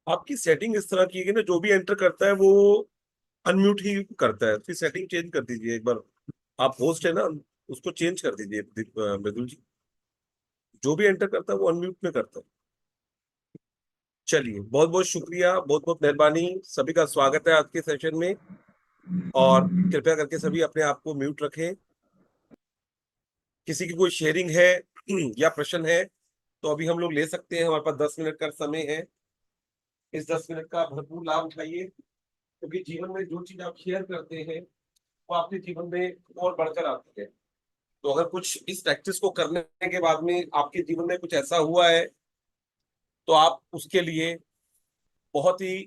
आपकी सेटिंग इस तरह की है कि ना, जो भी एंटर करता है वो अनम्यूट ही करता है। फिर सेटिंग चेंज कर दीजिए एक बार। आप होस्ट है ना, उसको चेंज कर दीजिए मृदुल जी। जो भी एंटर करता है वो अनम्यूट में करता है। चलिए, बहुत बहुत शुक्रिया, बहुत बहुत मेहरबानी। सभी का स्वागत है आज के सेशन में। और कृपया करके सभी अपने आप को म्यूट रखें। किसी की कोई शेयरिंग है या प्रश्न है तो अभी हम लोग ले सकते हैं। हमारे पास 10 मिनट का समय है। इस 10 मिनट का भरपूर लाभ उठाइए, क्योंकि जीवन में जो चीज आप शेयर करते हैं वो आपके जीवन में और बढ़कर आती है। तो अगर कुछ इस प्रैक्टिस को करने के बाद में आपके जीवन में कुछ ऐसा हुआ है तो आप उसके लिए बहुत ही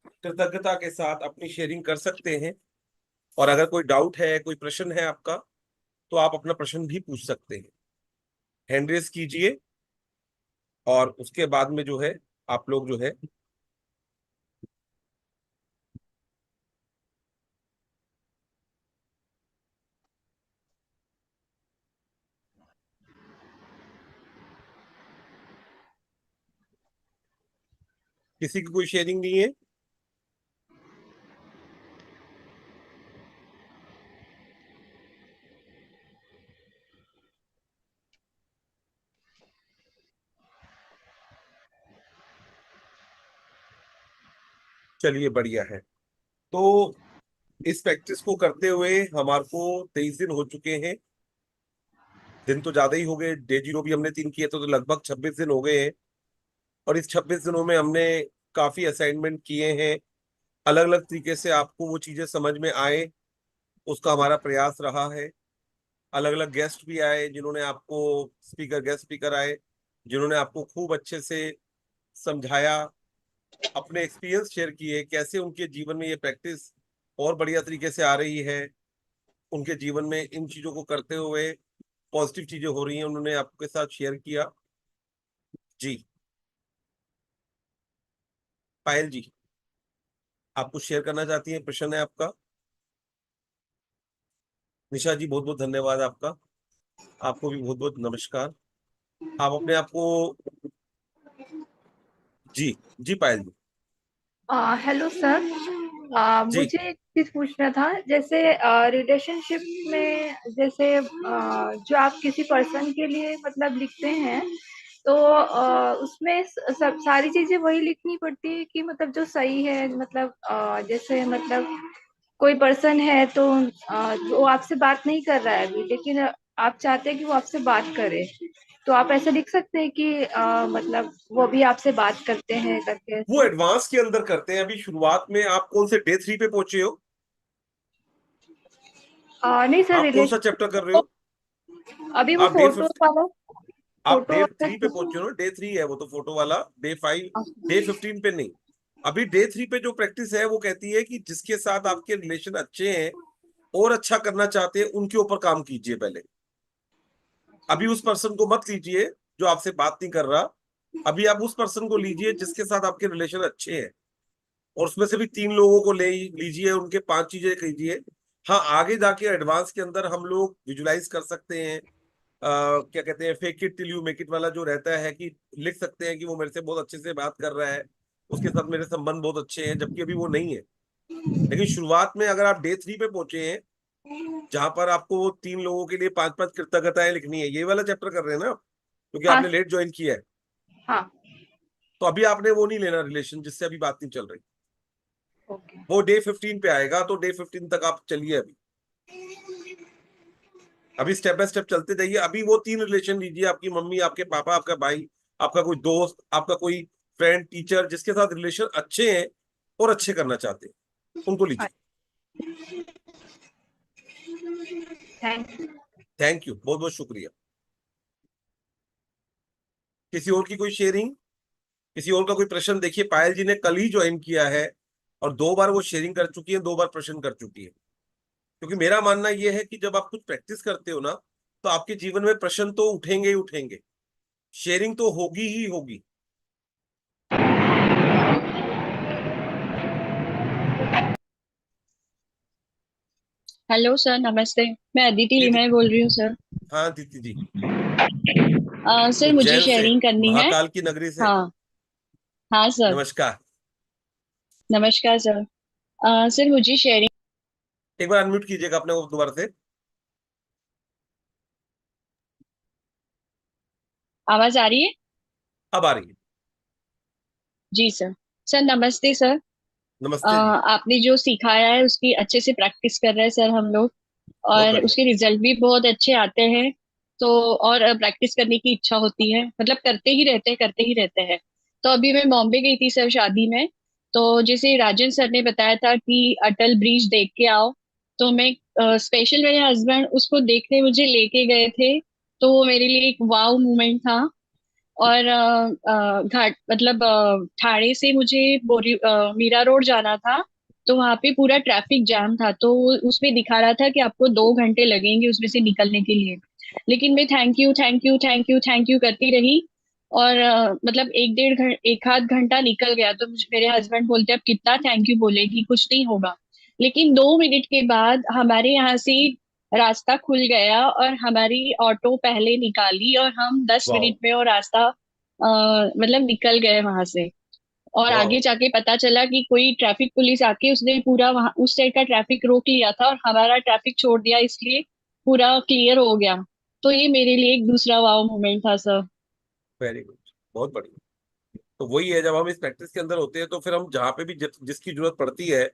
कृतज्ञता के साथ अपनी शेयरिंग कर सकते हैं। और अगर कोई डाउट है, कोई प्रश्न है आपका, तो आप अपना प्रश्न भी पूछ सकते हैं। हैंड रेस कीजिए और उसके बाद में जो है आप लोग जो है किसी की कोई शेयरिंग नहीं है। चलिए, बढ़िया है। तो इस प्रैक्टिस को करते हुए हमारे को 23 दिन हो चुके हैं। दिन तो ज्यादा ही हो गए। डे जीरो भी हमने 3 किए तो लगभग 26 दिन हो गए हैं। और इस 26 दिनों में हमने काफी असाइनमेंट किए हैं। अलग अलग तरीके से आपको वो चीजें समझ में आए, उसका हमारा प्रयास रहा है। अलग अलग गेस्ट भी आए, जिन्होंने आपको गेस्ट स्पीकर आए, जिन्होंने आपको खूब अच्छे से समझाया, अपने एक्सपीरियंस शेयर किए, कैसे उनके जीवन में ये प्रैक्टिस और बढ़िया तरीके से आ रही है। उनके जीवन में इन चीजों को करते हुए पॉजिटिव चीजें हो रही हैं, उन्होंने आपके साथ शेयर किया। जी, पायल जी, आप कुछ शेयर करना चाहती हैं? प्रश्न है आपका? निशा जी, बहुत बहुत धन्यवाद आपका। आपको भी बहुत बहुत नमस्कार। आप अपने आप को। जी, जी पायल जी। Hello sir. जी, मुझे एक चीज पूछना था, जैसे रिलेशनशिप में जैसे जो आप किसी पर्सन के लिए मतलब लिखते हैं, तो उसमें सब सारी चीजें वही लिखनी पड़ती है कि मतलब जो सही है, मतलब जैसे मतलब कोई पर्सन है तो वो आपसे बात नहीं कर रहा है अभी, लेकिन आप चाहते हैं कि वो आपसे बात करे, तो आप ऐसे लिख सकते हैं कि मतलब वो भी आपसे बात करते हैं करके वो ऐसे। एडवांस के अंदर करते हैं। अभी शुरुआत में आप कौन से डे 3 पे पहुंचे हो? नहीं सर, आप कौन सा रिलेशन चैप्टर कर रहे हो? अभी वो आप डे फोटो 50। वाला, आप फोटो डे वाला 3 पे पहुंचे हो ना? डे 3 है वो तो, फोटो वाला डे 5। डे 15 पे नहीं। अभी डे 3 पे जो प्रैक्टिस है वो कहती है कि जिसके साथ आपके रिलेशन अच्छे हैं और अच्छा करना चाहते हैं, उनके ऊपर काम कीजिए पहले। अभी उस पर्सन को मत लीजिए जो आपसे बात नहीं कर रहा। अभी आप उस पर्सन को लीजिए जिसके साथ आपके रिलेशन अच्छे हैं, और उसमें से भी 3 लोगों को ले लीजिए, उनके 5 चीजें कीजिए। हाँ, आगे जाके एडवांस के अंदर हम लोग विजुलाइज कर सकते हैं। क्या कहते हैं, fake it till you make it वाला जो रहता है, कि लिख सकते हैं कि वो मेरे से बहुत अच्छे से बात कर रहा है, उसके साथ मेरे संबंध बहुत अच्छे हैं, जबकि अभी वो नहीं है। लेकिन शुरुआत में अगर आप डे 3 पे पहुंचे हैं, जहां पर आपको वो 3 लोगों के लिए 5 5 कृतज्ञताएं लिखनी है, ये वाला चैप्टर कर रहे हैं ना आप? क्योंकि हाँ आपने लेट ज्वाइन किया है। हाँ। तो अभी आपने वो नहीं लेना रिलेशन जिससे अभी बात नहीं चल रही। ओके। वो डे 15 पे आएगा, तो डे 15 तक आप चलिए। अभी अभी स्टेप बाय स्टेप चलते जाइए। अभी वो 3 रिलेशन लीजिए, आपकी मम्मी, आपके पापा, आपका भाई, आपका कोई दोस्त, आपका कोई फ्रेंड, टीचर, जिसके साथ रिलेशन अच्छे हैं और अच्छे करना चाहते हैं, उनको लीजिए। Thank you. थैंक यू, बहुत बहुत शुक्रिया। किसी और की कोई शेयरिंग, किसी और का कोई प्रश्न? देखिए, पायल जी ने कल ही ज्वाइन किया है और 2 बार वो शेयरिंग कर चुकी है, 2 बार प्रश्न कर चुकी है। क्योंकि मेरा मानना यह है कि जब आप कुछ प्रैक्टिस करते हो ना, तो आपके जीवन में प्रश्न तो उठेंगे ही उठेंगे, शेयरिंग तो होगी ही होगी। हेलो सर, नमस्ते। मैं अदिति जी, लिमाई बोल रही हूँ सर। हाँ दीप्ति जी, सर मुझे उज्जैन से, शेयरिंग करनी है। महाकाल की नगरी से। हाँ। हाँ सर। नमस्कार। नमस्कार सर। सर मुझे शेयरिंग। एक बार अनम्यूट कीजिएगा अपने को दोबारा से। आवाज आ रही है? अब आ रही है। जी सर। सर नमस्ते सर। नमस्ते जी। आपने जो सिखाया है उसकी अच्छे से प्रैक्टिस कर रहे हैं सर हम लोग। बहुत और बढ़िया। उसके रिजल्ट भी बहुत अच्छे आते हैं। तो और प्रैक्टिस करने की इच्छा होती है, मतलब करते ही रहते हैं, करते ही रहते हैं। तो अभी मैं बॉम्बे गई थी सर शादी में। तो जैसे राजन सर ने बताया था कि अटल ब्रिज देख के आओ, तो मैं स्पेशल मेरे हस्बैंड उसको देखने मुझे लेके गए थे। तो वो मेरे लिए एक वाव मोमेंट था। और घाट मतलब ठाणे से मुझे मीरा रोड जाना था। तो वहां पे पूरा ट्रैफिक जाम था, तो उसमें दिखा रहा था कि आपको 2 घंटे लगेंगे उसमें से निकलने के लिए। लेकिन मैं thank you thank you thank you thank you करती रही। और मतलब 1 डेढ़ घंटा 1 आध घंटा निकल गया, तो मेरे हस्बैंड बोलते अब कितना थैंक यू बोलेगी, कुछ नहीं होगा। लेकिन 2 मिनट के बाद हमारे यहाँ से रास्ता खुल गया और हमारी ऑटो पहले निकाली और हम 10 मिनट वाह। में वो रास्ता मतलब निकल गए वहां से। और वाह। आगे जाके पता चला कि कोई ट्रैफिक पुलिस आके उसने पूरा वहां उस साइड का ट्रैफिक रोक लिया था और हमारा ट्रैफिक छोड़ दिया, इसलिए पूरा क्लियर हो गया। तो ये मेरे लिए एक दूसरा वाव मोमेंट था सर। Very good. बहुत बढ़िया। तो वही है, जब हम इस प्रैक्टिस के अंदर होते हैं तो फिर हम जहाँ पे भी जिसकी जरूरत पड़ती है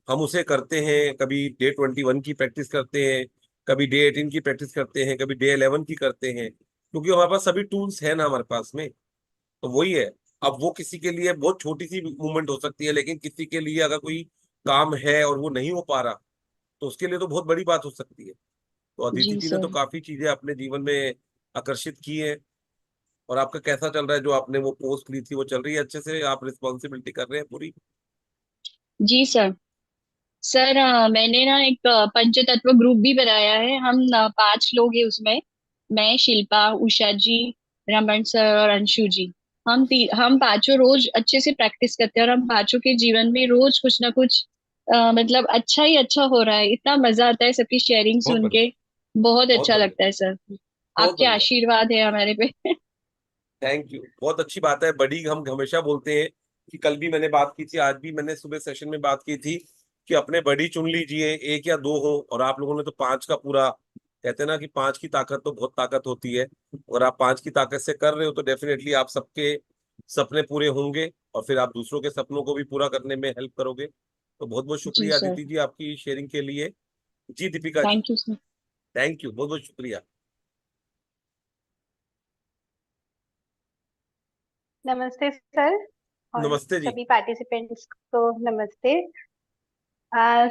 हम उसे करते हैं। कभी डे 21 की प्रैक्टिस करते हैं, कभी डे 18 की प्रैक्टिस करते हैं, कभी डे 11 की करते हैं, क्योंकि हमारे पास सभी टूल्स है ना हमारे पास में। तो वही है। अब वो किसी के लिए बहुत छोटी सी मूवमेंट हो सकती है, लेकिन किसी के लिए अगर कोई काम है और वो नहीं हो पा रहा तो उसके लिए तो बहुत बड़ी बात हो सकती है। तो अदिति जी जी ने तो सर। काफी चीजें अपने जीवन में आकर्षित की है। और आपका कैसा चल रहा है? जो आपने वो पोस्ट ली थी वो चल रही है अच्छे से? आप रिस्पॉन्सिबिलिटी कर रहे हैं पूरी? जी सर। सर मैंने ना एक पंचतत्व ग्रुप भी बनाया है। हम 5 लोग हैं उसमें। मैं, शिल्पा, उषा जी, रमन सर और अंशु जी। हम पांचों रोज अच्छे से प्रैक्टिस करते हैं और हम पांचों के जीवन में रोज कुछ ना कुछ मतलब अच्छा ही अच्छा हो रहा है। इतना मजा आता है सबकी शेयरिंग बहुत सुन बढ़िया। के। बहुत बहुत अच्छा बढ़िया। लगता है सर। बहुत आपके बढ़िया। आशीर्वाद है हमारे पे। Thank you. बहुत अच्छी बात है। बड़ी हम हमेशा बोलते हैं कि कल भी मैंने बात की थी, आज भी मैंने सुबह सेशन में बात की थी कि अपने बड़ी चुन लीजिए, एक या दो हो। और आप लोगों ने तो पांच का पूरा, कहते हैं ना कि पांच की ताकत तो बहुत ताकत होती है। और आप पांच की ताकत से कर रहे हो तो डेफिनेटली आप सबके सपने पूरे होंगे और फिर आप दूसरों के सपनों को भी पूरा करने में हेल्प करोगे। तो बहुत बहुत जी शुक्रिया सर। अदिति जी आपकी शेयरिंग के लिए। जी Deepika ji. Thank you sir. Thank you, बहुत बहुत शुक्रिया। नमस्ते सर, और नमस्ते जी। सभी पार्टिसिपेंट्स को नमस्ते।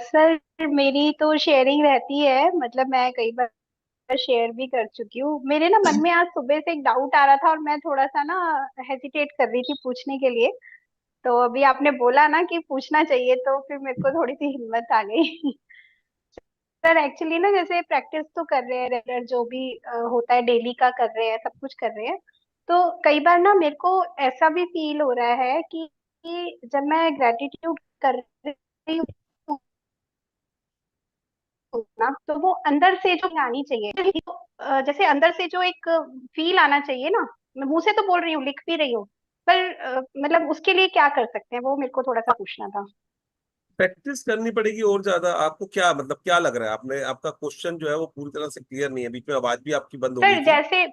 सर, मेरी तो शेयरिंग रहती है, मतलब मैं कई बार शेयर भी कर चुकी हूँ। मेरे ना मन में आज सुबह से एक डाउट आ रहा था और मैं थोड़ा सा ना हेजिटेट कर रही थी पूछने के लिए। तो अभी आपने बोला ना कि पूछना चाहिए, तो फिर मेरे को थोड़ी सी हिम्मत आ गई। सर एक्चुअली ना, जैसे प्रैक्टिस तो कर रहे हैं, रेगुलर जो भी होता है डेली का कर रहे हैं, सब कुछ कर रहे हैं। तो कई बार ना मेरे को ऐसा भी फील हो रहा है कि जब मैं ग्रेटिट्यूड कर रही हूँ ना, तो वो अंदर से जो आनी चाहिए, जैसे अंदर से जो एक फील आना चाहिए ना। मैं मुंह से तो बोल रही हूँ, लिख भी रही हूँ, पर मतलब उसके लिए क्या कर सकते हैं, वो मेरे को थोड़ा सा पूछना था। प्रैक्टिस करनी पड़ेगी और ज्यादा। आपको क्या मतलब क्या लग रहा है? आपने, आपका क्वेश्चन जो है वो पूरी तरह से क्लियर नहीं है, बीच में आवाज भी आपकी बंद हो गई सर थी।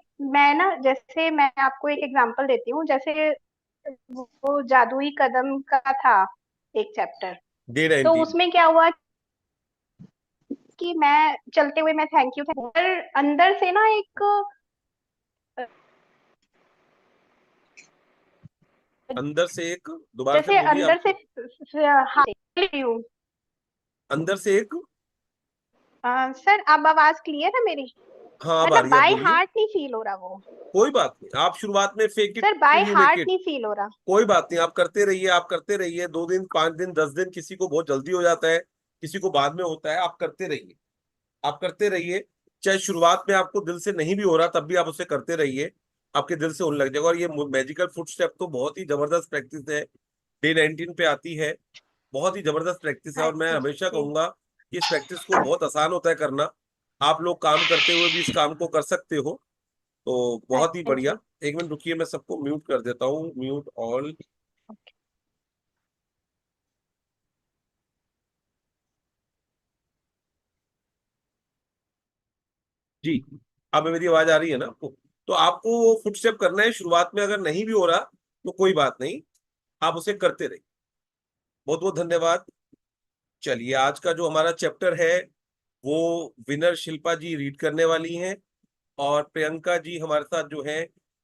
जैसे मैं आपको एक एग्जांपल देती हूँ। जैसे वो जादुई कदम का था एक चैप्टर। डे तो 19। उसमें क्या हुआ कि मैं चलते हुए मैं थैंक यू पर अंदर से ना एक अंदर से एक, दोबारा से जैसे बोलिए अंदर से आपको। हाँ रही हूँ। अंदर से एक। सर अब आवाज क्लियर है मेरी? हाँ अब आ मतलब रही है, आप बाय बोलिए। हार्ट नहीं फील हो रहा वो। कोई बात नहीं, आप शुरुआत में fake it sir till by you make heart it. नहीं फील हो रहा। कोई बात नहीं, आप करते रहिए, आप करते रहिए। 2 दिन, 5 दिन, 10 दिन, किसी को बहुत जल्दी हो जाता है, किसी को बाद में होता है। आप करते रहिए, आप करते रहिए। चाहे शुरुआत में आपको दिल से नहीं भी हो रहा तब भी आप उसे करते रहिए, आपके दिल से होने लग जाएगा। और ये मैजिकल फुटस्टेप तो बहुत ही जबरदस्त प्रैक्टिस है, डे 19 पे आती है। बहुत ही जबरदस्त प्रैक्टिस है और मैं अच्छा हमेशा जी। कहूंगा कि इस प्रैक्टिस को बहुत आसान होता है करना। आप लोग काम करते हुए भी इस काम को कर सकते हो, तो बहुत ही थैंक बढ़िया। यू। एक मिनट रुकिए, मैं सबको म्यूट कर देता हूँ, म्यूट ऑल। जी, अब मेरी आवाज आ रही है ना आपको? तो आपको वो फुटस्टेप करना है शुरुआत में, अगर नहीं भी हो रहा तो कोई बात नहीं, आप उसे करते रहिए। बहुत बहुत धन्यवाद। चलिए, आज का जो हमारा चैप्टर है वो विनर शिल्पा जी रीड करने वाली हैं, और प्रियंका जी हमारे साथ जो है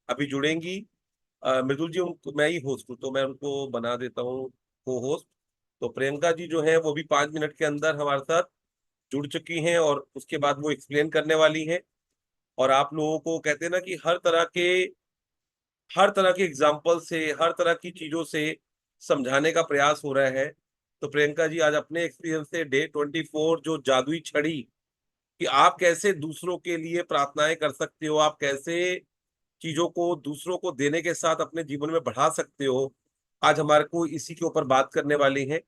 अभी जुड़ेंगी। मृदुल जी, उनको मैं ही होस्ट हूँ तो मैं उनको बना देता हूँ को होस्ट। तो प्रियंका जी जो है वो भी 5 मिनट के अंदर हमारे साथ जुड़ चुकी हैं, और उसके बाद वो एक्सप्लेन करने वाली हैं। और आप लोगों को कहते हैं ना कि हर तरह के एग्जाम्पल से, हर तरह की चीजों से समझाने का प्रयास हो रहा है। तो प्रियंका जी आज अपने एक्सपीरियंस से डे 24 जो जादुई छड़ी, कि आप कैसे दूसरों के लिए प्रार्थनाएं कर सकते हो, आप कैसे चीजों को दूसरों को देने के साथ अपने जीवन में बढ़ा सकते हो, आज हमारे को इसी के ऊपर बात करने वाली हैं।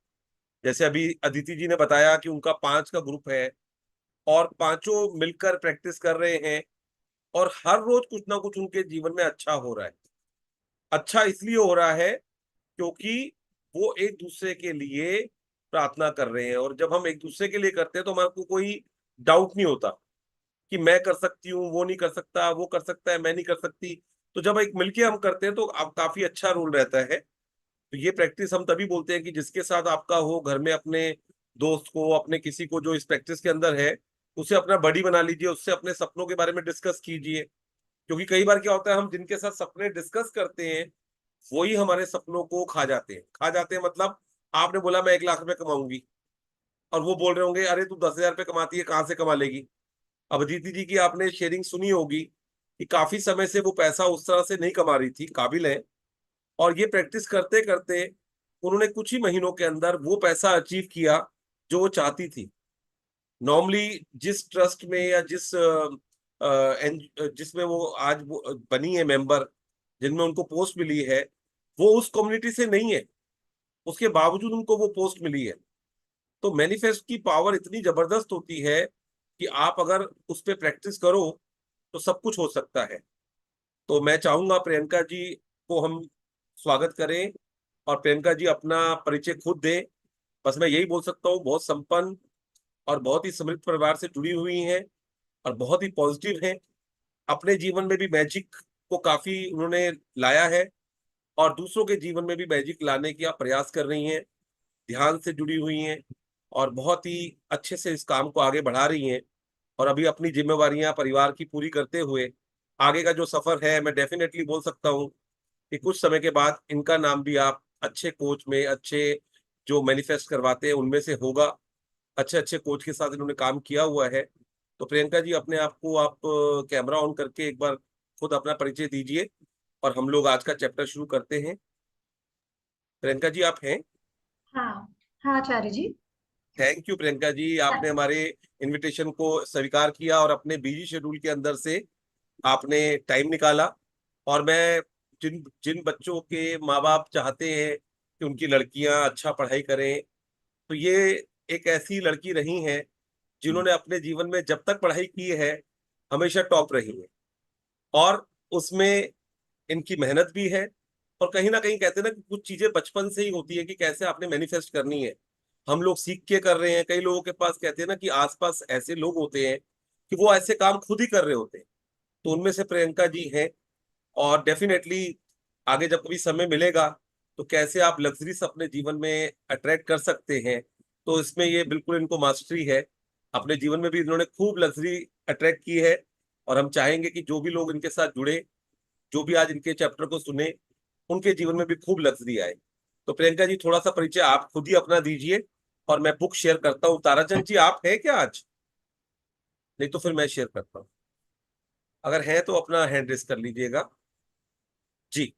जैसे अभी अदिति जी ने बताया कि उनका 5 का ग्रुप है, और पांचों मिलकर प्रैक्टिस कर रहे हैं, और हर रोज कुछ ना कुछ उनके जीवन में अच्छा हो रहा है। अच्छा इसलिए हो रहा है क्योंकि वो एक दूसरे के लिए प्रार्थना कर रहे हैं, और जब हम एक दूसरे के लिए करते हैं तो हमारे को कोई डाउट नहीं होता कि मैं कर सकती हूँ, वो नहीं कर सकता, वो कर सकता है, मैं नहीं कर सकती। तो जब एक मिलके हम करते हैं तो अब काफी अच्छा रोल रहता है। तो ये प्रैक्टिस हम तभी बोलते हैं कि जिसके साथ आपका हो घर में, अपने दोस्त को, अपने किसी को जो इस प्रैक्टिस के अंदर है, उसे अपना बडी बना लीजिए, उससे अपने सपनों के बारे में डिस्कस कीजिए। क्योंकि कई बार क्या होता है, हम जिनके साथ सपने डिस्कस करते हैं वही हमारे सपनों को खा जाते हैं। खा जाते हैं मतलब, आपने बोला मैं 1 लाख रुपए कमाऊंगी, और वो बोल रहे होंगे अरे तू 10,000 रुपये कमाती है, कहाँ से कमा लेगी। अब अदिति जी की आपने शेयरिंग सुनी होगी कि काफी समय से वो पैसा उस तरह से नहीं कमा रही थी, काबिल है, और ये प्रैक्टिस करते करते उन्होंने कुछ ही महीनों के अंदर वो पैसा अचीव किया जो वो चाहती थी। नॉर्मली जिस ट्रस्ट में या जिसमें वो आज वो बनी है मेंबर, जिनमें उनको पोस्ट मिली है, वो उस कम्युनिटी से नहीं है, उसके बावजूद उनको वो पोस्ट मिली है। तो मैनिफेस्ट की पावर इतनी जबरदस्त होती है कि आप अगर उस पर प्रैक्टिस करो तो सब कुछ हो सकता है। तो मैं चाहूंगा प्रियंका जी को हम स्वागत करें, और प्रियंका जी अपना परिचय खुद दें। बस मैं यही बोल सकता हूँ, बहुत संपन्न और बहुत ही समृद्ध परिवार से जुड़ी हुई हैं, और बहुत ही पॉजिटिव हैं। अपने जीवन में भी मैजिक को काफी उन्होंने लाया है, और दूसरों के जीवन में भी मैजिक लाने की आप प्रयास कर रही हैं, ध्यान से जुड़ी हुई हैं, और बहुत ही अच्छे से इस काम को आगे बढ़ा रही हैं। और अभी अपनी जिम्मेवारियां परिवार की पूरी करते हुए आगे का जो सफर है, मैं डेफिनेटली बोल सकता हूँ कि कुछ समय के बाद इनका नाम भी आप अच्छे कोच में, अच्छे जो मैनिफेस्ट करवाते हैं उनमें से होगा। अच्छे अच्छे कोच के साथ इन्होंने काम किया हुआ है। तो प्रियंका जी, अपने आप को आप कैमरा ऑन करके एक बार खुद अपना परिचय दीजिए, और हम लोग आज का चैप्टर शुरू करते हैं। प्रियंका जी, आप हैं? हाँ। हाँ आचार्य जी। थैंक यू प्रियंका जी, आपने हमारे इनविटेशन को स्वीकार किया, और अपने बिजी शेड्यूल के अंदर से आपने टाइम निकाला। और मैं जिन जिन बच्चों के माँ बाप चाहते हैं कि उनकी लड़कियां अच्छा पढ़ाई करें, तो ये एक ऐसी लड़की रही हैं जिन्होंने अपने जीवन में जब तक पढ़ाई की है हमेशा टॉप रही है, और उसमें इनकी मेहनत भी है। और कहीं ना कहीं कहते हैं ना कि कुछ चीजें बचपन से ही होती है कि कैसे आपने मैनिफेस्ट करनी है, हम लोग सीख के कर रहे हैं। कई लोगों के पास कहते हैं ना कि आसपास ऐसे लोग होते हैं कि वो ऐसे काम खुद ही कर रहे होते हैं, तो उनमें से प्रियंका जी हैं। और डेफिनेटली आगे जब कभी समय मिलेगा तो कैसे आप लग्जरीज अपने जीवन में अट्रैक्ट कर सकते हैं, तो इसमें ये बिल्कुल इनको मास्टरी है। अपने जीवन में भी इन्होंने खूब लग्जरी अट्रैक्ट की है, और हम चाहेंगे कि जो भी लोग इनके साथ जुड़े, जो भी आज इनके चैप्टर को सुने, उनके जीवन में भी खूब लग्जरी आए। तो प्रियंका जी, थोड़ा सा परिचय आप खुद ही अपना दीजिए, और मैं बुक शेयर करता हूँ। ताराचंद जी, आप हैं क्या आज? नहीं तो फिर मैं शेयर करता हूँ, अगर हैं तो अपना हैंड रेस कर लीजिएगा। जी।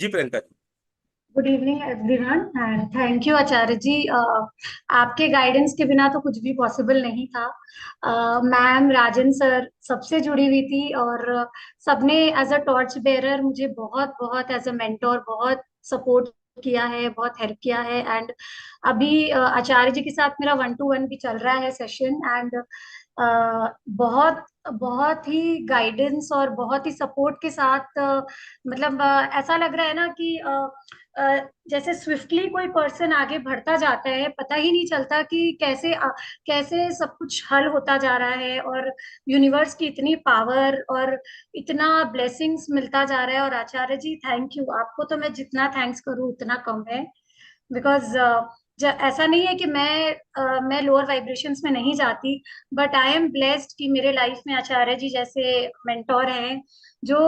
जी Priyanka ji. Good evening everyone and thank you Acharya ji. आपके गाइडेंस के बिना तो कुछ भी पॉसिबल नहीं था। मैम, राजन सर सबसे जुड़ी हुई थी, और सबने एज अ टॉर्च बेरर मुझे बहुत बहुत एज अ मेंटोर बहुत सपोर्ट किया है, बहुत हेल्प किया है। एंड अभी आचार्य जी के साथ मेरा 1-to-1 भी चल रहा है सेशन, एंड बहुत बहुत ही गाइडेंस और बहुत ही सपोर्ट के साथ मतलब ऐसा लग रहा है ना कि जैसे स्विफ्टली कोई पर्सन आगे बढ़ता जाता है, पता ही नहीं चलता कि कैसे सब कुछ हल होता जा रहा है, और यूनिवर्स की इतनी पावर और इतना ब्लेसिंग्स मिलता जा रहा है। और आचार्य जी, थैंक यू। आपको तो मैं जितना थैंक्स करूँ उतना कम है, बिकॉज ऐसा नहीं है कि मैं लोअर वाइब्रेशंस में नहीं जाती, बट आई एम ब्लेस्ड कि मेरे लाइफ में आचार्य जी जैसे मेंटोर हैं, जो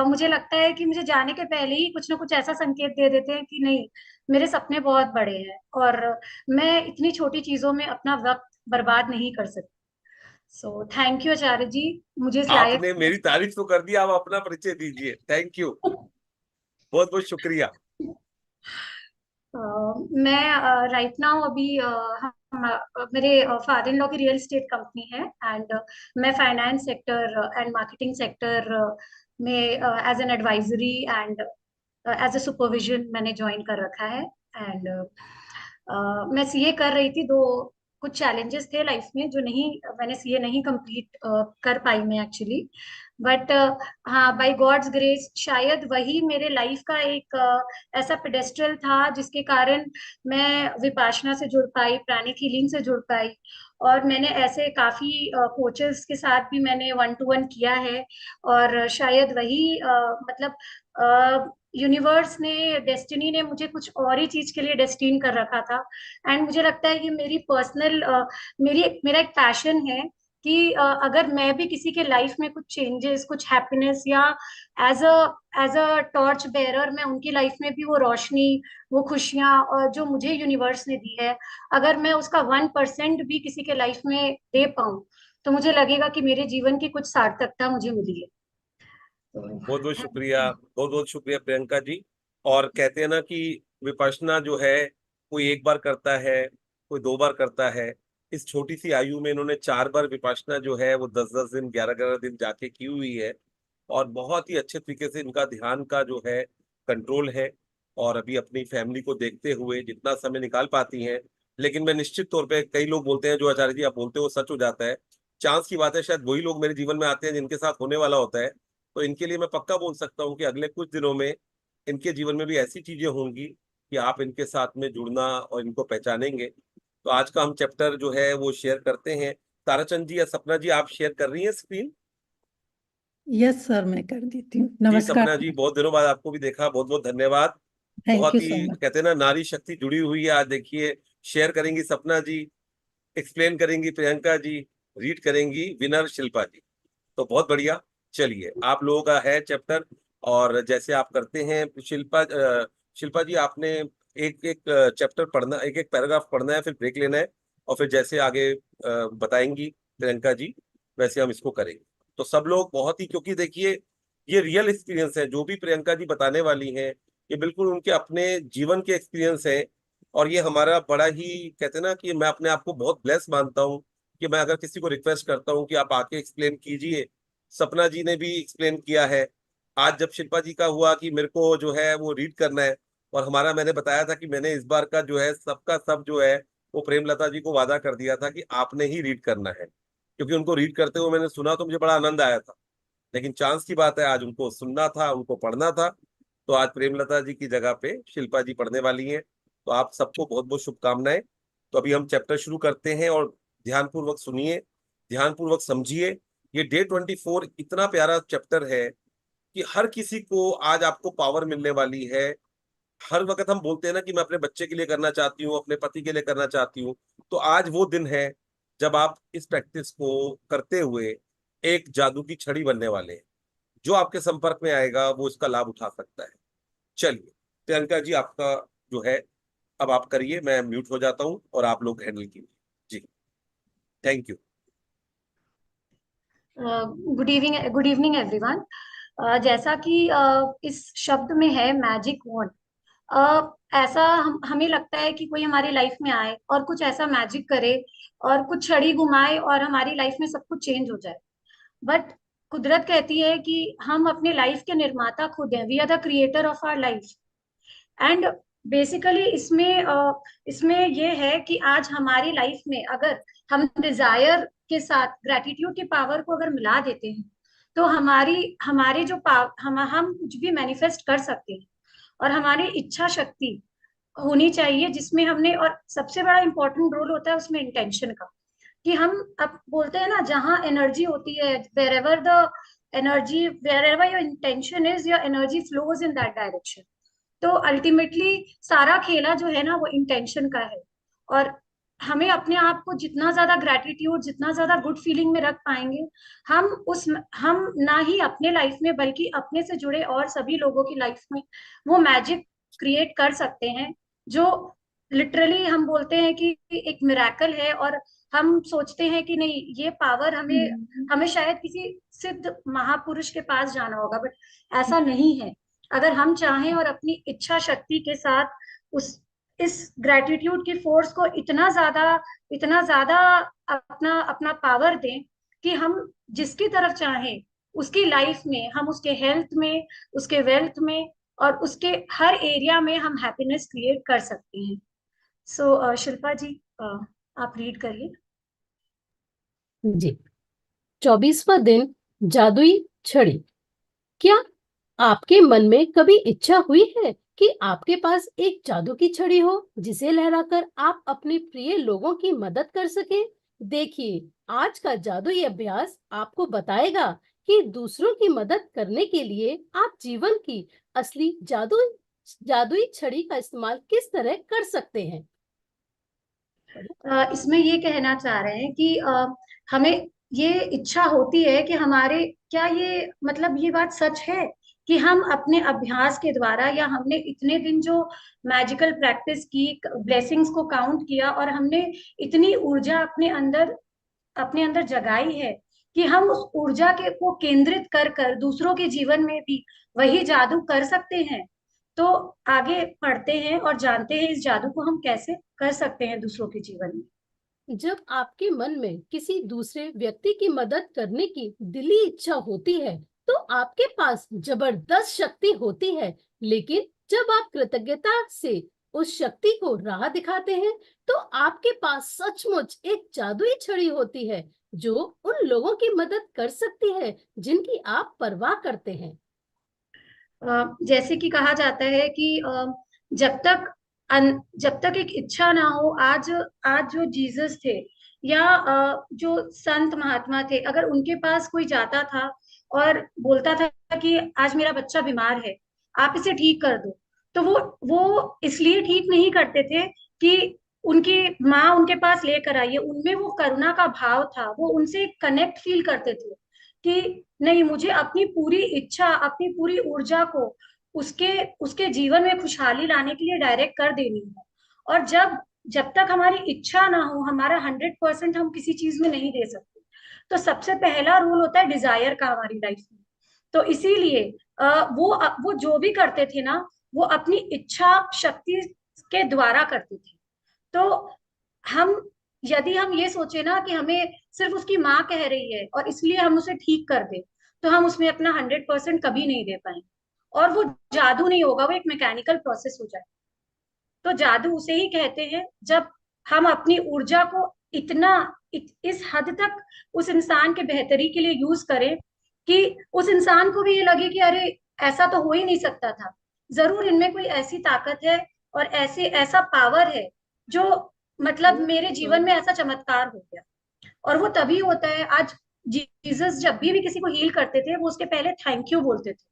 मुझे लगता है कि मुझे जाने के पहले ही कुछ ना कुछ ऐसा संकेत दे देते हैं कि नहीं, मेरे सपने बहुत बड़े हैं और मैं इतनी छोटी चीजों में अपना वक्त बर्बाद नहीं कर सकती। सो थैंक यू आचार्य जी, मुझे इस लायक आपने मेरी तारीफ तो कर दी, आप अपना परिचय दीजिए। थैंक यू, बहुत बहुत शुक्रिया। मैं राइट नाउ अभी मेरे फादर इन लॉ की रियल एस्टेट कंपनी है, एंड मैं finance sector and marketing sector में as an advisory and as a supervision मैंने ज्वाइन कर रखा है। एंड मैं सीए कर रही थी, दो कुछ चैलेंजेस थे लाइफ में जो नहीं, मैंने सीए नहीं कंप्लीट कर पाई मैं एक्चुअली, बट हाँ, बाय गॉड्स ग्रेस शायद वही मेरे लाइफ का एक ऐसा पेडेस्ट्रल था जिसके कारण मैं विपाशना से जुड़ पाई, प्राणिक हीलिंग से जुड़ पाई। और मैंने ऐसे काफी कोचेस के साथ भी मैंने 1-to-1 किया है, और शायद वही मतलब यूनिवर्स ने, डेस्टिनी ने मुझे कुछ और ही चीज के लिए डेस्टिन कर रखा था। एंड मुझे लगता है कि मेरी पर्सनल मेरा एक पैशन है कि अगर मैं भी किसी के लाइफ में कुछ चेंजेस, कुछ हैप्पीनेस, या एज अ टॉर्च बेरर मैं उनकी लाइफ में भी वो रोशनी, वो खुशियां और जो मुझे यूनिवर्स ने दी है, अगर मैं उसका 1% भी किसी के लाइफ में दे पाऊं, तो मुझे लगेगा कि मेरे जीवन की कुछ सार्थकता मुझे मिली है। बहुत बहुत तो शुक्रिया, बहुत बहुत शुक्रिया प्रियंका जी। और कहते हैं ना कि विपश्यना जो है, कोई एक बार करता है, कोई दो बार करता है। इस छोटी सी आयु में इन्होंने 4 बार विपश्यना जो है वो 10-10 दिन, 11-11 दिन जाके की हुई है। और बहुत ही अच्छे तरीके से इनका ध्यान का जो है कंट्रोल है। और अभी अपनी फैमिली को देखते हुए जितना समय निकाल पाती हैं। लेकिन मैं निश्चित तौर पे, कई लोग बोलते हैं जो आचार्य जी आप बोलते हो सच हो जाता है। चांस की बात है, शायद वही लोग मेरे जीवन में आते हैं जिनके साथ होने वाला होता है। तो इनके लिए मैं पक्का बोल सकता हूँ कि अगले कुछ दिनों में इनके जीवन में भी ऐसी चीजें होंगी कि आप इनके साथ में जुड़ना और इनको पहचानेंगे। तो आज का हम चैप्टर जो है वो शेयर करते हैं। ताराचंद जी या सपना जी, आप शेयर कर रही हैं स्क्रीन? यस सर, मैं कर देती हूँ। जी नमस्कार। सपना जी, बहुत दिनों बाद आपको भी देखा, बहुत बहुत धन्यवाद। थैंक यू बहुत सो ही मच। कहते हैं ना, नारी शक्ति जुड़ी हुई है आज। देखिए, शेयर करेंगी सपना जी, एक्सप्लेन करेंगी प्रियंका जी, रीड करेंगी विनर शिल्पा जी। तो बहुत बढ़िया। चलिए, आप लोगों का है चैप्टर, और जैसे आप करते हैं शिल्पा जी, आपने एक एक चैप्टर पढ़ना, एक एक पैराग्राफ पढ़ना है, फिर ब्रेक लेना है, और फिर जैसे आगे बताएंगी प्रियंका जी, वैसे हम इसको करेंगे। तो सब लोग बहुत ही, क्योंकि देखिए ये रियल एक्सपीरियंस है जो भी प्रियंका जी बताने वाली हैं, ये बिल्कुल उनके अपने जीवन के एक्सपीरियंस है। और ये हमारा बड़ा ही, कहते हैं ना कि मैं अपने आप को बहुत ब्लेस मानता हूँ कि मैं अगर किसी को रिक्वेस्ट करता हूँ कि आप आके एक्सप्लेन कीजिए। सपना जी ने भी एक्सप्लेन किया है। आज जब शिल्पा जी का हुआ कि मेरे को जो है वो रीड करना है, और हमारा, मैंने बताया था कि मैंने इस बार का जो है सबका सब जो है वो प्रेमलता जी को वादा कर दिया था कि आपने ही रीड करना है, क्योंकि उनको रीड करते हुए मैंने सुना तो मुझे बड़ा आनंद आया था। लेकिन चांस की बात है, आज उनको सुनना था, उनको पढ़ना था। तो आज प्रेमलता जी की जगह पे शिल्पा जी पढ़ने वाली हैं। तो आप सबको बहुत बहुत शुभकामनाएं। तो अभी हम चैप्टर शुरू करते हैं, और ध्यानपूर्वक सुनिए, ध्यानपूर्वक समझिए। ये Day 24 इतना प्यारा चैप्टर है कि हर किसी को आज आपको पावर मिलने वाली है। हर वक्त हम बोलते हैं ना कि मैं अपने बच्चे के लिए करना चाहती हूँ, अपने पति के लिए करना चाहती हूँ। तो आज वो दिन है जब आप इस प्रैक्टिस को करते हुए एक जादू की छड़ी बनने वाले हैं। जो आपके संपर्क में आएगा वो इसका लाभ उठा सकता है। चलिए प्रियंका जी, आपका जो है अब आप करिए, मैं म्यूट हो जाता हूँ और आप लोग हैंडल कीजिए। जी, thank you. Good evening everyone. जैसा कि इस शब्द में है मैजिक वॉन्ड, ऐसा हमें लगता है कि कोई हमारी लाइफ में आए और कुछ ऐसा मैजिक करे और कुछ छड़ी घुमाए और हमारी लाइफ में सब कुछ चेंज हो जाए। बट कुदरत कहती है कि हम अपने लाइफ के निर्माता खुद हैं, we are the creator of our life. And basically इसमें ये है कि आज हमारी लाइफ में अगर हम डिजायर के साथ ग्रेटिट्यूड की पावर को अगर मिला देते हैं, तो हमारी हमारी जो हम कुछ भी मैनिफेस्ट कर सकते हैं। और हमारी इच्छा शक्ति होनी चाहिए जिसमें हमने, और सबसे बड़ा इंपॉर्टेंट रोल होता है उसमें इंटेंशन का, कि हम अब बोलते हैं ना, जहाँ एनर्जी होती है, wherever your intention is, your energy flows in that direction. तो अल्टीमेटली सारा खेला जो है ना वो इंटेंशन का है। और हमें अपने आप को जितना ज्यादा ग्रेटिट्यूड, जितना ज्यादा गुड फीलिंग में रख पाएंगे, हम ना ही अपने लाइफ में बल्कि अपने से जुड़े और सभी लोगों की लाइफ में वो मैजिक क्रिएट कर सकते हैं, जो लिटरली हम बोलते हैं कि एक मिरेकल है। और हम सोचते हैं कि नहीं, ये पावर हमें शायद किसी सिद्ध महापुरुष के पास जाना होगा, बट ऐसा नहीं है। अगर हम चाहें और अपनी इच्छा शक्ति के साथ उस इस ग्रेटिट्यूड की फोर्स को इतना ज्यादा अपना अपना पावर दें कि हम जिसकी तरफ चाहें उसकी लाइफ में, हम उसके हेल्थ में, उसके वेल्थ में और उसके हर एरिया में हम हैप्पीनेस क्रिएट कर सकते हैं। सो शिल्पा जी, आप रीड करिए। जी। 24वां दिन, जादुई छड़ी। क्या आपके मन में कभी इच्छा हुई है कि आपके पास एक जादू की छड़ी हो जिसे लहराकर आप अपने प्रिय लोगों की मदद कर सकें? देखिए, आज का जादुई अभ्यास आपको बताएगा कि दूसरों की मदद करने के लिए आप जीवन की असली जादुई छड़ी का इस्तेमाल किस तरह कर सकते हैं। इसमें ये कहना चाह रहे हैं कि हमें ये इच्छा होती है कि हमारे, क्या ये मतलब ये बात सच है कि हम अपने अभ्यास के द्वारा, या हमने इतने दिन जो मैजिकल प्रैक्टिस की, ब्लेसिंग्स को काउंट किया और हमने इतनी ऊर्जा अपने अंदर जगाई है कि हम उस ऊर्जा के को केंद्रित कर कर दूसरों के जीवन में भी वही जादू कर सकते हैं। तो आगे पढ़ते हैं और जानते हैं इस जादू को हम कैसे कर सकते हैं दूसरों के जीवन में। जब आपके मन में किसी दूसरे व्यक्ति की मदद करने की दिली इच्छा होती है तो आपके पास जबरदस्त शक्ति होती है, लेकिन जब आप कृतज्ञता से उस शक्ति को राह दिखाते हैं तो आपके पास सचमुच एक जादुई छड़ी होती है जो उन लोगों की मदद कर सकती है जिनकी आप परवाह करते हैं। जैसे कि कहा जाता है कि जब तक एक इच्छा ना हो, आज जो जीसस थे या जो संत महात्मा थे, अगर उनके पास कोई जाता था और बोलता था कि आज मेरा बच्चा बीमार है, आप इसे ठीक कर दो, तो वो इसलिए ठीक नहीं करते थे कि उनकी माँ उनके पास लेकर आई है। उनमें वो करुणा का भाव था, वो उनसे कनेक्ट फील करते थे कि नहीं, मुझे अपनी पूरी इच्छा, अपनी पूरी ऊर्जा को उसके उसके जीवन में खुशहाली लाने के लिए डायरेक्ट कर देनी है। और जब तक हमारी इच्छा ना हो, हमारा 100% हम किसी चीज में नहीं दे सकते। तो सबसे पहला रूल होता है डिजायर का हमारी लाइफ में। तो इसीलिए वो जो भी करते थे ना, वो अपनी इच्छा शक्ति के द्वारा करते थे। तो हम यदि हम ये सोचे ना कि हमें सिर्फ उसकी माँ कह रही है और इसलिए हम उसे ठीक कर दे, तो हम उसमें अपना 100% कभी नहीं दे पाएंगे और वो जादू नहीं होगा, वो एक मैकेनिकल प्रोसेस हो जाए। तो जादू उसे ही कहते हैं जब हम अपनी ऊर्जा को इस हद तक उस इंसान के बेहतरी के लिए यूज करें कि उस इंसान को भी ये लगे कि अरे ऐसा तो हो ही नहीं सकता था, जरूर इनमें कोई ऐसी ताकत है और ऐसा पावर है जो मतलब मेरे जीवन में ऐसा चमत्कार हो गया। और वो तभी होता है। आज जीसस जब भी किसी को हील करते थे, वो उसके पहले थैंक यू बोलते थे।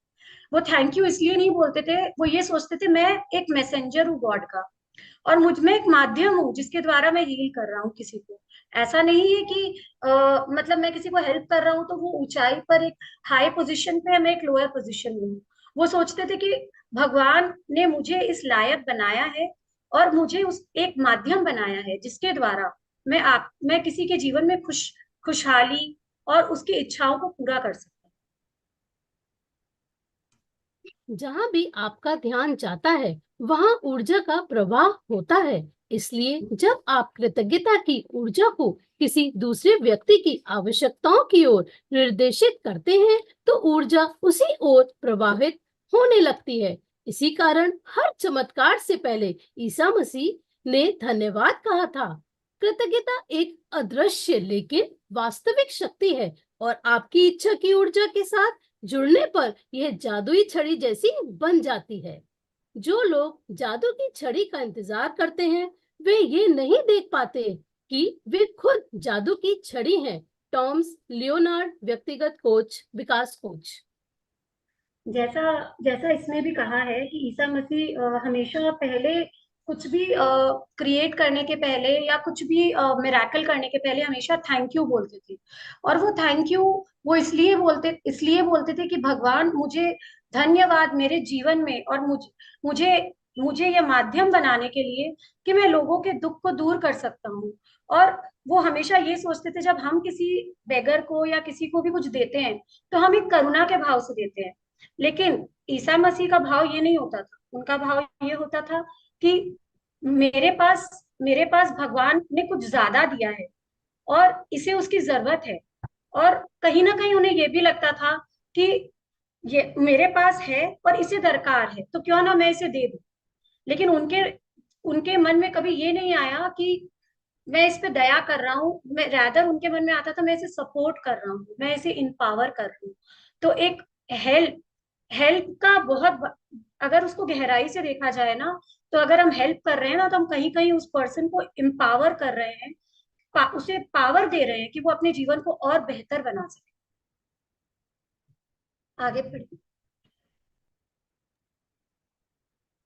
वो थैंक यू इसलिए नहीं बोलते थे, वो ये सोचते थे मैं एक मैसेंजर हूँ गॉड का और मुझ में एक माध्यम हूँ जिसके द्वारा मैं हील कर रहा हूँ किसी को। ऐसा नहीं है कि मतलब मैं किसी को हेल्प कर रहा हूँ तो वो ऊंचाई पर एक हाई पोजीशन पे है, मैं एक लोअर पोजीशन में हूँ। वो सोचते थे कि भगवान ने मुझे इस लायक बनाया है और मुझे उस एक माध्यम बनाया है जिसके द्वारा मैं किसी के जीवन में खुशहाली और उसकी इच्छाओं को पूरा कर सकता हूँ। जहाँ भी आपका ध्यान जाता है वहाँ ऊर्जा का प्रवाह होता है, इसलिए जब आप कृतज्ञता की ऊर्जा को किसी दूसरे व्यक्ति की आवश्यकताओं की ओर निर्देशित करते हैं तो ऊर्जा उसी ओर प्रवाहित होने लगती है। इसी कारण हर चमत्कार से पहले ईसा मसीह ने धन्यवाद कहा था। कृतज्ञता एक अदृश्य लेकिन वास्तविक शक्ति है और आपकी इच्छा की ऊर्जा के साथ जुड़ने पर यह जादुई छड़ी जैसी बन जाती है। जो लोग जादू की छड़ी का इंतजार करते हैं वे ये नहीं देख पाते कि वे खुद जादू की छड़ी हैं। टॉम्स लियोनार्ड, व्यक्तिगत कोच, विकास कोच। जैसा जैसा इसमें भी कहा है कि ईसा मसीह हमेशा पहले कुछ भी क्रिएट करने के पहले या कुछ भी मिराकल करने के पहले हमेशा थैंक यू बोलते थे। और वो थैंक यू वो इसलिए बोलते थे कि भगवान मुझे धन्यवाद मेरे जीवन में, और मुझे मुझे ये माध्यम बनाने के लिए कि मैं लोगों के दुख को दूर कर सकता हूँ। और वो हमेशा ये सोचते थे, जब हम किसी बेगर को या किसी को भी कुछ देते हैं तो हम एक करुणा के भाव से देते हैं। लेकिन ईसा मसीह का भाव ये नहीं होता था। उनका भाव ये होता था कि मेरे पास भगवान ने कुछ ज्यादा दिया है और इसे उसकी जरूरत है। और कहीं ना कहीं उन्हें ये भी लगता था कि ये मेरे पास है और इसे दरकार है, तो क्यों ना मैं इसे दे दूं। लेकिन उनके उनके मन में कभी ये नहीं आया कि मैं इस पे दया कर रहा हूँ। मैं रैदर उनके मन में आता था मैं इसे सपोर्ट कर रहा हूँ, मैं इसे इम्पावर कर रही हूँ। तो एक हेल्प हेल्प का अगर उसको गहराई से देखा जाए ना, तो अगर हम हेल्प कर रहे हैं ना, तो हम कहीं कहीं उस पर्सन को इम्पावर कर रहे हैं, उसे पावर दे रहे हैं कि वो अपने जीवन को और बेहतर बना सके। आगे बढ़िए।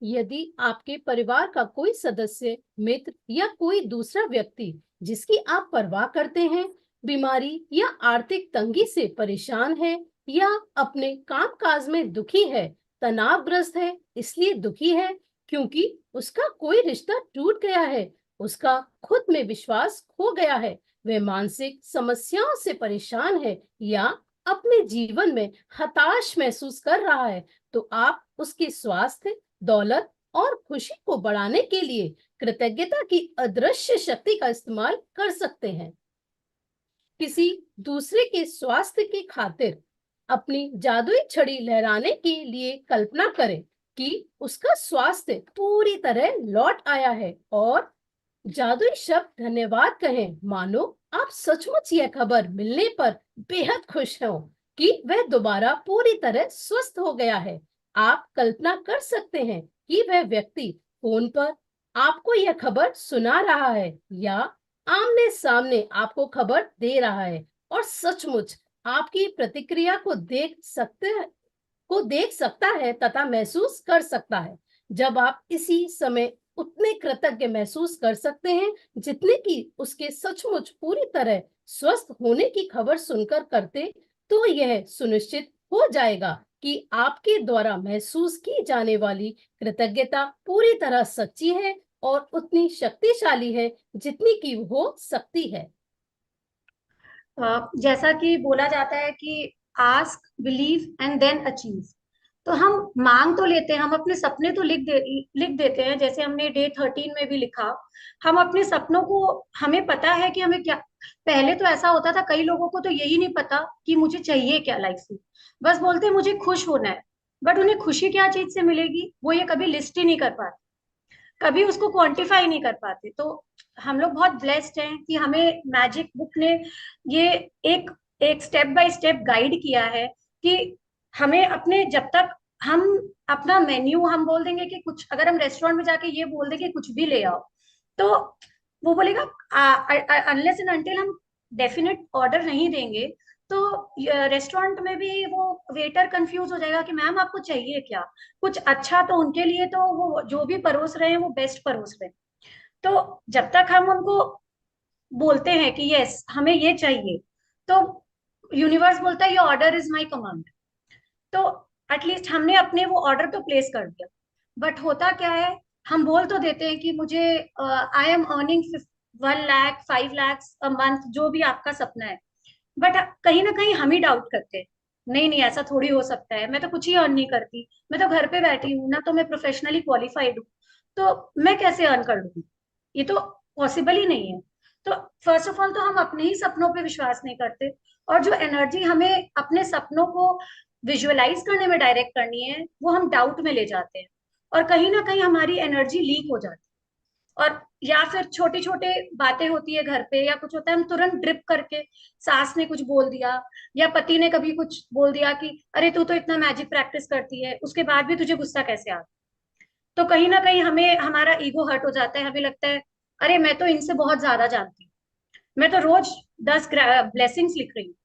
यदि आपके परिवार का कोई सदस्य, मित्र या कोई दूसरा व्यक्ति जिसकी आप परवाह करते हैं बीमारी या आर्थिक तंगी से परेशान है या अपने कामकाज में दुखी है, तनावग्रस्त है, इसलिए दुखी है क्योंकि उसका कोई रिश्ता टूट गया है, उसका खुद में विश्वास खो गया है, वह मानसिक समस्याओं से परेशान है या अपने जीवन में हताश महसूस कर रहा है, तो आप उसके स्वास्थ्य, दौलत और खुशी को बढ़ाने के लिए कृतज्ञता की अदृश्य शक्ति का इस्तेमाल कर सकते हैं। किसी दूसरे के स्वास्थ्य की खातिर अपनी जादुई छड़ी लहराने के लिए कल्पना करें कि उसका स्वास्थ्य पूरी तरह लौट आया है और जादुई शब्द धन्यवाद कहें, मानो आप सचमुच यह खबर मिलने पर बेहद खुश हो कि वह दोबारा पूरी तरह स्वस्थ हो गया है। आप कल्पना कर सकते हैं कि वह व्यक्ति फोन पर आपको यह खबर सुना रहा है या आमने सामने आपको खबर दे रहा है और सचमुच आपकी प्रतिक्रिया को देख सकता है तथा महसूस कर सकता है। जब आप इसी समय उतने कृतज्ञ महसूस कर सकते हैं जितने कि उसके सचमुच पूरी तरह स्वस्थ होने की खबर सुनकर करते, तो यह सुनिश्चित हो जाएगा कि आपके द्वारा महसूस की जाने वाली कृतज्ञता पूरी तरह सच्ची है और उतनी शक्तिशाली है जितनी कि हो सकती है। जैसा कि बोला जाता है कि ask, believe and then achieve. तो हम मांग तो लेते हैं, हम अपने सपने तो लिख देते हैं, जैसे हमने डे 13 में भी लिखा। हम अपने सपनों को, हमें पता है कि हमें क्या। पहले तो ऐसा होता था, कई लोगों को तो यही नहीं पता कि मुझे चाहिए क्या लाइफ में। बस बोलते हैं मुझे खुश होना है, बट उन्हें खुशी क्या चीज से मिलेगी वो ये कभी लिस्ट ही नहीं कर पाते, कभी उसको क्वांटिफाई नहीं कर पाते। तो हम लोग बहुत ब्लेस्ड हैं कि हमें मैजिक बुक ने ये एक एक स्टेप बाय स्टेप गाइड किया है कि हमें अपने, जब तक हम अपना मेन्यू हम बोल देंगे कि कुछ, अगर हम रेस्टोरेंट में जाके ये बोल देंगे कुछ भी ले आओ, तो वो बोलेगा अनलेस एंड अनटिल हम डेफिनेट ऑर्डर नहीं देंगे, तो रेस्टोरेंट में भी वो वेटर कंफ्यूज हो जाएगा कि मैम आपको चाहिए क्या। कुछ अच्छा तो उनके लिए तो वो जो भी परोस रहे हैं वो बेस्ट परोस रहे हैं। तो जब तक हम उनको बोलते हैं कि यस हमें ये चाहिए, तो यूनिवर्स बोलता है ये ऑर्डर इज माय कमांड। तो एटलीस्ट हमने अपने वो ऑर्डर तो प्लेस कर दिया। बट होता क्या है, हम बोल तो देते हैं कि मुझे I am earning 1 lakh 5 lakh a month, जो भी आपका सपना है। बट कहीं ना कहीं हम ही डाउट करते हैं, नहीं नहीं ऐसा थोड़ी हो सकता है, मैं तो कुछ ही अर्न नहीं करती, मैं तो घर पे बैठी हूँ ना, तो मैं प्रोफेशनली क्वालिफाइड हूँ, तो मैं कैसे अर्न कर लूंगी, ये तो पॉसिबल ही नहीं है। तो फर्स्ट ऑफ ऑल तो हम अपने ही सपनों पे विश्वास नहीं करते, और जो एनर्जी हमें अपने सपनों को विजुअलाइज करने में डायरेक्ट करनी है वो हम डाउट में ले जाते हैं। और कहीं ना कहीं हमारी एनर्जी लीक हो जाती है। और या फिर छोटी छोटे बातें होती है घर पे या कुछ होता है, हम तुरंत ड्रिप करके, सास ने कुछ बोल दिया या पति ने कभी कुछ बोल दिया कि अरे तू तो इतना मैजिक प्रैक्टिस करती है, उसके बाद भी तुझे गुस्सा कैसे आता, तो कहीं ना कहीं हमें हमारा ईगो हर्ट हो जाता है। हमें लगता है अरे मैं तो इनसे बहुत ज्यादा जानती हूँ, मैं तो रोज 10 ब्लेसिंग्स लिख रही हूँ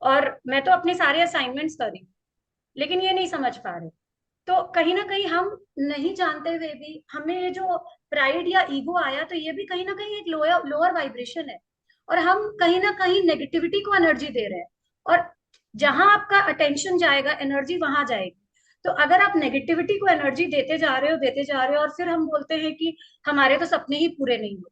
और मैं तो अपने सारे असाइनमेंट्स कर रही हूँ, लेकिन ये नहीं समझ पा रहे। तो कहीं ना कहीं हम नहीं जानते हुए भी हमें ये जो प्राइड या ईगो आया, तो ये भी कहीं ना कहीं एक लोअर लोअर वाइब्रेशन है, और हम कहीं ना कहीं नेगेटिविटी को एनर्जी दे रहे हैं। और जहां आपका अटेंशन जाएगा, एनर्जी वहां जाएगी। तो अगर आप नेगेटिविटी को एनर्जी देते जा रहे हो और फिर हम बोलते हैं कि हमारे तो सपने ही पूरे नहीं हुए,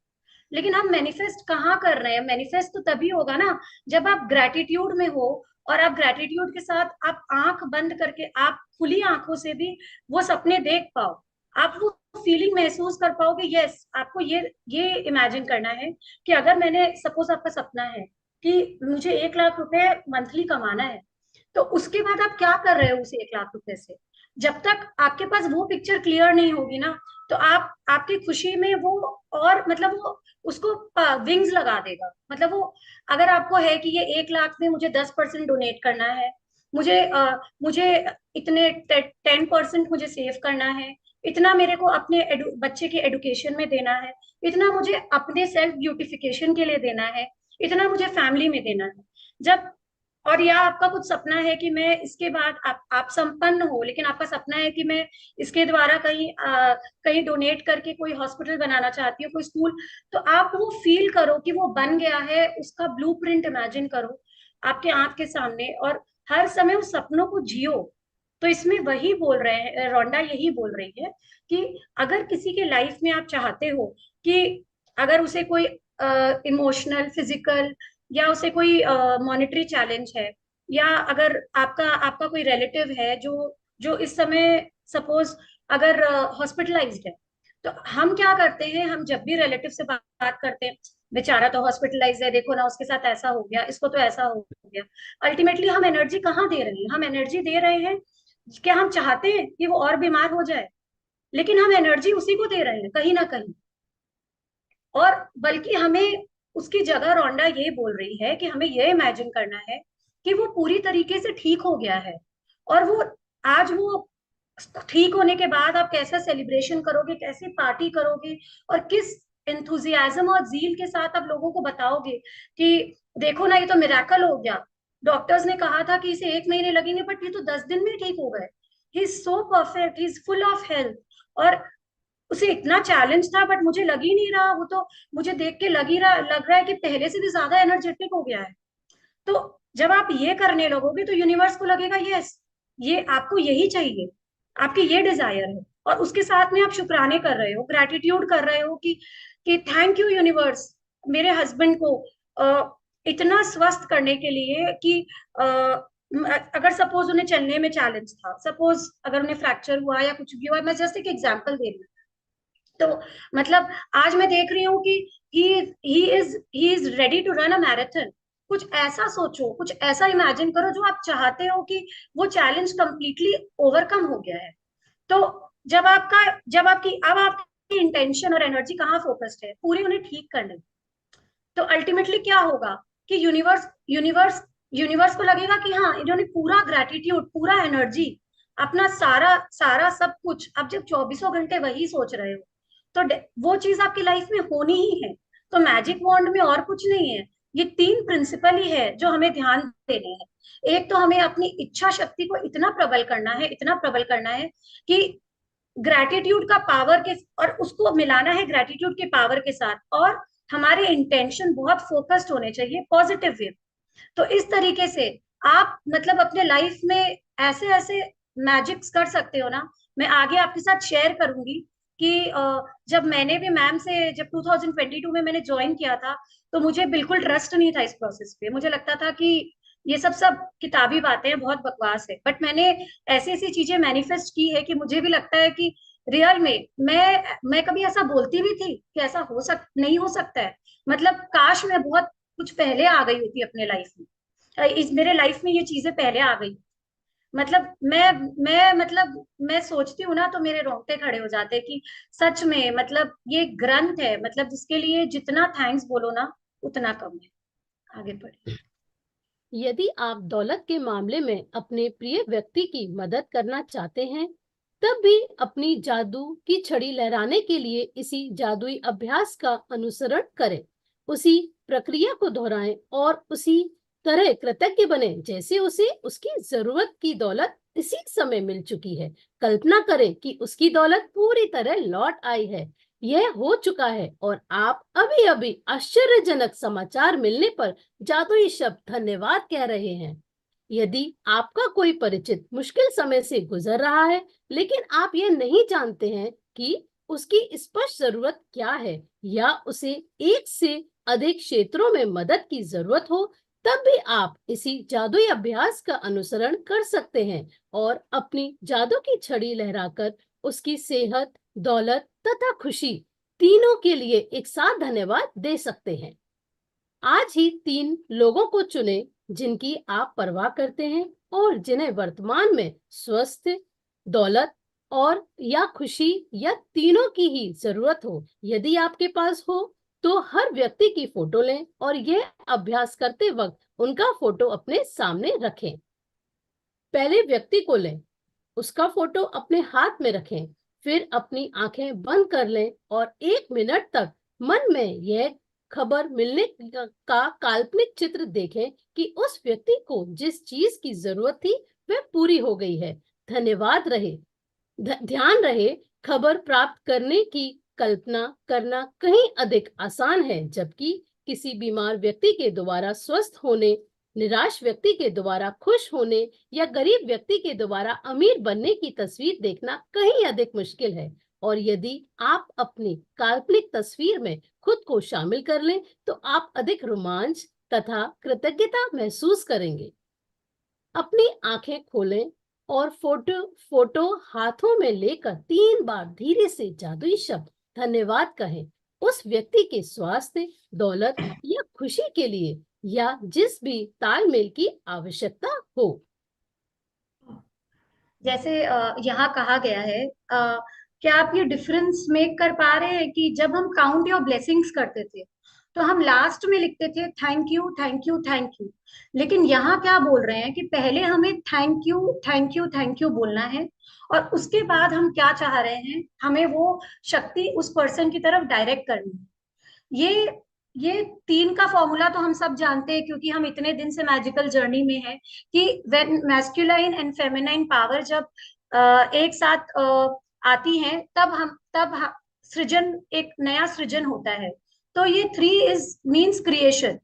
लेकिन हम मैनिफेस्ट कहाँ कर रहे हैं? मैनिफेस्ट तो तभी होगा ना जब आप ग्रैटिट्यूड में हो, और आप ग्रैटिट्यूड के साथ आप आंख बंद करके, आप खुली आंखों से भी वो सपने देख पाओ, आप वो फीलिंग महसूस कर पाओ कि यस, आपको ये इमेजिन करना है कि अगर मैंने, सपोज आपका सपना है कि मुझे 1 लाख रुपए मंथली कमाना है, तो उसके बाद आप क्या कर रहे हो उस 1 लाख रुपए से? जब तक आपके पास वो पिक्चर क्लियर नहीं होगी ना, तो आप, आपकी खुशी में वो, और मतलब वो उसको विंग्स लगा देगा। मतलब वो, अगर आपको है कि ये 1 लाख में मुझे 10% डोनेट करना है, मुझे इतने 10% मुझे सेव करना है, इतना मेरे को अपने बच्चे के एडुकेशन में देना है, इतना मुझे अपने सेल्फ ब्यूटिफिकेशन के लिए देना है, इतना मुझे फैमिली में देना है। जब, और या आपका कुछ सपना है कि मैं इसके बाद, आप संपन्न हो, लेकिन आपका सपना है कि मैं इसके द्वारा कहीं डोनेट करके कोई हॉस्पिटल बनाना चाहती हूँ, कोई स्कूल, तो आप वो फील करो कि वो बन गया है, उसका ब्लूप्रिंट इमेजिन करो आपके आंख के सामने, और हर समय उस सपनों को जियो। तो इसमें वही बोल रहे हैं, रोंडा यही बोल रही है कि अगर किसी के लाइफ में आप चाहते हो कि अगर उसे कोई इमोशनल, फिजिकल, या उसे कोई मॉनेटरी चैलेंज है, या अगर आपका आपका कोई रिलेटिव है जो जो इस समय सपोज अगर हॉस्पिटलाइज्ड है, तो हम क्या करते हैं, हम जब भी रिलेटिव से बात करते हैं, बेचारा तो हॉस्पिटलाइज है, देखो ना उसके साथ ऐसा हो गया, इसको तो ऐसा हो गया। अल्टीमेटली हम एनर्जी कहाँ दे रहे हैं? हम एनर्जी दे रहे हैं, क्या हम चाहते हैं कि वो और बीमार हो जाए? लेकिन हम एनर्जी उसी को दे रहे हैं कहीं ना कहीं। और बल्कि हमें उसकी जगह रोंडा ये बोल रही है कि हमें ये इमेजिन करना है कि वो पूरी तरीके से ठीक हो गया है, और वो आज वो ठीक होने के बाद आप कैसा सेलिब्रेशन करोगे, कैसे पार्टी करोगे, और किस एंथुजियाज्म और जील के साथ आप लोगों को बताओगे कि देखो ना, ये तो मिराकल हो गया, डॉक्टर्स ने कहा था कि इसे 1 महीने लगेंगे, बट ये तो 10 दिन में ठीक हो गए, he is so perfect, he is full of health. और उसे इतना चैलेंज था, बट मुझे लग ही नहीं रहा, वो तो मुझे देख के लग रहा है कि पहले से भी ज्यादा एनर्जेटिक हो गया है। तो जब आप ये करने लगोगे तो यूनिवर्स को लगेगा यस, ये आपको यही चाहिए, आपकी ये डिजायर है, और उसके साथ में आप शुक्राने कर रहे हो, ग्रैटिट्यूड कर रहे हो कि थैंक यू यूनिवर्स, मेरे हस्बैंड को इतना स्वस्थ करने के लिए कि अगर सपोज उन्हें चलने में चैलेंज था, सपोज अगर उन्हें फ्रैक्चर हुआ या कुछ भी हुआ, मैं जस्ट एक एग्जांपल दे रही हूँ, तो मतलब आज मैं देख रही हूँ कि he is ready to run a marathon. कुछ ऐसा सोचो, कुछ ऐसा इमेजिन करो जो आप चाहते हो कि वो चैलेंज कंप्लीटली ओवरकम हो गया है। तो जब आपकी अब आपकी इंटेंशन और एनर्जी कहाँ फोकस्ड है? पूरी उन्हें ठीक करने। तो अल्टीमेटली क्या होगा कि यूनिवर्स को लगेगा कि हाँ, इन्होंने पूरा ग्रेटिट्यूड, पूरा एनर्जी, अपना सारा सारा सब कुछ, अब जब 24 घंटे वही सोच रहे हो, तो वो चीज आपकी लाइफ में होनी ही है। तो मैजिक वॉन्ड में और कुछ नहीं है, ये 3 प्रिंसिपल ही है जो हमें ध्यान देने हैं। एक तो हमें अपनी इच्छा शक्ति को इतना प्रबल करना है, इतना प्रबल करना है कि ग्रैटिट्यूड का पावर के, और उसको मिलाना है ग्रैटिट्यूड के पावर के साथ, और हमारे इंटेंशन बहुत फोकस्ड होने चाहिए पॉजिटिव वे। तो इस तरीके से आप मतलब अपने लाइफ में ऐसे ऐसे मैजिक्स कर सकते हो ना। मैं आगे आपके साथ शेयर करूंगी कि जब मैंने भी मैम से, जब 2022 में मैंने ज्वाइन किया था, तो मुझे बिल्कुल ट्रस्ट नहीं था इस प्रोसेस पे। मुझे लगता था कि ये सब सब किताबी बातें हैं, बहुत बकवास है। बट मैंने ऐसी ऐसी चीजें मैनिफेस्ट की है कि मुझे भी लगता है कि रियल में मैं कभी ऐसा बोलती भी थी कि ऐसा नहीं हो सकता है। मतलब काश मैं बहुत कुछ पहले आ गई होती अपने लाइफ में, इस मेरे लाइफ में ये चीजें पहले आ गई। मतलब मैं सोचती हूँ ना तो मेरे रोंगटे खड़े हो जाते हैं कि सच में मतलब ये ग्रंथ है, मतलब जिसके लिए जितना थैंक्स बोलो ना उतना कम है। आगे बढ़िए। यदि आप दौलत के मामले में अपने प्रिय व्यक्ति की मदद करना चाहते हैं, तब भी अपनी जादू की छड़ी लहराने के लिए इसी जादुई अभ्यास का अनुसरण करें। उसी प्रक्रिया को दोहराएं और उसी तरह कृतज्ञ बने जैसे उसे उसकी जरूरत की दौलत इसी समय मिल चुकी है। कल्पना करें कि उसकी दौलत पूरी तरह लौट आई है। यह हो चुका है और आप अभी अभी आश्चर्यजनक समाचार मिलने पर जादुई शब्द धन्यवाद कह रहे हैं। यदि आपका कोई परिचित मुश्किल समय से गुजर रहा है, लेकिन आप यह नहीं जानते हैं कि उसकी स्पष्ट जरूरत क्या है या उसे एक से अधिक क्षेत्रों में मदद की जरूरत हो, तब भी आप इसी जादुई अभ्यास का अनुसरण कर सकते हैं और अपनी जादू की छड़ी लहराकर उसकी सेहत, दौलत तथा खुशी तीनों के लिए एक साथ धन्यवाद दे सकते हैं। आज ही 3 लोगों को चुनें जिनकी आप परवाह करते हैं और जिन्हें वर्तमान में स्वास्थ्य, दौलत और या खुशी या तीनों की ही जरूरत हो। यदि आपके पास हो तो हर व्यक्ति की फोटो लें और यह अभ्यास करते वक्त उनका फोटो अपने सामने रखें। पहले व्यक्ति को लें, उसका फोटो अपने हाथ में रखें, फिर अपनी आंखें बंद कर लें और 1 मिनट तक मन में यह खबर मिलने का काल्पनिक चित्र देखें कि उस व्यक्ति को जिस चीज की जरूरत थी वह पूरी हो गई है। धन्यवाद रहे। ध्यान रहे, खबर प्राप्त करने की कल्पना करना कहीं अधिक आसान है, जबकि किसी बीमार व्यक्ति के द्वारा स्वस्थ होने, निराश व्यक्ति के द्वारा खुश होने या गरीब व्यक्ति के द्वारा अमीर बनने की तस्वीर देखना कहीं अधिक मुश्किल है। और यदि आप अपनी काल्पनिक तस्वीर में खुद को शामिल कर लें तो आप अधिक रोमांच तथा कृतज्ञता महसूस करेंगे। अपनी आंखें खोलें और फोटो हाथों में लेकर 3 बार धीरे से जादुई शब्द धन्यवाद कहें, उस व्यक्ति के स्वास्थ्य, दौलत या खुशी के लिए या जिस भी तालमेल की आवश्यकता हो। जैसे यहाँ कहा गया है, क्या आप ये डिफरेंस मेक कर पा रहे हैं कि जब हम काउंट योर ब्लेसिंग्स करते थे तो हम लास्ट में लिखते थे thank you thank you thank you, लेकिन यहाँ क्या बोल रहे हैं कि पहले हमें thank you thank you thank you बोलना है और उसके बाद हम क्या चाह रहे हैं हमें वो शक्ति उस पर्सन की तरफ डायरेक्ट करनी है। ये 3 का फॉर्मूला तो हम सब जानते हैं क्योंकि हम इतने दिन से मैजिकल जर्नी में है कि when masculine and feminine power जब एक साथ आती हैं तब सृजन, एक नया सृजन होता है। तो ये 3 इज मींस क्रिएशन।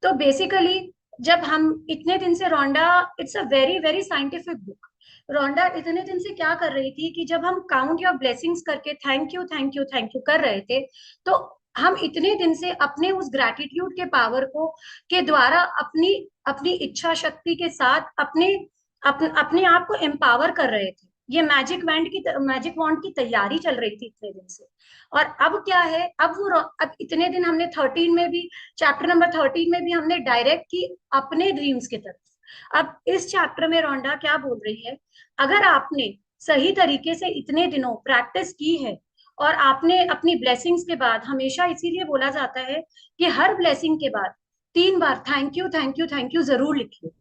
तो बेसिकली जब हम इतने दिन से Rhonda, it's a very very scientific book. Rhonda इतने दिन से क्या कर रही थी कि जब हम काउंट योर ब्लेसिंग्स करके thank you thank you thank you कर रहे थे तो हम इतने दिन से अपने उस ग्रैटिट्यूड के पावर को के द्वारा अपनी अपनी इच्छा शक्ति के साथ अपने आप को एम्पावर कर रहे थे। ये मैजिक वॉन्ड की तैयारी चल रही थी इतने दिन से। और अब क्या है, अब इतने दिन हमने 13 में भी, चैप्टर नंबर 13 में भी हमने डायरेक्ट की अपने ड्रीम्स की तरफ। अब इस चैप्टर में रोंडा क्या बोल रही है, अगर आपने सही तरीके से इतने दिनों प्रैक्टिस की है और आपने अपनी ब्लेसिंग्स के बाद, हमेशा इसीलिए बोला जाता है कि हर ब्लेसिंग के बाद 3 बार thank you thank you thank you जरूर लिखिए,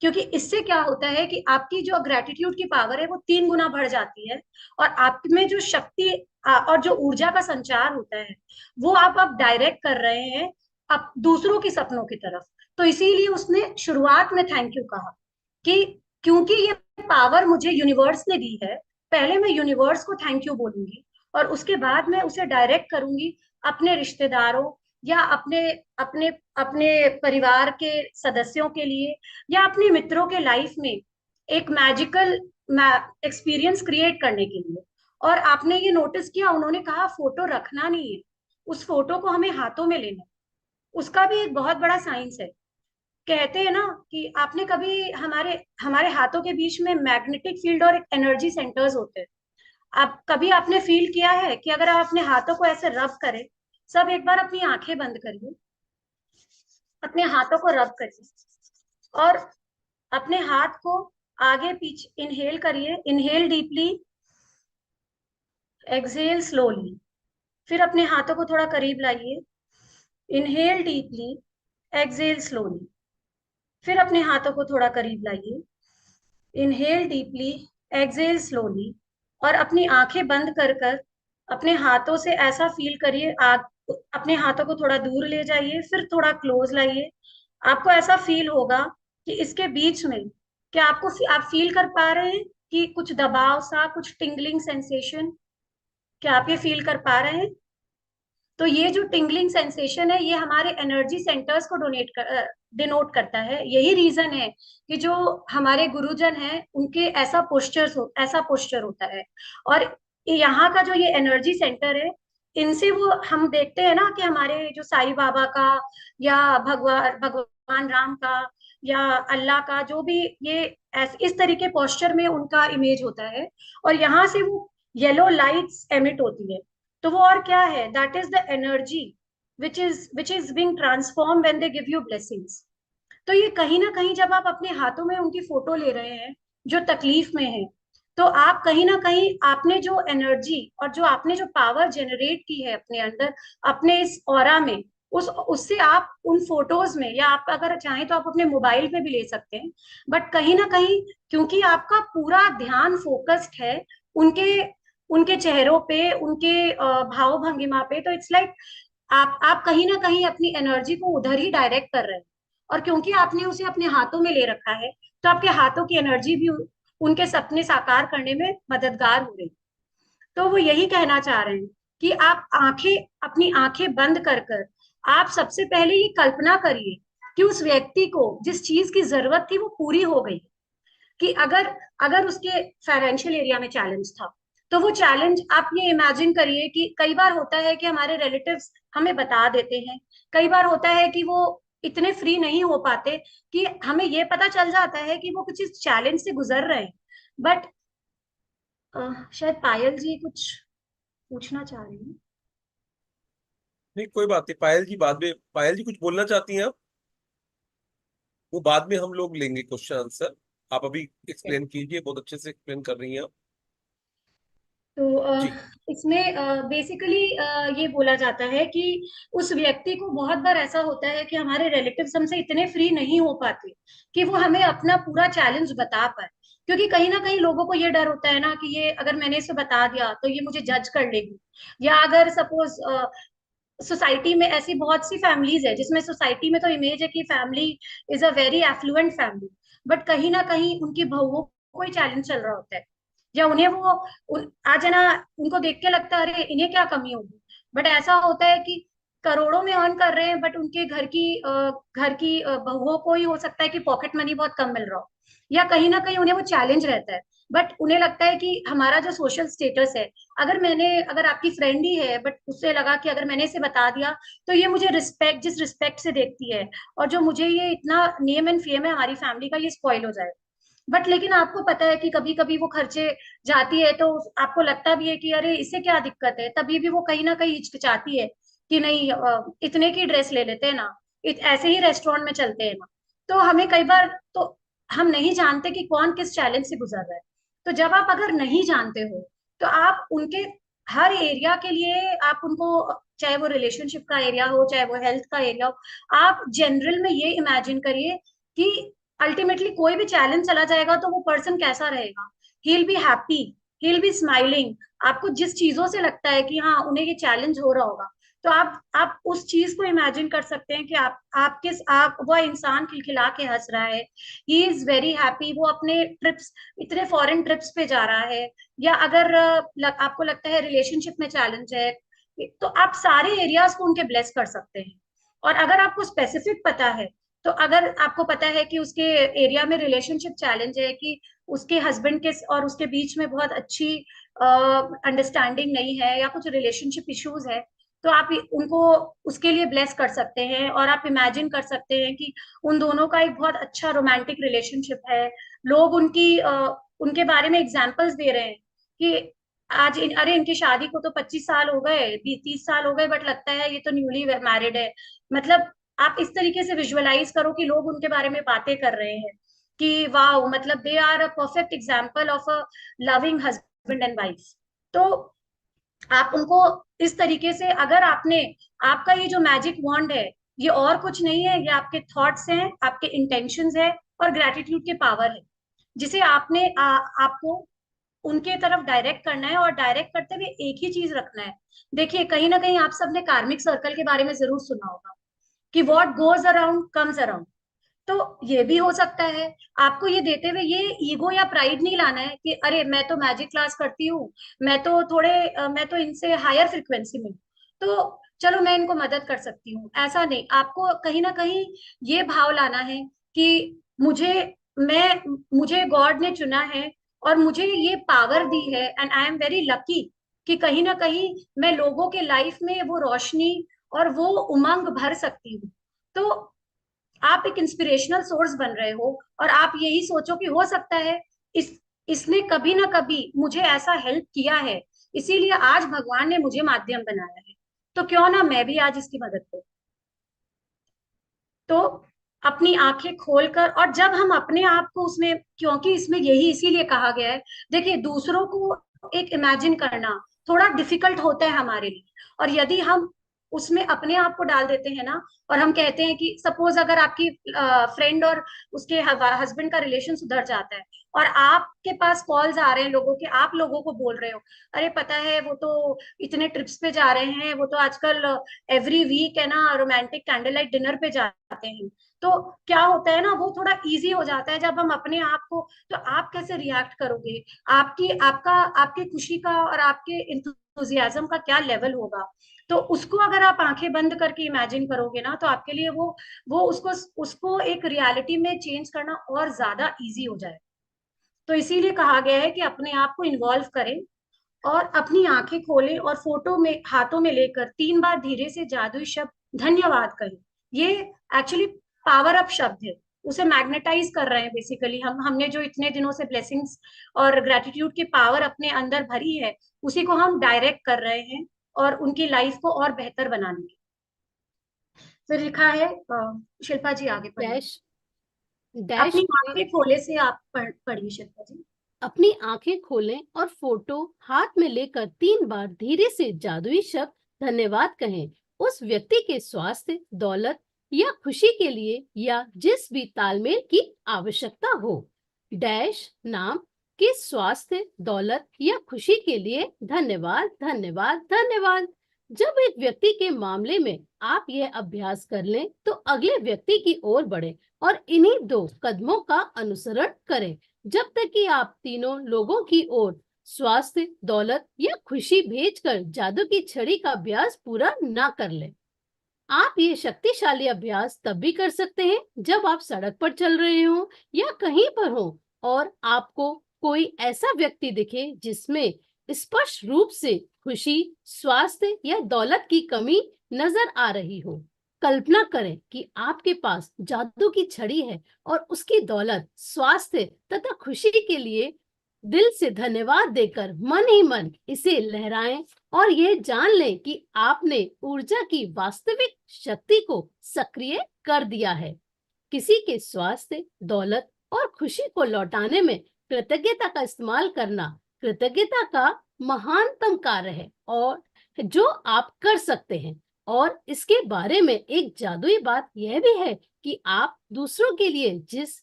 क्योंकि इससे क्या होता है कि आपकी जो ग्रेटिट्यूड की पावर है वो 3 गुना बढ़ जाती है और आप में जो शक्ति और जो ऊर्जा का संचार होता है वो आप डायरेक्ट कर रहे हैं आप दूसरों के सपनों की तरफ। तो इसीलिए उसने शुरुआत में थैंक यू कहा कि क्योंकि ये पावर मुझे यूनिवर्स ने दी है, पहले मैं यूनिवर्स को थैंक यू बोलूंगी और उसके बाद मैं उसे डायरेक्ट करूंगी अपने रिश्तेदारों या अपने अपने अपने परिवार के सदस्यों के लिए या अपने मित्रों के लाइफ में एक मैजिकल एक्सपीरियंस क्रिएट करने के लिए। और आपने ये नोटिस किया, उन्होंने कहा फोटो रखना नहीं है, उस फोटो को हमें हाथों में लेना है। उसका भी एक बहुत बड़ा साइंस है। कहते हैं ना कि आपने कभी हमारे हमारे हाथों के बीच में मैग्नेटिक फील्ड और एक एनर्जी सेंटर्स होते हैं। आप कभी आपने फील किया है कि अगर आप अपने हाथों को ऐसे रब करें, सब एक बार अपनी आंखें बंद करिए, अपने हाथों को रब करिए और अपने हाथ को आगे पीछे इनहेल करिए, इनहेल डीपली, एक्सहेल स्लोली। फिर अपने हाथों को थोड़ा करीब लाइए, इनहेल डीपली, एक्सहेल स्लोली। फिर अपने हाथों को थोड़ा करीब लाइए, इनहेल डीपली, एक्सहेल स्लोली। और अपनी आंखें बंद कर कर अपने हाथों से ऐसा फील करिए, अपने हाथों को थोड़ा दूर ले जाइए, फिर थोड़ा क्लोज लाइए। आपको ऐसा फील होगा कि इसके बीच में, क्या आप फील कर पा रहे हैं कि कुछ दबाव सा, कुछ टिंगलिंग सेंसेशन? क्या आप ये फील कर पा रहे हैं? तो ये जो टिंगलिंग सेंसेशन है, ये हमारे एनर्जी सेंटर्स को डिनोट करता है। यही रीजन है कि जो हमारे गुरुजन हैं उनके ऐसा पोस्चर होता है। और यहाँ का जो ये एनर्जी सेंटर है, इनसे वो हम देखते हैं ना कि हमारे जो साईं बाबा का या भगवान राम का या अल्लाह का, जो भी ये इस तरीके पोस्चर में उनका इमेज होता है, और यहाँ से वो येलो लाइट्स एमिट होती है। तो वो और क्या है, that is the energy which is being transform when they give you blessings. तो ये कहीं ना कहीं जब आप अपने हाथों में उनकी फोटो ले रहे हैं जो तकलीफ में है, तो आप कहीं ना कहीं आपने जो एनर्जी और जो आपने जो पावर जनरेट की है अपने अंदर, अपने इस ऑरा में, उससे आप उन फोटोज में, या आप अगर चाहें तो आप अपने मोबाइल पे भी ले सकते हैं, बट कहीं ना कहीं क्योंकि आपका पूरा ध्यान फोकस्ड है उनके उनके चेहरों पे, उनके भाव भंगिमा पे, तो इट्स लाइक आप कहीं ना कहीं अपनी एनर्जी को उधर ही डायरेक्ट कर रहे हैं। और क्योंकि आपने उसे अपने हाथों में ले रखा है, तो आपके हाथों की एनर्जी भी उनके सपने साकार करने में मददगार हो रही है। तो वो यही कहना चाह रहे हैं कि आप अपनी आंखें बंद कर कर आप सबसे पहले ये कल्पना करिए कि उस व्यक्ति को जिस चीज की जरूरत थी वो पूरी हो गई। कि अगर अगर उसके फाइनेंशियल एरिया में चैलेंज था, तो वो चैलेंज आप ये इमेजिन करिए कि कई बार होता है कि हमारे रिलेटिव्स हमें बता देते हैं, कई बार होता है कि वो इतने फ्री नहीं हो पाते कि हमें ये पता चल जाता है कि वो कुछ इस चैलेंज से गुजर रहे हैं। बट शायद पायल जी कुछ पूछना चाह रही हैं। नहीं, कोई बात नहीं, पायल जी बाद में, पायल जी कुछ बोलना चाहती हैं आप? वो बाद में हम लोग लेंगे क्वेश्चन आंसर। आप अभी एक्सप्लेन कीजिए, बहुत अच्छे से एक्सप्लेन कर रही हैं आप। तो जी। इसमें बेसिकली ये बोला जाता है कि उस व्यक्ति को बहुत बार ऐसा होता है कि हमारे रिलेटिव्स हमसे इतने फ्री नहीं हो पाते कि वो हमें अपना पूरा चैलेंज बता पाए, क्योंकि कहीं ना कहीं लोगों को ये डर होता है ना कि ये अगर मैंने इसे बता दिया तो ये मुझे जज कर लेगी। या अगर सपोज सोसाइटी में ऐसी बहुत सी फैमिलीज है जिसमें सोसाइटी में तो इमेज है कि family is a very effluent family, but कहीं ना कहीं उनकी बहुओं को कोई चैलेंज चल रहा होता है, या उन्हें वो आज है ना, उनको देख के लगता है अरे इन्हें क्या कमी होगी। बट ऐसा होता है कि करोड़ों में अर्न कर रहे हैं, बट उनके घर की बहुओं को ही हो सकता है कि पॉकेट मनी बहुत कम मिल रहा हो, या कहीं ना कहीं उन्हें वो चैलेंज रहता है। बट उन्हें लगता है कि हमारा जो सोशल स्टेटस है, अगर आपकी फ्रेंड ही है बट उससे लगा कि अगर मैंने इसे बता दिया तो ये मुझे जिस रिस्पेक्ट से देखती है, और जो मुझे ये इतना नेम एंड फेम है हमारी फैमिली का, ये स्पॉइल हो जाए। बट लेकिन आपको पता है कि कभी कभी वो खर्चे जाती है तो आपको लगता भी है कि अरे इससे क्या दिक्कत है, तभी भी वो कहीं ना कहीं हिचकिचाती है कि नहीं इतने की ड्रेस ले लेते हैं ना, ऐसे ही रेस्टोरेंट में चलते हैं ना। तो हमें कई बार तो हम नहीं जानते कि कौन किस चैलेंज से गुजर रहा है। तो जब आप अगर नहीं जानते हो, तो आप उनके हर एरिया के लिए आप उनको, चाहे वो रिलेशनशिप का एरिया हो चाहे वो हेल्थ का एरिया हो, आप जनरल में ये इमेजिन करिए कि अल्टीमेटली कोई भी चैलेंज चला जाएगा तो वो पर्सन कैसा रहेगा। He will be happy, he will be smiling. आपको जिस चीजों से लगता है कि हाँ उन्हें ये चैलेंज हो रहा होगा, तो आप उस चीज को इमेजिन कर सकते हैं कि आप वो इंसान खिलखिला के हंस रहा है, ही इज वेरी हैप्पी, वो अपने ट्रिप्स, इतने फॉरेन ट्रिप्स पे जा रहा है। या अगर आपको लगता है रिलेशनशिप में चैलेंज है, तो आप सारे एरियाज को उनके ब्लेस कर सकते हैं। और अगर आपको स्पेसिफिक पता है, तो अगर आपको पता है कि उसके एरिया में रिलेशनशिप चैलेंज है, कि उसके हस्बैंड के और उसके बीच में बहुत अच्छी अंडरस्टैंडिंग नहीं है, या कुछ रिलेशनशिप इश्यूज है, तो आप उनको उसके लिए ब्लेस कर सकते हैं। और आप इमेजिन कर सकते हैं कि उन दोनों का एक बहुत अच्छा रोमांटिक रिलेशनशिप है। लोग उनके बारे में एग्जाम्पल्स दे रहे हैं कि अरे इनकी शादी को तो 25 साल हो गए, 30 साल हो गए, बट लगता है ये तो न्यूली मैरिड है। मतलब आप इस तरीके से विजुअलाइज करो कि लोग उनके बारे में बातें कर रहे हैं। कि वाओ, मतलब they are a perfect example of a loving husband and wife. तो आप उनको इस तरीके से, अगर आपने, आपका ये जो मैजिक वॉन्ड है, ये और कुछ नहीं है, ये आपके थॉट्स हैं, आपके इंटेंशंस है और ग्रेटिट्यूड के पावर है, जिसे आपने आपको उनके तरफ डायरेक्ट करना है। और डायरेक्ट करते हुए एक ही चीज रखना है। देखिए, कहीं ना कहीं आप सबने कार्मिक सर्कल के बारे में जरूर सुना होगा कि what goes around comes around. तो ये भी हो सकता है, आपको ये देते हुए ये ईगो या प्राइड नहीं लाना है कि अरे मैं तो मैजिक क्लास करती हूँ, मैं तो मैं तो इनसे हायर फ्रिक्वेंसी में हूँ, तो चलो मैं इनको मदद कर सकती हूँ। ऐसा नहीं, आपको कहीं ना कहीं ये भाव लाना है कि मुझे मुझे गॉड ने चुना है और मुझे ये पावर दी है, and I am very lucky कि कहीं ना कहीं मैं लोगों के लाइफ में वो रोशनी और वो उमंग भर सकती हूँ। तो आप एक इंस्पिरेशनल सोर्स बन रहे हो, और आप यही सोचो कि हो सकता है इस इसने कभी ना कभी मुझे ऐसा हेल्प किया है, इसीलिए आज भगवान ने मुझे माध्यम बनाया है, तो क्यों ना मैं भी आज इसकी मदद करूं। तो अपनी आंखें खोलकर, और जब हम अपने आप को उसमें, क्योंकि इसमें यही इसीलिए कहा गया है, देखिए दूसरों को एक इमेजिन करना थोड़ा डिफिकल्ट होता है हमारे लिए, और यदि हम उसमें अपने आप को डाल देते हैं ना, और हम कहते हैं कि सपोज अगर आपकी फ्रेंड और उसके हस्बैंड का रिलेशन सुधर जाता है, और आपके पास कॉल्स आ रहे हैं लोगों के, आप लोगों को बोल रहे हो अरे पता है वो तो इतने ट्रिप्स पे जा रहे हैं, वो तो आजकल एवरी वीक है ना रोमांटिक कैंडल लाइट डिनर पे जाते हैं, तो क्या होता है ना, वो थोड़ा इजी हो जाता है जब हम अपने आप को, तो आप कैसे रिएक्ट करोगे, आपकी खुशी का और आपके इंथुजियाज्म का क्या लेवल होगा। तो उसको अगर आप आंखें बंद करके इमेजिन करोगे ना, तो आपके लिए वो उसको उसको एक रियलिटी में चेंज करना और ज्यादा इजी हो जाए। तो इसीलिए कहा गया है कि अपने आप को इन्वॉल्व करें और अपनी आंखें खोलें और फोटो में हाथों में लेकर 3 बार धीरे से जादुई शब्द धन्यवाद कहें। ये एक्चुअली पावर अप शब्द है, उसे मैग्नेटाइज कर रहे हैं बेसिकली। हमने जो इतने दिनों से ब्लेसिंग्स और ग्रेटिट्यूड की पावर अपने अंदर भरी है, उसी को हम डायरेक्ट कर रहे हैं और उनकी लाइफ को और बेहतर बनाने की। फिर लिखा है, शिल्पा जी आगे पढ़िए। डैश डैश अपनी में आंखें खोले से आप पढ़िए शिल्पा जी। अपनी आंखें खोलें और फोटो हाथ में लेकर 3 बार धीरे से जादुई शब्द धन्यवाद कहें। उस व्यक्ति के स्वास्थ्य, दौलत या खुशी के लिए, या जिस भी तालमेल की आवश्यकता हो। डैश नाम के स्वास्थ्य, दौलत या खुशी के लिए धन्यवाद, धन्यवाद, धन्यवाद। जब एक व्यक्ति के मामले में आप यह अभ्यास कर लें, तो अगले व्यक्ति की ओर बढ़ें और इन्हीं 2 कदमों का अनुसरण करें जब तक कि आप तीनों लोगों की ओर स्वास्थ्य, दौलत या खुशी भेजकर जादू की छड़ी का अभ्यास पूरा ना कर लें। आप ये शक्तिशाली अभ्यास तब भी कर सकते हैं जब आप सड़क पर चल रहे हो या कहीं पर हो और आपको कोई ऐसा व्यक्ति दिखे जिसमें स्पष्ट रूप से खुशी, स्वास्थ्य या दौलत की कमी नजर आ रही हो। कल्पना करें कि आपके पास जादू की छड़ी है और उसकी दौलत, स्वास्थ्य तथा खुशी के लिए दिल से धन्यवाद देकर मन ही मन इसे लहराएं और ये जान लें कि आपने ऊर्जा की वास्तविक शक्ति को सक्रिय कर दिया है। किसी के स्वास्थ्य, दौलत और खुशी को लौटाने में कृतज्ञता का इस्तेमाल करना कृतज्ञता का महानतम कार्य है और जो आप कर सकते हैं। और इसके बारे में एक जादुई बात यह भी है कि आप दूसरों के लिए जिस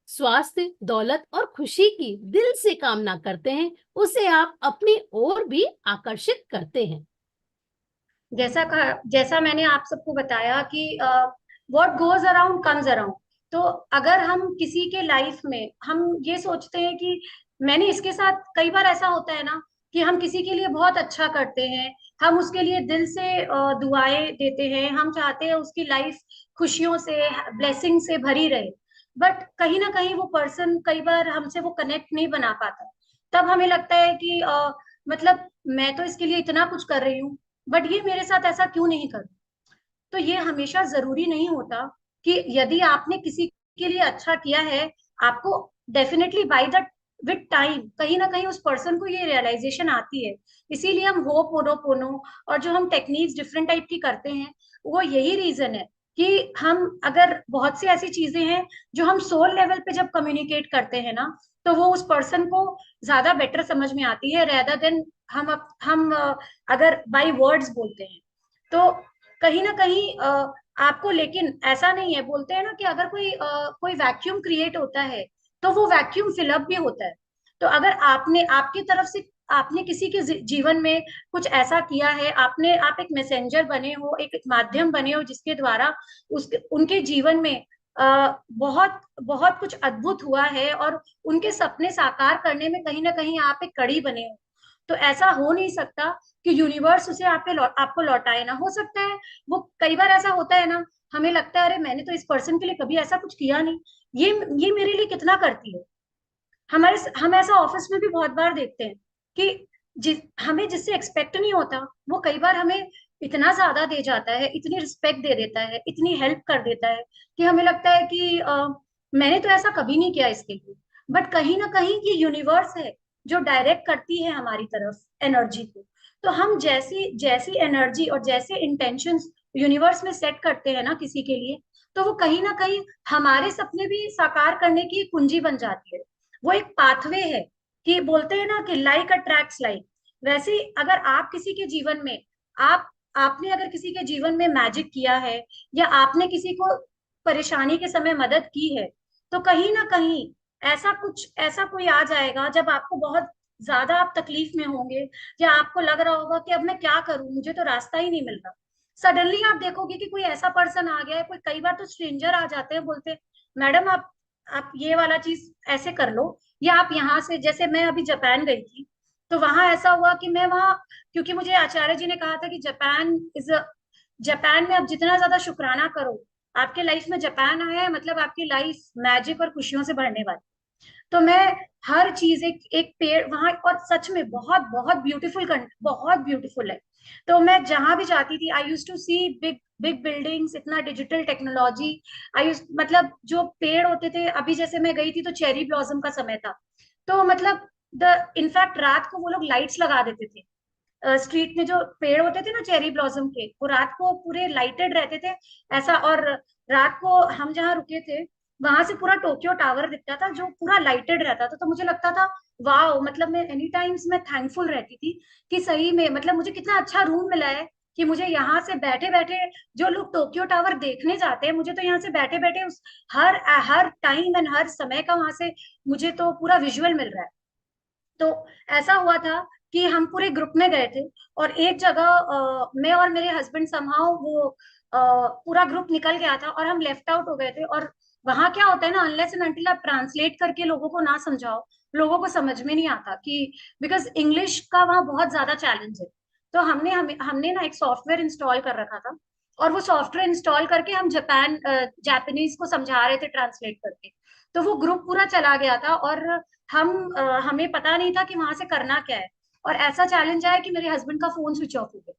स्वास्थ्य, दौलत और खुशी की दिल से कामना करते हैं, उसे आप अपनी ओर भी आकर्षित करते हैं। जैसा मैंने आप सबको बताया कि what goes around comes around. तो अगर हम किसी के लाइफ में हम ये सोचते हैं कि मैंने इसके साथ, कई बार ऐसा होता है ना कि हम किसी के लिए बहुत अच्छा करते हैं, हम उसके लिए दिल से दुआएं देते हैं, हम चाहते हैं उसकी लाइफ खुशियों से, ब्लेसिंग से भरी रहे, बट कहीं ना कहीं वो पर्सन कई बार हमसे वो कनेक्ट नहीं बना पाता। तब हमें लगता है कि मतलब मैं तो इसके लिए इतना कुछ कर रही हूँ, बट ये मेरे साथ ऐसा क्यों नहीं कर। तो ये हमेशा जरूरी नहीं होता कि यदि आपने किसी के लिए अच्छा किया है, आपको definitely by the with time कहीं ना कहीं उस पर्सन को ये रियलाइजेशन आती है। इसीलिए हम हो पोनो पोनो और जो हम टेक्निक्स डिफरेंट टाइप की करते हैं, वो यही रीजन है कि हम अगर बहुत सी ऐसी चीजें हैं जो हम सोल लेवल पे जब कम्युनिकेट करते हैं ना, तो वो उस पर्सन को ज्यादा बेटर समझ में आती है, रेदर देन अगर बाय वर्ड्स बोलते हैं। तो कहीं ना कहीं आपको, लेकिन ऐसा नहीं है, बोलते हैं ना कि अगर कोई वैक्यूम क्रिएट होता है तो वो वैक्यूम फिलअप भी होता है। तो अगर आपने आपकी तरफ से आपने किसी के जीवन में कुछ ऐसा किया है, आप एक मैसेंजर बने हो, एक माध्यम बने हो जिसके द्वारा उनके जीवन में बहुत बहुत कुछ अद्भुत हुआ है, और उनके सपने साकार करने में कहीं ना कहीं आप एक कड़ी बने हो, तो ऐसा हो नहीं सकता कि यूनिवर्स उसे आपको लौटाए ना। हो सकता है वो, कई बार ऐसा होता है ना, हमें लगता है अरे मैंने तो इस पर्सन के लिए कभी ऐसा कुछ किया नहीं, ये मेरे लिए कितना करती है। हम ऐसा ऑफिस में भी बहुत बार देखते हैं कि हमें जिससे एक्सपेक्ट नहीं होता, वो कई बार हमें इतना ज्यादा दे जाता है, इतनी रिस्पेक्ट दे देता है, इतनी हेल्प कर देता है कि हमें लगता है कि मैंने तो ऐसा कभी नहीं किया इसके लिए। बट कहीं ना कहीं ये यूनिवर्स है जो डायरेक्ट करती है हमारी तरफ एनर्जी को। तो हम जैसी जैसी एनर्जी और जैसे इंटेंशंस यूनिवर्स में सेट करते हैं ना किसी के लिए, तो वो कहीं ना कहीं हमारे सपने भी साकार करने की कुंजी बन जाती है। वो एक पाथवे है, कि बोलते हैं ना कि लाइक अट्रैक्ट्स लाइक। वैसे ही अगर आप किसी के जीवन में, आप आपने अगर किसी के जीवन में मैजिक किया है, या आपने किसी को परेशानी के समय मदद की है, तो कहीं ना कहीं ऐसा कोई आ जाएगा जब आपको बहुत ज्यादा आप तकलीफ में होंगे, या आपको लग रहा होगा कि अब मैं क्या करूं, मुझे तो रास्ता ही नहीं मिल रहा। सडनली आप देखोगे कि कोई ऐसा पर्सन आ गया है, कोई, कई बार तो स्ट्रेंजर आ जाते हैं, बोलते हैं मैडम आप ये वाला चीज ऐसे कर लो, या आप यहाँ से, जैसे मैं अभी जापान गई थी, तो वहां ऐसा हुआ कि मैं वहाँ, क्योंकि मुझे आचार्य जी ने कहा था कि जापान में आप जितना ज्यादा शुक्राना करो, आपके लाइफ में जापान आया है मतलब आपकी लाइफ मैजिक और खुशियों से भरने वाली। तो मैं हर चीज, एक पेड़ वहां, और सच में बहुत बहुत ब्यूटीफुल, बहुत ब्यूटीफुल है। तो मैं जहां भी जाती थी, I used to see big big buildings, इतना डिजिटल टेक्नोलॉजी। मतलब जो पेड़ होते थे, अभी जैसे मैं गई थी तो चेरी ब्लॉसम का समय था, तो मतलब द इनफैक्ट रात को वो लोग लाइट्स लगा देते थे। स्ट्रीट में जो पेड़ होते थे ना चेरी ब्लॉसम के, वो रात को पूरे लाइटेड रहते थे ऐसा। और रात को हम जहाँ रुके थे, वहां से पूरा टोक्यो टावर दिखता था जो पूरा लाइटेड रहता था। तो मुझे लगता था वाह, मतलब मैं एनी टाइम्स मैं थैंकफुल रहती थी कि सही में मतलब मुझे कितना अच्छा रूम मिला है, कि मुझे यहाँ से बैठे बैठे, जो लोग टोक्यो टावर देखने जाते हैं, मुझे तो यहाँ से बैठे बैठे उस हर हर टाइम एंड हर समय का वहां से मुझे तो पूरा विजुअल मिल रहा है। तो ऐसा हुआ था कि हम पूरे ग्रुप में गए थे, और एक जगह मैं और मेरे हस्बैंड समहाउ वो पूरा ग्रुप निकल गया था और हम लेफ्ट आउट हो गए थे। और वहां क्या होता है ना, अनलेस एंड अनटिल आप ट्रांसलेट करके लोगों को ना समझाओ, लोगों को समझ में नहीं आता, कि बिकॉज इंग्लिश का वहाँ बहुत ज्यादा चैलेंज है। तो हमने ना एक सॉफ्टवेयर इंस्टॉल कर रखा था, और वो सॉफ्टवेयर इंस्टॉल करके हम जापानीज को समझा रहे थे ट्रांसलेट करके। तो वो ग्रुप पूरा चला गया था, और हमें पता नहीं था कि वहां से करना क्या है। और ऐसा चैलेंज आया कि मेरे हस्बैंड का फोन स्विच ऑफ हो गया।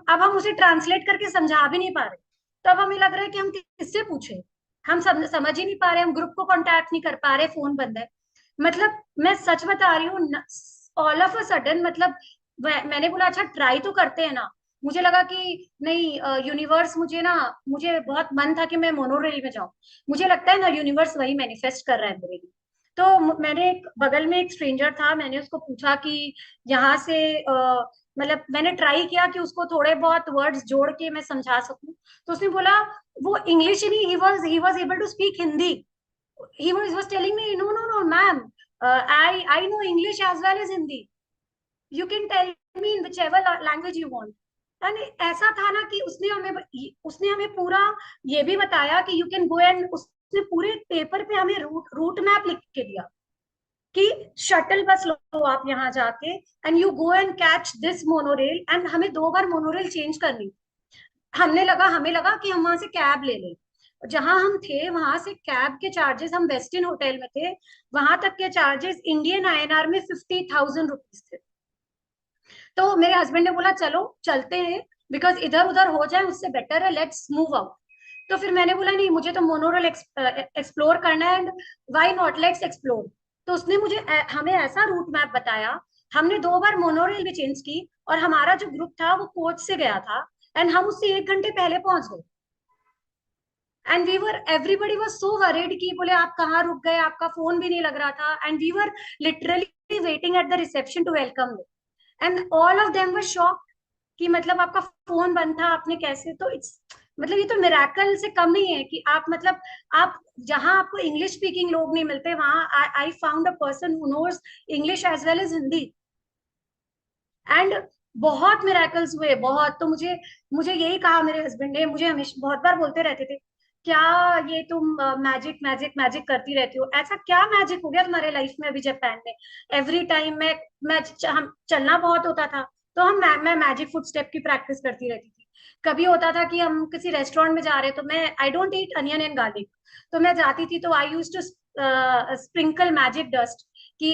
अब हम उसे ट्रांसलेट करके समझा भी नहीं पा रहे। तो अब हमें लग रहा है कि हम किससे पूछे, हम समझ ही नहीं पा रहे, हम ग्रुप को कांटेक्ट नहीं कर पा रहे, फोन बंद है। मतलब मैं सच बता रही हूँ, ऑल ऑफ अ सडन, मतलब मैंने बोला अच्छा ट्राई तो करते हैं ना। मुझे लगा कि नहीं, यूनिवर्स मुझे बहुत मन था कि मैं मोनोरेल में जाऊं। मुझे लगता है ना यूनिवर्स वही मैनिफेस्ट कर रहा है मेरे लिए। तो मैंने बगल में एक स्ट्रेंजर था, मैंने उसको पूछा कि यहाँ से मतलब मैंने ट्राई किया कि उसको थोड़े बहुत वर्ड्स जोड़ के मैं समझा सकूं। तो उसने बोला, वो इंग्लिश ही नहीं, he was able to speak Hindi. he was telling me, no ma'am, I know English as well as Hindi. You can tell me in whichever language you want. And ऐसा था ना कि उसने हमें पूरा ये भी बताया कि यू कैन गो एंड, उसने पूरे पेपर पे हमें रूट मैप लिख के दिया कि शटल बस लो आप यहाँ जाके, and you go and catch this monorail. And हमें 2 बार मोनोरेल चेंज करनी। हमें लगा कि हम वहां से कैब ले लें। जहां हम थे वहां से कैब के चार्जेस, हम वेस्टिन होटल में थे, वहां तक के चार्जेस इंडियन INR में 50,000 रुपीज थे। तो मेरे हस्बैंड ने बोला चलो चलते हैं, बिकॉज इधर उधर हो जाए उससे बेटर है, लेट्स मूव आउट। तो फिर मैंने बोला नहीं, मुझे तो मोनोरेल एक्सप्लोर करना है, and why not, let's explore. तो उसने हमें ऐसा रूट मैप बताया। हमने 2 बार मोनोरेल भी चेंज की, और हमारा जो ग्रुप था वो कोच से गया था, एंड हम उससे 1 घंटे पहले पहुंच गए। And we were everybody was so worried कि बोले आप कहाँ रुक गए, आपका फोन भी नहीं लग रहा था, and we were literally waiting at the reception to welcome them, and all of them were shocked कि मतलब आपका फोन बंद था, आपने कैसे। तो इट्स मतलब ये तो मिराकल से कम नहीं है कि आप मतलब आप जहां आपको इंग्लिश स्पीकिंग लोग नहीं मिलते, वहां I found a person who knows English as well as Hindi. And बहुत मिराकल्स हुए, बहुत। तो मुझे मुझे यही कहा मेरे हस्बैंड ने, मुझे हमेशा बहुत बार बोलते रहते थे, क्या ये तुम मैजिक मैजिक मैजिक करती रहती हो, ऐसा क्या मैजिक हो गया तुम्हारे लाइफ में अभी जापान में। एवरी टाइम हम चलना बहुत होता था, तो मैं मैजिक फुट स्टेप की प्रैक्टिस करती रहती थी। कभी होता था कि हम किसी रेस्टोरेंट में जा रहे, तो मैं I don't eat onion and garlic, तो मैं जाती थी तो I used to sprinkle magic dust कि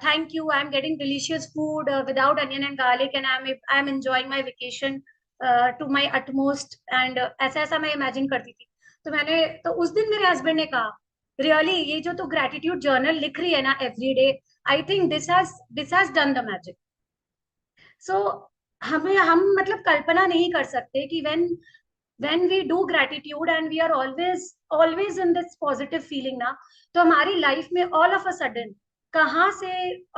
thank you, I'm getting delicious food without onion and garlic, and I'm enjoying my vacation to my utmost, and ऐसा ऐसा मैं imagine करती थी। तो उस दिन मेरे हस्बैंड ने कहा, रियली ये जो तू ग्रेटिट्यूड जर्नल लिख रही है ना every day, I think this has done the magic. So हम मतलब कल्पना नहीं कर सकते कि when we do gratitude and we are always in this positive feeling ना, तो हमारी लाइफ में ऑल ऑफ अ सडन कहाँ से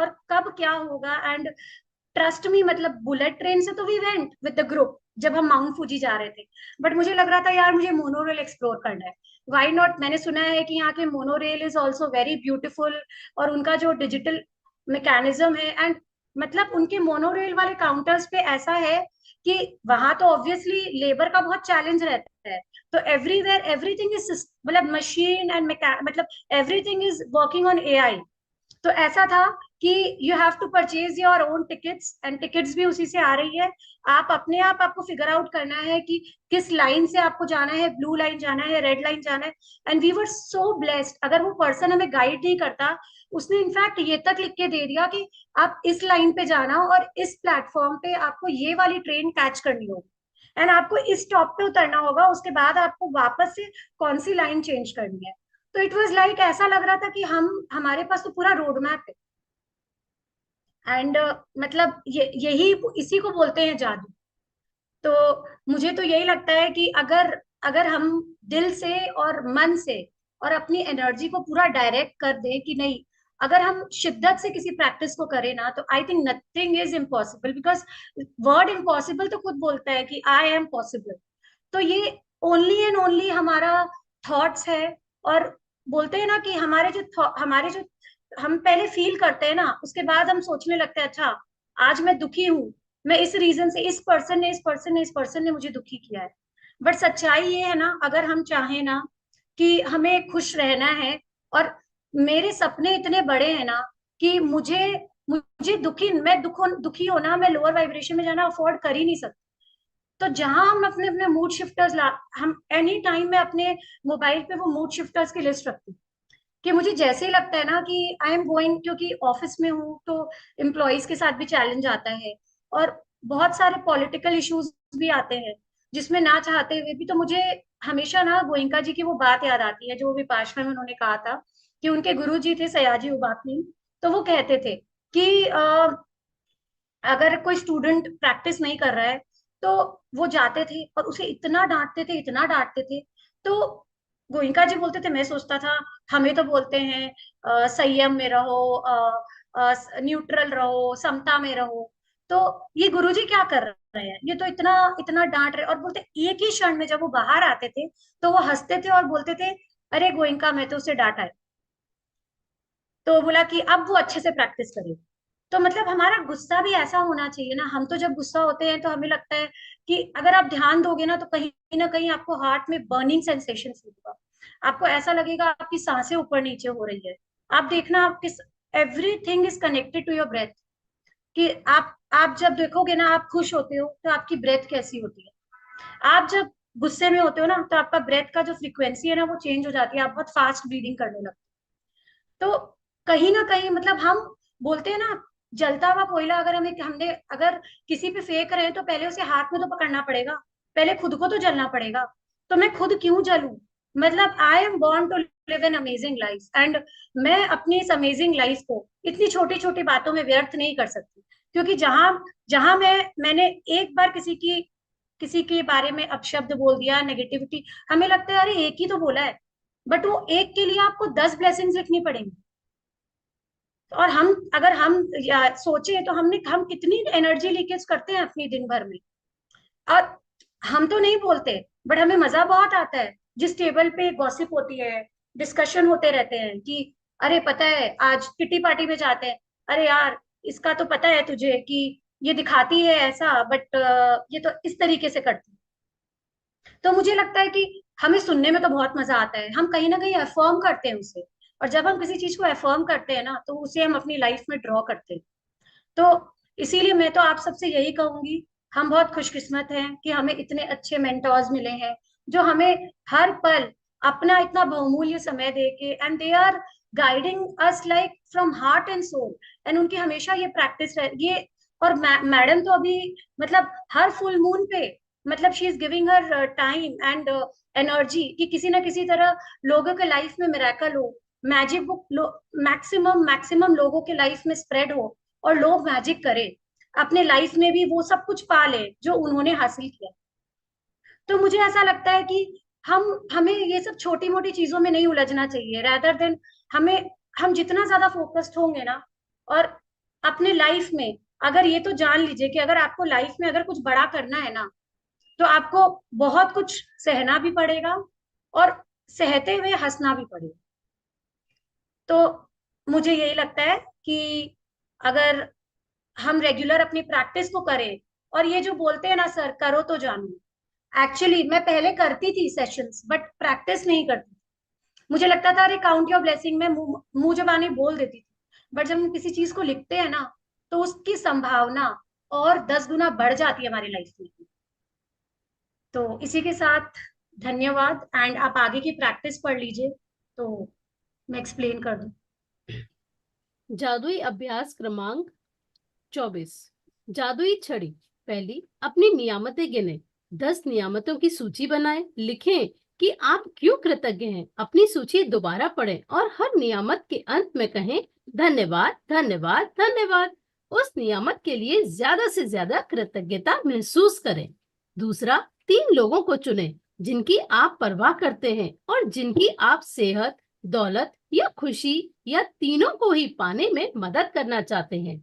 और कब क्या होगा। एंड ट्रस्ट मी, मतलब बुलेट ट्रेन से तो we went with the group जब हम माउंट फूजी जा रहे थे, बट मुझे लग रहा था यार मुझे मोनोरेल एक्सप्लोर करना है, व्हाई नॉट। मैंने सुना है कि यहाँ के monorail is also very beautiful, और उनका जो डिजिटल मैकेनिज्म है, एंड मतलब उनके मोनोरेल वाले काउंटर्स पे ऐसा है कि वहां तो ऑब्वियसली लेबर का बहुत चैलेंज रहता है, तो एवरीवेयर एवरीथिंग इज मतलब मशीन एंड मतलब everything is working on AI. तो ऐसा था कि you have to purchase your own tickets, and tickets भी उसी से आ रही है। आप अपने आप आपको फिगर आउट करना है कि किस लाइन से आपको जाना है, ब्लू लाइन जाना है, रेड लाइन जाना है। And we were so blessed, अगर वो पर्सन हमें गाइड नहीं करता, उसने इनफैक्ट ये तक लिख के दे दिया कि आप इस लाइन पे जाना और इस प्लेटफॉर्म पे आपको ये वाली ट्रेन कैच करनी होगी, एंड आपको इस स्टॉप पे उतरना होगा, उसके बाद आपको वापस से कौन सी लाइन चेंज करनी है। तो इट वाज लाइक ऐसा लग रहा था कि हमारे पास तो पूरा रोड मैप है। एंड मतलब यही इसी को बोलते हैं जादू। तो मुझे तो यही लगता है कि अगर अगर हम दिल से और मन से और अपनी एनर्जी को पूरा डायरेक्ट कर दें कि नहीं, अगर हम शिद्दत से किसी प्रैक्टिस को करें ना, तो I think nothing is impossible, because word impossible तो खुद बोलता है कि आई एम पॉसिबल। तो ये ओनली एंड ओनली हमारा थॉट्स है। और बोलते हैं ना कि हमारे जो हम पहले फील करते हैं ना, उसके बाद हम सोचने लगते हैं अच्छा आज मैं दुखी हूँ, मैं इस रीजन से, इस पर्सन ने मुझे दुखी किया है। बट सच्चाई ये है ना, अगर हम चाहें ना कि हमें खुश रहना है, और मेरे सपने इतने बड़े हैं ना कि मुझे मुझे दुखी होना, मैं लोअर वाइब्रेशन में जाना अफोर्ड कर ही नहीं सकती। तो जहां हम अपने अपने मूड शिफ्टर्स हम एनी टाइम में अपने मोबाइल पे वो मूड शिफ्टर्स की लिस्ट रखती हूँ कि मुझे जैसे ही लगता है ना कि आई एम गोइंग, क्योंकि ऑफिस में हूँ तो एम्प्लॉयज के साथ भी चैलेंज आता है, और बहुत सारे पॉलिटिकल इश्यूज भी आते हैं जिसमें ना चाहते हुए भी, तो मुझे हमेशा ना गोयनका जी की वो बात याद आती है जो विपाशना में उन्होंने कहा था कि उनके गुरु जी थे सयाजी उबापनी। तो वो कहते थे कि अगर कोई स्टूडेंट प्रैक्टिस नहीं कर रहा है, तो वो जाते थे और उसे इतना डांटते थे, इतना डांटते थे। तो गोइंका जी बोलते थे, मैं सोचता था हमें तो बोलते हैं संयम में रहो, न्यूट्रल रहो, समता में रहो, तो ये गुरुजी क्या कर रहे हैं, ये तो इतना इतना डांट रहे। और बोलते एक ही क्षण में जब वो बाहर आते थे तो वो हंसते थे और बोलते थे, अरे गोइंका मैं तो उसे डांटा है। तो बोला कि अब वो अच्छे से प्रैक्टिस करे। तो मतलब हमारा गुस्सा भी ऐसा होना चाहिए ना, हम तो जब गुस्सा होते हैं तो हमें लगता है कि अगर आप ध्यान दोगे ना, तो कहीं ना कहीं आपको हार्ट में बर्निंग सेंसेशन होगा, आपको ऐसा लगेगा आपकी सांसें ऊपर नीचे हो रही है। आप देखना आपके everything is connected to your breath, कि आप जब देखोगे ना, आप खुश होते हो तो आपकी ब्रेथ कैसी होती है, आप जब गुस्से में होते हो ना तो आपका ब्रेथ का जो फ्रीक्वेंसी है ना वो चेंज हो जाती है, आप बहुत फास्ट ब्रीदिंग करने लगते हो। तो कहीं ना कहीं मतलब हम बोलते हैं ना, जलता हुआ कोयला अगर हमने अगर किसी पे फेंक रहे हैं तो पहले उसे हाथ में तो पकड़ना पड़ेगा, पहले खुद को तो जलना पड़ेगा। तो मैं खुद क्यों जलूं, मतलब I am born to live an amazing life, and मैं अपनी इस अमेजिंग लाइफ को इतनी छोटी छोटी बातों में व्यर्थ नहीं कर सकती। क्योंकि जहां जहां मैंने एक बार किसी की किसी के बारे में अपशब्द बोल दिया, नेगेटिविटी, हमें लगता है अरे एक ही तो बोला है, बट वो एक के लिए आपको 10 ब्लेसिंग्स लिखनी पड़ेंगी। और हम अगर हम सोचे तो हम कितनी एनर्जी लीकेज करते हैं अपनी दिन भर में। और हम तो नहीं बोलते, बट हमें मजा बहुत आता है जिस टेबल पे गॉसिप होती है, डिस्कशन होते रहते हैं कि अरे पता है आज किटी पार्टी में जाते हैं, अरे यार इसका तो पता है तुझे कि ये दिखाती है ऐसा, बट ये तो इस तरीके से करती है। तो मुझे लगता है कि हमें सुनने में तो बहुत मजा आता है, हम कहीं ना कहीं अफर्म करते हैं उसे, और जब हम किसी चीज को अफर्म करते हैं ना तो उसे हम अपनी लाइफ में ड्रॉ करते हैं। तो इसीलिए मैं तो आप सबसे यही कहूंगी, हम बहुत खुशकिस्मत हैं कि हमें इतने अच्छे मेंटोर्स मिले हैं जो हमें हर पल अपना इतना बहुमूल्य समय दे के, and they are guiding us like from heart and soul. And उनकी हमेशा ये प्रैक्टिस है ये। और मैडम तो अभी मतलब हर फुल मून पे मतलब she is giving her time and energy कि किसी ना किसी तरह लोगों के लाइफ में मिरेकल हो, मैजिक बुक मैक्सिमम मैक्सिमम लोगों के लाइफ में स्प्रेड हो, और लोग मैजिक करें अपने लाइफ में भी, वो सब कुछ पा ले जो उन्होंने हासिल किया। तो मुझे ऐसा लगता है कि हमें ये सब छोटी मोटी चीजों में नहीं उलझना चाहिए, रादर देन हम जितना ज्यादा फोकस्ड होंगे ना, और अपने लाइफ में अगर ये तो जान लीजिए कि अगर आपको लाइफ में अगर कुछ बड़ा करना है ना, तो आपको बहुत कुछ सहना भी पड़ेगा और सहते हुए हंसना भी पड़ेगा। तो मुझे यही लगता है कि अगर हम रेगुलर अपनी प्रैक्टिस को करें, और ये जो बोलते हैं ना सर करो तो जानो, एक्चुअली मैं पहले करती थी सेशंस बट प्रैक्टिस नहीं करती। मुझे लगता था अरे काउंट योर ब्लेसिंग, मैं मुंह जबानी बोल देती थी, बट जब हम किसी चीज को लिखते हैं ना तो उसकी संभावना और 10 गुना बढ़ जाती है हमारी लाइफ में। तो इसी के साथ धन्यवाद, एंड आप आगे की प्रैक्टिस पढ़ लीजिए तो मैं एक्सप्लेन कर दूं। जादुई अभ्यास क्रमांक 24। जादुई छड़ी। पहली, अपनी नियामतें गिने। 10 नियामतों की सूची बनाएं। लिखें कि आप क्यों कृतज्ञ हैं। अपनी सूची दोबारा पढ़ें और हर नियामत के अंत में कहें धन्यवाद, धन्यवाद, धन्यवाद। उस नियामत के लिए ज्यादा से ज्यादा कृतज्ञता महसूस करें। दूसरा, 3 लोगों को चुनें जिनकी आप परवाह करते हैं और जिनकी आप सेहत, दौलत या खुशी या तीनों को ही पाने में मदद करना चाहते हैं।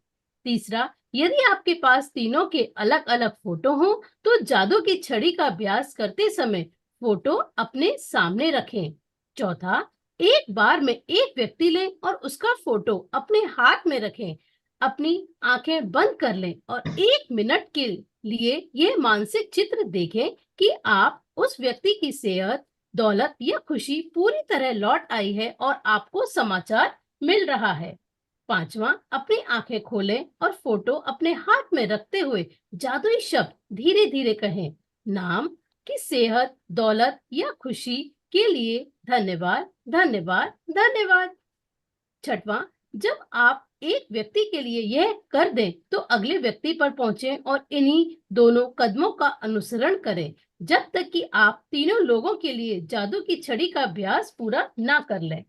तीसरा, यदि आपके पास तीनों के अलग अलग फोटो हों तो जादू की छड़ी का अभ्यास करते समय फोटो अपने सामने रखें। चौथा, एक बार में एक व्यक्ति लें और उसका फोटो अपने हाथ में रखें। अपनी आंखें बंद कर लें और 1 मिनट के लिए ये मानसिक चित्र देखें कि आप उस व्यक्ति की सेहत, दौलत या खुशी पूरी तरह लौट आई है और आपको समाचार मिल रहा है। पांचवा, अपनी आंखें खोलें और फोटो अपने हाथ में रखते हुए जादुई शब्द धीरे धीरे कहें। नाम की सेहत, दौलत या खुशी के लिए धन्यवाद, धन्यवाद, धन्यवाद। छठवां, जब आप एक व्यक्ति के लिए यह कर दें तो अगले व्यक्ति पर पहुंचें और इन्हीं दोनों कदमों का अनुसरण करें जब तक कि आप तीनों लोगों के लिए जादू की छड़ी का अभ्यास पूरा ना कर लें।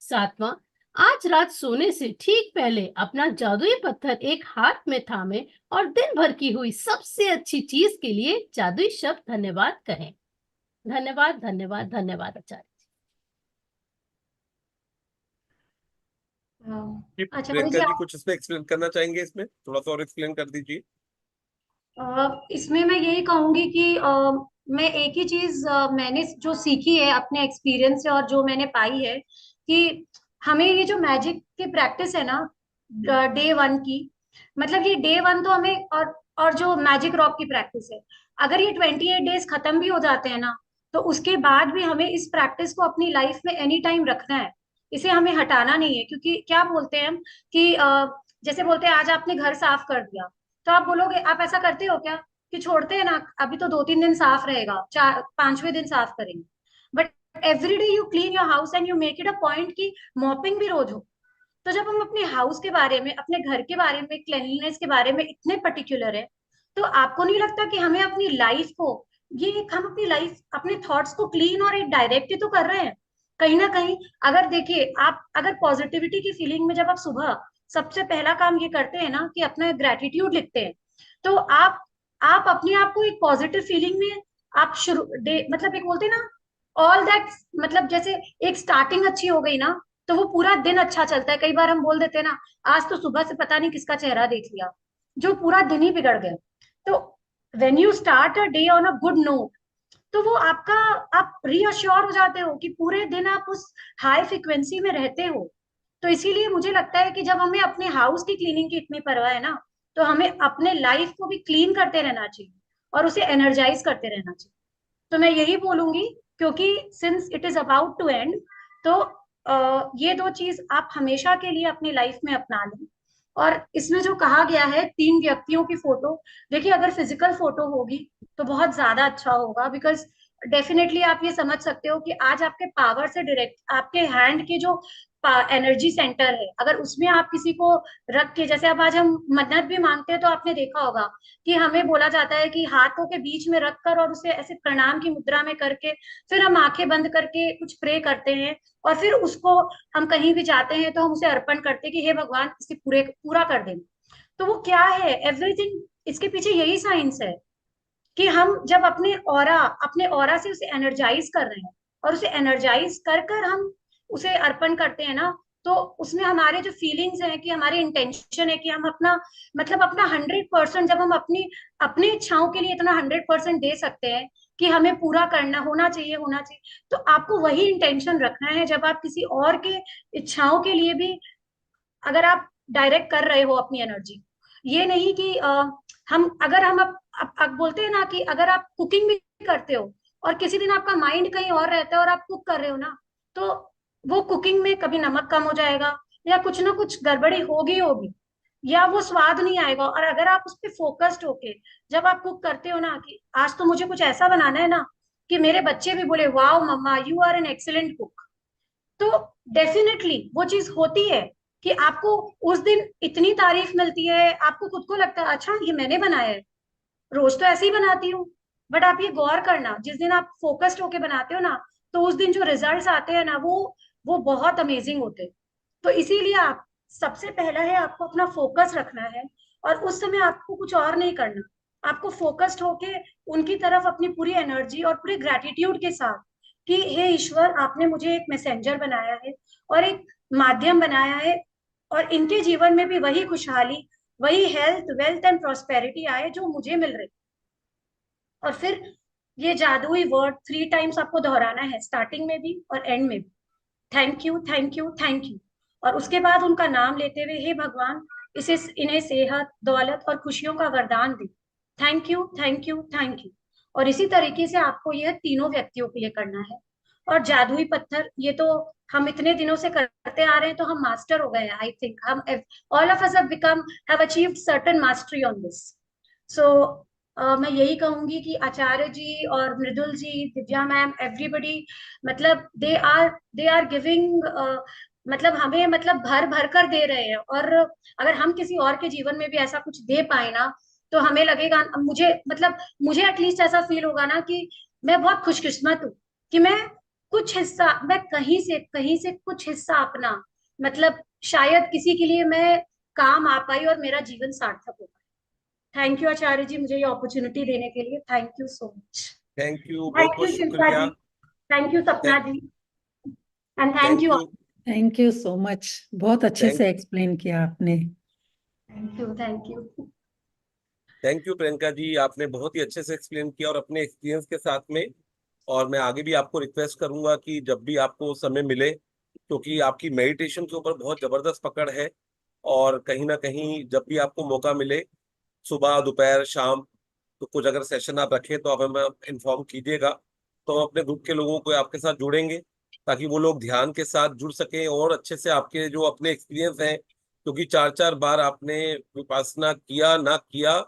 सातवां, आज रात सोने से ठीक पहले अपना जादुई पत्थर एक हाथ में थामें और दिन भर की हुई सबसे अच्छी चीज के लिए जादुई शब्द धन्यवाद कहें। धन्यवाद, धन्यवाद, धन्यवाद आचार्य। अच्छा प्रियंका मुझे जी कुछ इसमें एक्सप्लेन करना चाहेंगे, इसमें थोड़ा सा और एक्सप्लेन कर दीजिए। इसमें मैं यही कहूंगी कि मैं एक ही चीज मैंने जो सीखी है अपने एक्सपीरियंस से और जो मैंने पाई है कि हमें ये जो मैजिक की प्रैक्टिस है ना डे 1 की, मतलब ये डे 1 तो हमें, और जो मैजिक रॉक की प्रैक्टिस है, अगर ये 28 डेज खत्म भी हो जाते हैं ना तो उसके बाद भी हमें इस प्रैक्टिस को अपनी लाइफ में एनी टाइम रखना है, इसे हमें हटाना नहीं है। क्योंकि क्या बोलते हैं हम कि जैसे बोलते हैं आज आपने घर साफ कर दिया, तो आप बोलोगे आप ऐसा करते हो क्या कि छोड़ते हैं ना अभी तो 2-3 दिन साफ रहेगा, 5वें दिन साफ करेंगे, but every day you clean your house and you make it a point कि मॉपिंग भी रोज हो। तो जब हम अपने हाउस के बारे में, अपने घर के बारे में, क्लेanलीनेस के बारे में इतने पर्टिकुलर है, तो आपको नहीं लगता कि हमें अपनी लाइफ को, ये एक हम अपनी लाइफ अपने थॉट्स को क्लीन और एक डायरेक्ट ही तो कर रहे हैं कहीं ना कहीं। अगर देखिए आप अगर पॉजिटिविटी की फीलिंग में जब आप सुबह सबसे पहला काम ये करते हैं ना कि अपना ग्रेटिट्यूड लिखते हैं, तो आप आप अपने आप को एक पॉजिटिव फीलिंग में आप शुरू डे मतलब एक बोलते हैं ना ऑल दैट, मतलब जैसे एक स्टार्टिंग अच्छी हो गई ना तो वो पूरा दिन अच्छा चलता है। कई बार हम बोल देते हैं ना आज तो सुबह से पता नहीं किसका चेहरा देख लिया, जो पूरा दिन ही बिगड़ गया। तो when you start a day on a good note, तो वो आपका, आप रीअश्योर हो जाते हो कि पूरे दिन आप उस हाई फ्रिक्वेंसी में रहते हो। तो इसीलिए मुझे लगता है कि जब हमें अपने हाउस की क्लीनिंग की इतनी परवाह है ना, तो हमें अपने लाइफ को भी क्लीन करते रहना चाहिए और उसे एनर्जाइज करते रहना चाहिए। तो मैं यही बोलूंगी, क्योंकि since it is about to end, तो ये दो चीज आप हमेशा के लिए अपनी लाइफ में अपना लें। और इसमें जो कहा गया है 3 व्यक्तियों की फोटो, देखिए अगर फिजिकल फोटो होगी तो बहुत ज्यादा अच्छा होगा, बिकॉज डेफिनेटली आप ये समझ सकते हो कि आज आपके पावर से डायरेक्ट आपके हैंड के जो एनर्जी सेंटर है, अगर उसमें आप किसी को रख के, जैसे अब आज हम मन्नत भी मांगते हैं तो आपने देखा होगा कि हमें बोला जाता है कि हाथों के बीच में रखकर और उसे ऐसे प्रणाम की मुद्रा में करके फिर हम आंखें बंद करके कुछ प्रे करते हैं, और फिर उसको हम कहीं भी जाते हैं तो हम उसे अर्पण करते हैं कि हे भगवान इसे पूरा कर देना। तो वो क्या है, एवरीथिंग इसके पीछे यही साइंस है कि हम जब अपने ऑरा से उसे एनर्जाइज कर रहे हैं और उसे एनर्जाइज कर कर हम उसे अर्पण करते हैं ना, तो उसमें हमारे जो फीलिंग्स हैं, कि हमारी इंटेंशन है कि हम अपना मतलब अपना 100%, जब हम अपनी अपनी इच्छाओं के लिए इतना 100% दे सकते हैं कि हमें पूरा करना होना चाहिए, तो आपको वही इंटेंशन रखना है जब आप किसी और के इच्छाओं के लिए भी अगर आप डायरेक्ट कर रहे हो अपनी एनर्जी। ये नहीं कि हम अगर हम अब बोलते हैं ना कि अगर आप कुकिंग भी करते हो और किसी दिन आपका माइंड कहीं और रहता है और आप कुक कर रहे हो ना, तो वो कुकिंग में कभी नमक कम हो जाएगा या कुछ ना कुछ गड़बड़ी होगी होगी, या वो स्वाद नहीं आएगा। और अगर आप उस पर फोकस्ड होके जब आप कुक करते हो ना कि आज तो मुझे कुछ ऐसा बनाना है ना कि मेरे बच्चे भी बोले wow mama you are an excellent cook, तो डेफिनेटली वो चीज होती है कि आपको उस दिन इतनी तारीफ मिलती है, आपको खुद को लगता है अच्छा ये मैंने बनाया है, रोज तो ऐसे ही बनाती हूँ। बट आप ये गौर करना, जिस दिन आप फोकस्ड होके बनाते हो ना, तो उस दिन जो रिजल्ट्स आते हैं ना वो बहुत अमेजिंग होते हैं। तो इसीलिए आप सबसे पहला है आपको अपना फोकस रखना है, और उस समय आपको कुछ और नहीं करना, आपको फोकस्ड होके उनकी तरफ अपनी पूरी एनर्जी और पूरे ग्रेटिट्यूड के साथ कि हे ईश्वर आपने मुझे एक मैसेंजर बनाया है और एक माध्यम बनाया है, और इनके जीवन में भी वही खुशहाली, वही हेल्थ वेल्थ एंड प्रॉस्पेरिटी आए जो मुझे मिल रही। और फिर ये जादुई वर्ड 3 टाइम्स आपको दोहराना है, स्टार्टिंग में भी और एंड में भी, thank you thank you thank you. और उसके बाद उनका नाम लेते हुए हे भगवान इसे इन्हें सेहत दौलत और खुशियों का वरदान दे, thank you thank you thank you. और इसी तरीके से आपको यह तीनों व्यक्तियों के लिए करना है। और जादुई पत्थर ये तो हम इतने दिनों से करते आ रहे हैं, तो हम मास्टर हो गए हैं आई थिंक, हम all of us have achieved certain mastery on this. So मैं यही कहूंगी कि आचार्य जी और मृदुल जी, दिव्या मैम, एवरीबडी, मतलब दे आर गिविंग, मतलब हमें मतलब भर भर कर दे रहे हैं। और अगर हम किसी और के जीवन में भी ऐसा कुछ दे पाए ना, तो हमें लगेगा, मुझे एटलीस्ट ऐसा फील होगा ना कि मैं बहुत खुशकिस्मत हूँ कि मैं कहीं से कुछ हिस्सा अपना, मतलब शायद किसी के लिए मैं काम आ पाई और मेरा जीवन सार्थक हो। थैंक यू आचार्य जी मुझे ये अपॉर्चुनिटी देने के लिए, thank you so much. Thank you, बहुत थैंक बहुत यू शिल्पा शुक्रिया। जी, thank you Sapna ji, and thank thank you. You, thank you so much, बहुत अच्छे थैंक से एक्सप्लेन किया आपने। Thank you thank you. Thank you Priyanka ji, आपने बहुत ही अच्छे से एक्सप्लेन किया और अपने एक्सपीरियंस के साथ में। और मैं आगे भी आपको रिक्वेस्ट करूंगा कि जब भी आपको समय मिले, क्योंकि आपकी मेडिटेशन के ऊपर बहुत जबरदस्त पकड़ है, और कहीं ना कहीं जब भी आपको मौका मिले, सुबह दोपहर शाम, तो कुछ अगर सेशन आप रखें तो आप हमें इन्फॉर्म कीजिएगा, तो हम अपने ग्रुप के लोगों को आपके साथ जोड़ेंगे, ताकि वो लोग ध्यान के साथ जुड़ सकें और अच्छे से आपके जो अपने एक्सपीरियंस हैं, क्योंकि 4-4 बार आपने विपासना किया ना किया,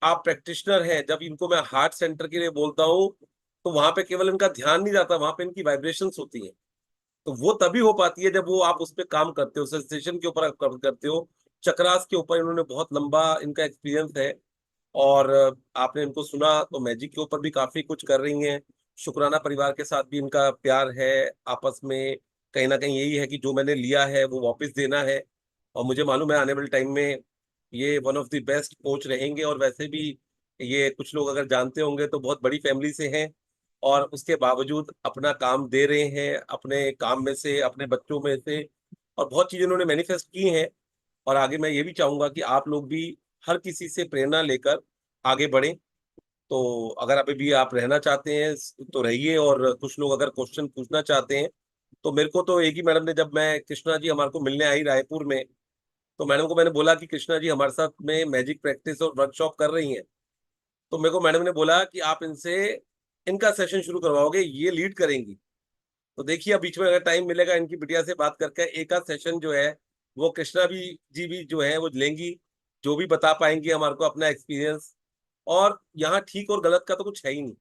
आप प्रैक्टिशनर हैं। जब इनको मैं हार्ट सेंटर के लिए बोलता हूँ, तो वहां पे केवल इनका ध्यान नहीं जाता, वहां पे इनकी वाइब्रेशंस होती हैं। तो वो तभी हो पाती है जब वो आप उस पर काम करते हो, सेंसेशन के ऊपर आप काम करते हो। चक्रास के ऊपर इन्होंने बहुत लंबा इनका एक्सपीरियंस है, और आपने इनको सुना तो मैजिक के ऊपर भी काफी कुछ कर रही हैं। शुक्राना परिवार के साथ भी इनका प्यार है आपस में। कहीं ना कहीं यही है कि जो मैंने लिया है वो वापस देना है, और मुझे मालूम है आने वाले टाइम में ये one of the best coach रहेंगे। और वैसे भी ये कुछ लोग अगर जानते होंगे तो बहुत बड़ी फैमिली से हैं, और उसके बावजूद अपना काम दे रहे हैं, अपने काम में से, अपने बच्चों में से, और बहुत चीजें उन्होंने मैनिफेस्ट की हैं। और आगे मैं ये भी चाहूंगा कि आप लोग भी हर किसी से प्रेरणा लेकर आगे बढ़ें। तो अगर अभी भी आप रहना चाहते हैं तो रहिए, और कुछ लोग अगर क्वेश्चन पूछना चाहते हैं तो मेरे को तो एक ही मैडम ने, जब मैं कृष्णा जी हमारे को मिलने आई रायपुर में, तो मैडम को मैंने बोला कि कृष्णा जी हमारे साथ में मैजिक प्रैक्टिस और वर्कशॉप कर रही हैं। तो मेरे को मैडम ने बोला कि आप इनसे इनका सेशन शुरू करवाओगे, ये लीड करेंगी। तो देखिए अब बीच में अगर टाइम मिलेगा इनकी बिटिया से बात करके एक आध सेशन जो है वो कृष्णा भी जी भी जो है वो लेंगी, जो भी बता पाएंगी हमारे को अपना एक्सपीरियंस। और यहाँ ठीक और गलत का तो कुछ है ही नहीं।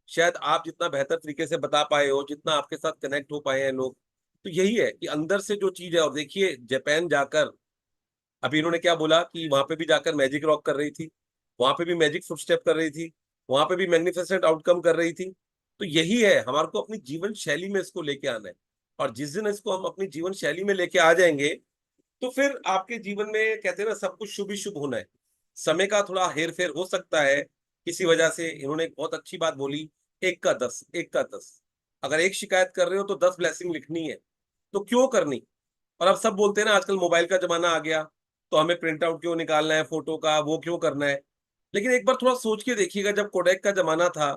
शायद आप जितना बेहतर तरीके से बता पाए हो, जितना आपके साथ कनेक्ट हो पाए हैं लोग, तो यही है कि अंदर से जो चीज है। और देखिए जापान जाकर अभी इन्होंने क्या बोला कि वहां पे भी जाकर मैजिक रॉक कर रही थी, वहां पे भी मैजिक फुटस्टेप कर रही थी, वहां पे भी मैग्निफिसेंट आउटकम कर रही थी। तो यही है, हमारे को अपनी जीवन शैली में इसको लेके आना है। और जिस दिन इसको हम अपनी जीवन शैली में लेके आ जाएंगे तो फिर आपके जीवन में कहते हैं ना, सब कुछ शुभ ही शुभ होना है। समय का थोड़ा हेर फेर हो सकता है किसी वजह से। इन्होंने एक बहुत अच्छी बात बोली, 1 का 10, 1 का 10। अगर एक शिकायत कर रहे हो तो 10 ब्लेसिंग लिखनी है, तो क्यों करनी। और अब सब बोलते हैं ना आजकल मोबाइल का जमाना आ गया, तो हमें प्रिंट आउट क्यों निकालना है फोटो का, वो क्यों करना है। लेकिन एक बार थोड़ा सोच के देखिएगा, जब कोडेक का जमाना था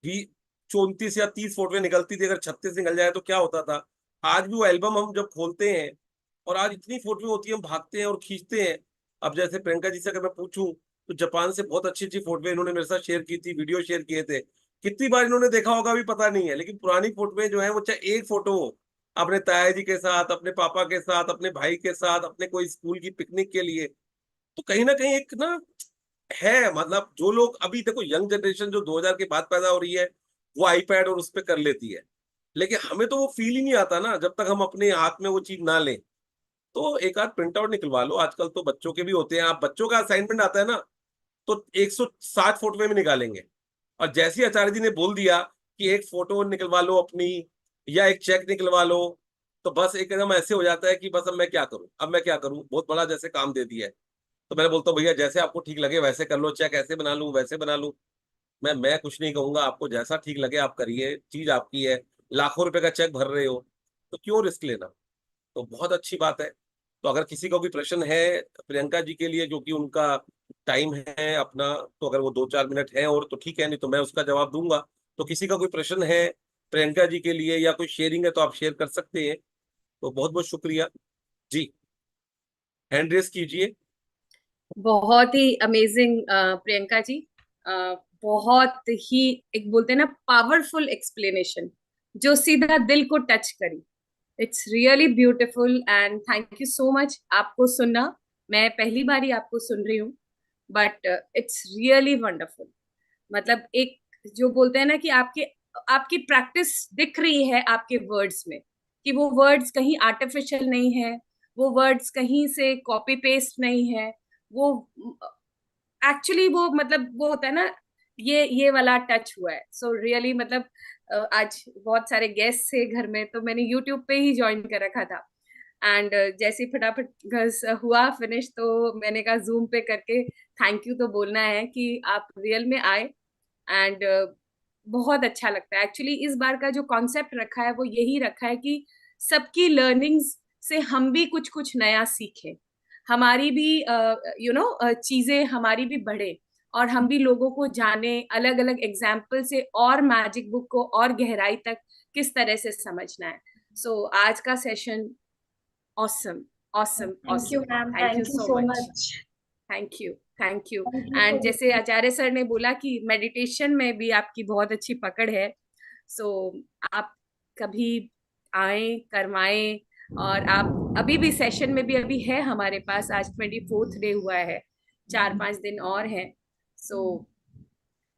कि 34 या 30 फोटोएं निकलती थी, अगर 36 निकल जाए तो क्या होता था। आज भी वो एल्बम हम जब खोलते हैं, और आज इतनी फोटोएं होती है, हम भागते हैं और खींचते हैं। अब जैसे प्रियंका जी से अगर मैं पूछूं तो जापान से बहुत अच्छी अच्छी फोटोएं इन्होंने मेरे साथ शेयर की थी, वीडियो शेयर किए थे। कितनी बार इन्होंने देखा होगा भी पता नहीं है, लेकिन पुरानी फोटोएं जो है वो चाहे एक फोटो हो, अपने ताया जी के साथ, अपने पापा के साथ, अपने भाई के साथ, अपने कोई स्कूल की पिकनिक के लिए, तो कहीं ना कहीं एक ना है। मतलब जो लोग अभी देखो, यंग जनरेशन जो 2000 के बाद पैदा हो रही है, वो आईपैड और उस पर कर लेती है। लेकिन हमें तो वो फील ही नहीं आता ना जब तक हम अपने हाथ में वो चीज ना लें। तो एक आध प्रिंट आउट निकलवा लो, आजकल तो बच्चों के भी होते हैं। आप बच्चों का असाइनमेंट आता है ना, तो 160 फोटो में निकालेंगे। और जैसे ही आचार्य जी ने बोल दिया कि एक फोटो निकलवा लो अपनी, या एक चेक निकलवा लो, तो बस एकदम ऐसे हो जाता है कि बस अब मैं क्या करूं, बहुत बड़ा जैसे काम दे दिया है। तो मैंने बोलता हूँ भैया जैसे आपको ठीक लगे वैसे कर लो, चेक ऐसे बना लूं वैसे बना लूं। मैं कुछ नहीं कहूंगा, आपको जैसा ठीक लगे आप करिए, चीज आपकी है। लाखों रुपए का चेक भर रहे हो तो क्यों रिस्क लेना। तो बहुत अच्छी बात है। तो अगर किसी को कोई प्रश्न है प्रियंका जी के लिए, जो कि उनका टाइम है अपना, तो अगर वो 2-4 मिनट है और तो ठीक है, नहीं तो मैं उसका जवाब दूंगा। तो किसी का कोई प्रश्न है प्रियंका जी के लिए या कोई शेयरिंग है तो आप शेयर कर सकते हैं। तो बहुत बहुत शुक्रिया जी। हैंड रेस कीजिए। बहुत ही अमेजिंग प्रियंका जी। बहुत ही एक बोलते हैं ना पावरफुल एक्सप्लेनेशन जो सीधा दिल को टच करी। It's really beautiful and thank you so much. आपको सुनना, मैं पहली बार ही आपको सुन रही हूँ, बट इट्स रियली वंडरफुल। मतलब एक जो बोलते हैं ना कि आपके आपकी प्रैक्टिस दिख रही है आपके वर्ड्स में, कि वो वर्ड्स कहीं आर्टिफिशियल नहीं है, वो वर्ड्स कहीं से कॉपी पेस्ट नहीं है, वो एक्चुअली वो मतलब वो होता है ना, ये वाला टच हुआ है। सो रियली मतलब आज बहुत सारे गेस्ट थे घर में, तो मैंने यूट्यूब पे ही ज्वाइन कर रखा था। एंड जैसे ही फटाफट घस हुआ फिनिश, तो मैंने कहा जूम पे करके थैंक यू तो बोलना है कि आप रियल में आए। एंड बहुत अच्छा लगता है एक्चुअली। इस बार का जो कॉन्सेप्ट रखा है वो यही रखा है कि सबकी लर्निंग्स से हम भी कुछ कुछ नया सीखें, हमारी भी चीजें हमारी भी बढ़े, और हम भी लोगों को जाने अलग अलग एग्जाम्पल से, और मैजिक बुक को और गहराई तक किस तरह से समझना है। सो आज का session awesome awesome thank you awesome. Ma'am, thank you thank you so so much. Much. Thank you, thank you. Thank you and so जैसे मच। आचार्य सर ने बोला कि मेडिटेशन में भी आपकी बहुत अच्छी पकड़ है, सो आप कभी आए करवाएं। और आप अभी भी सेशन में भी अभी है हमारे पास, आज 24th डे हुआ है, 4-5 दिन और हैं। So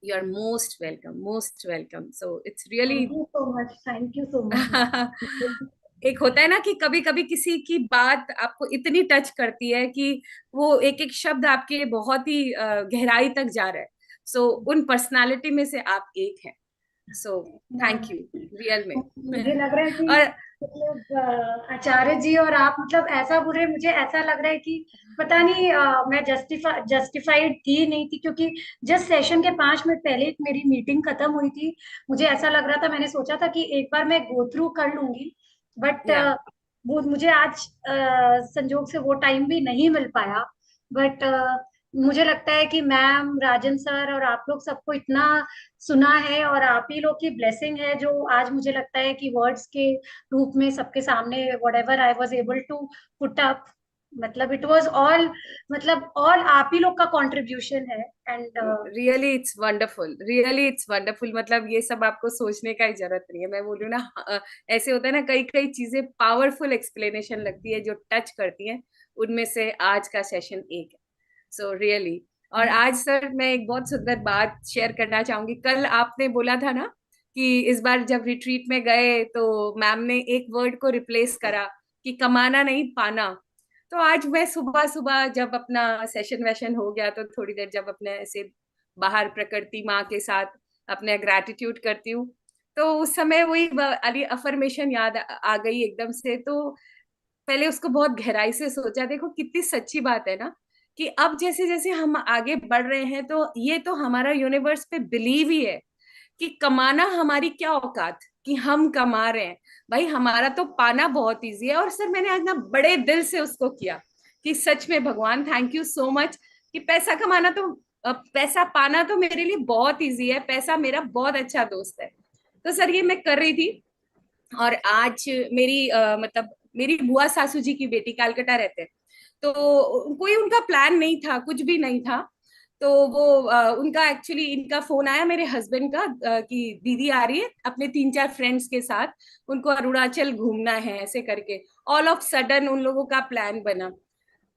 you are most welcome, most welcome. So it's really thank you so much, thank you so much ma'am. एक होता है ना कि कभी कभी किसी की बात आपको इतनी टच करती है कि वो एक एक शब्द आपके बहुत ही गहराई तक जा रहा है। सो उन पर्सनालिटी में से आप एक हैं। सो थैंक यू रियल में। मुझे लग रहा है और कि मतलब आचार्य जी और आप, मतलब ऐसा बुरे, मुझे ऐसा लग रहा है कि पता नहीं मैं जस्टिफाइड थी नहीं थी, क्योंकि जस्ट सेशन के 5 मिनट पहले एक मेरी मीटिंग खत्म हुई थी। मुझे ऐसा लग रहा था, मैंने सोचा था कि एक बार मैं गो थ्रू कर लूंगी, बट या वो मुझे आज संजोग से वो टाइम भी नहीं मिल पाया। बट मुझे लगता है कि मैम, राजन सर और आप लोग सबको इतना सुना है, और आप ही लोग की ब्लेसिंग है जो आज मुझे लगता है कि वर्ड्स के रूप में सबके सामने whatever I was able to put up, मतलब इट वाज ऑल, मतलब ऑल आप ही लोग का कंट्रीब्यूशन है। And really it's wonderful. मतलब ये सब आपको सोचने का ही जरूरत नहीं है। मैं बोल रही हूँ ना, ऐसे होता है ना, कई कई चीजें पावरफुल एक्सप्लेनेशन लगती है जो टच करती हैं, उनमें से आज का सेशन एक है। So really. और आज सर मैं एक बहुत सुंदर बात शेयर करना चाहूंगी। कल आपने बोला था ना कि इस बार जब रिट्रीट में गए तो मैम ने एक वर्ड को रिप्लेस करा कि कमाना नहीं, पाना। तो आज मैं सुबह सुबह जब अपना सेशन वेशन हो गया तो थोड़ी देर जब अपने ऐसे बाहर प्रकृति माँ के साथ अपने ग्रैटिट्यूड करती हूँ, तो उस समय वही अली अफर्मेशन याद आ गई एकदम से। तो पहले उसको बहुत गहराई से सोचा, देखो कितनी सच्ची बात है ना, कि अब जैसे जैसे हम आगे बढ़ रहे हैं तो ये तो हमारा यूनिवर्स पे बिलीव ही है कि कमाना हमारी क्या औकात, कि हम कमा रहे हैं। भाई हमारा तो पाना बहुत इजी है। और सर मैंने आज ना बड़े दिल से उसको किया कि सच में भगवान थैंक यू सो मच, कि पैसा कमाना तो पैसा पाना तो मेरे लिए बहुत इजी है, पैसा मेरा बहुत अच्छा दोस्त है। तो सर ये मैं कर रही थी। और आज मेरी मतलब मेरी बुआ सासू जी की बेटी कलकत्ता रहते हैं, तो कोई उनका प्लान नहीं था, कुछ भी नहीं था। तो वो उनका एक्चुअली इनका फोन आया मेरे हस्बैंड का कि दीदी आ रही है अपने 3-4 फ्रेंड्स के साथ, उनको अरुणाचल घूमना है ऐसे करके। ऑल ऑफ सडन उन लोगों का प्लान बना।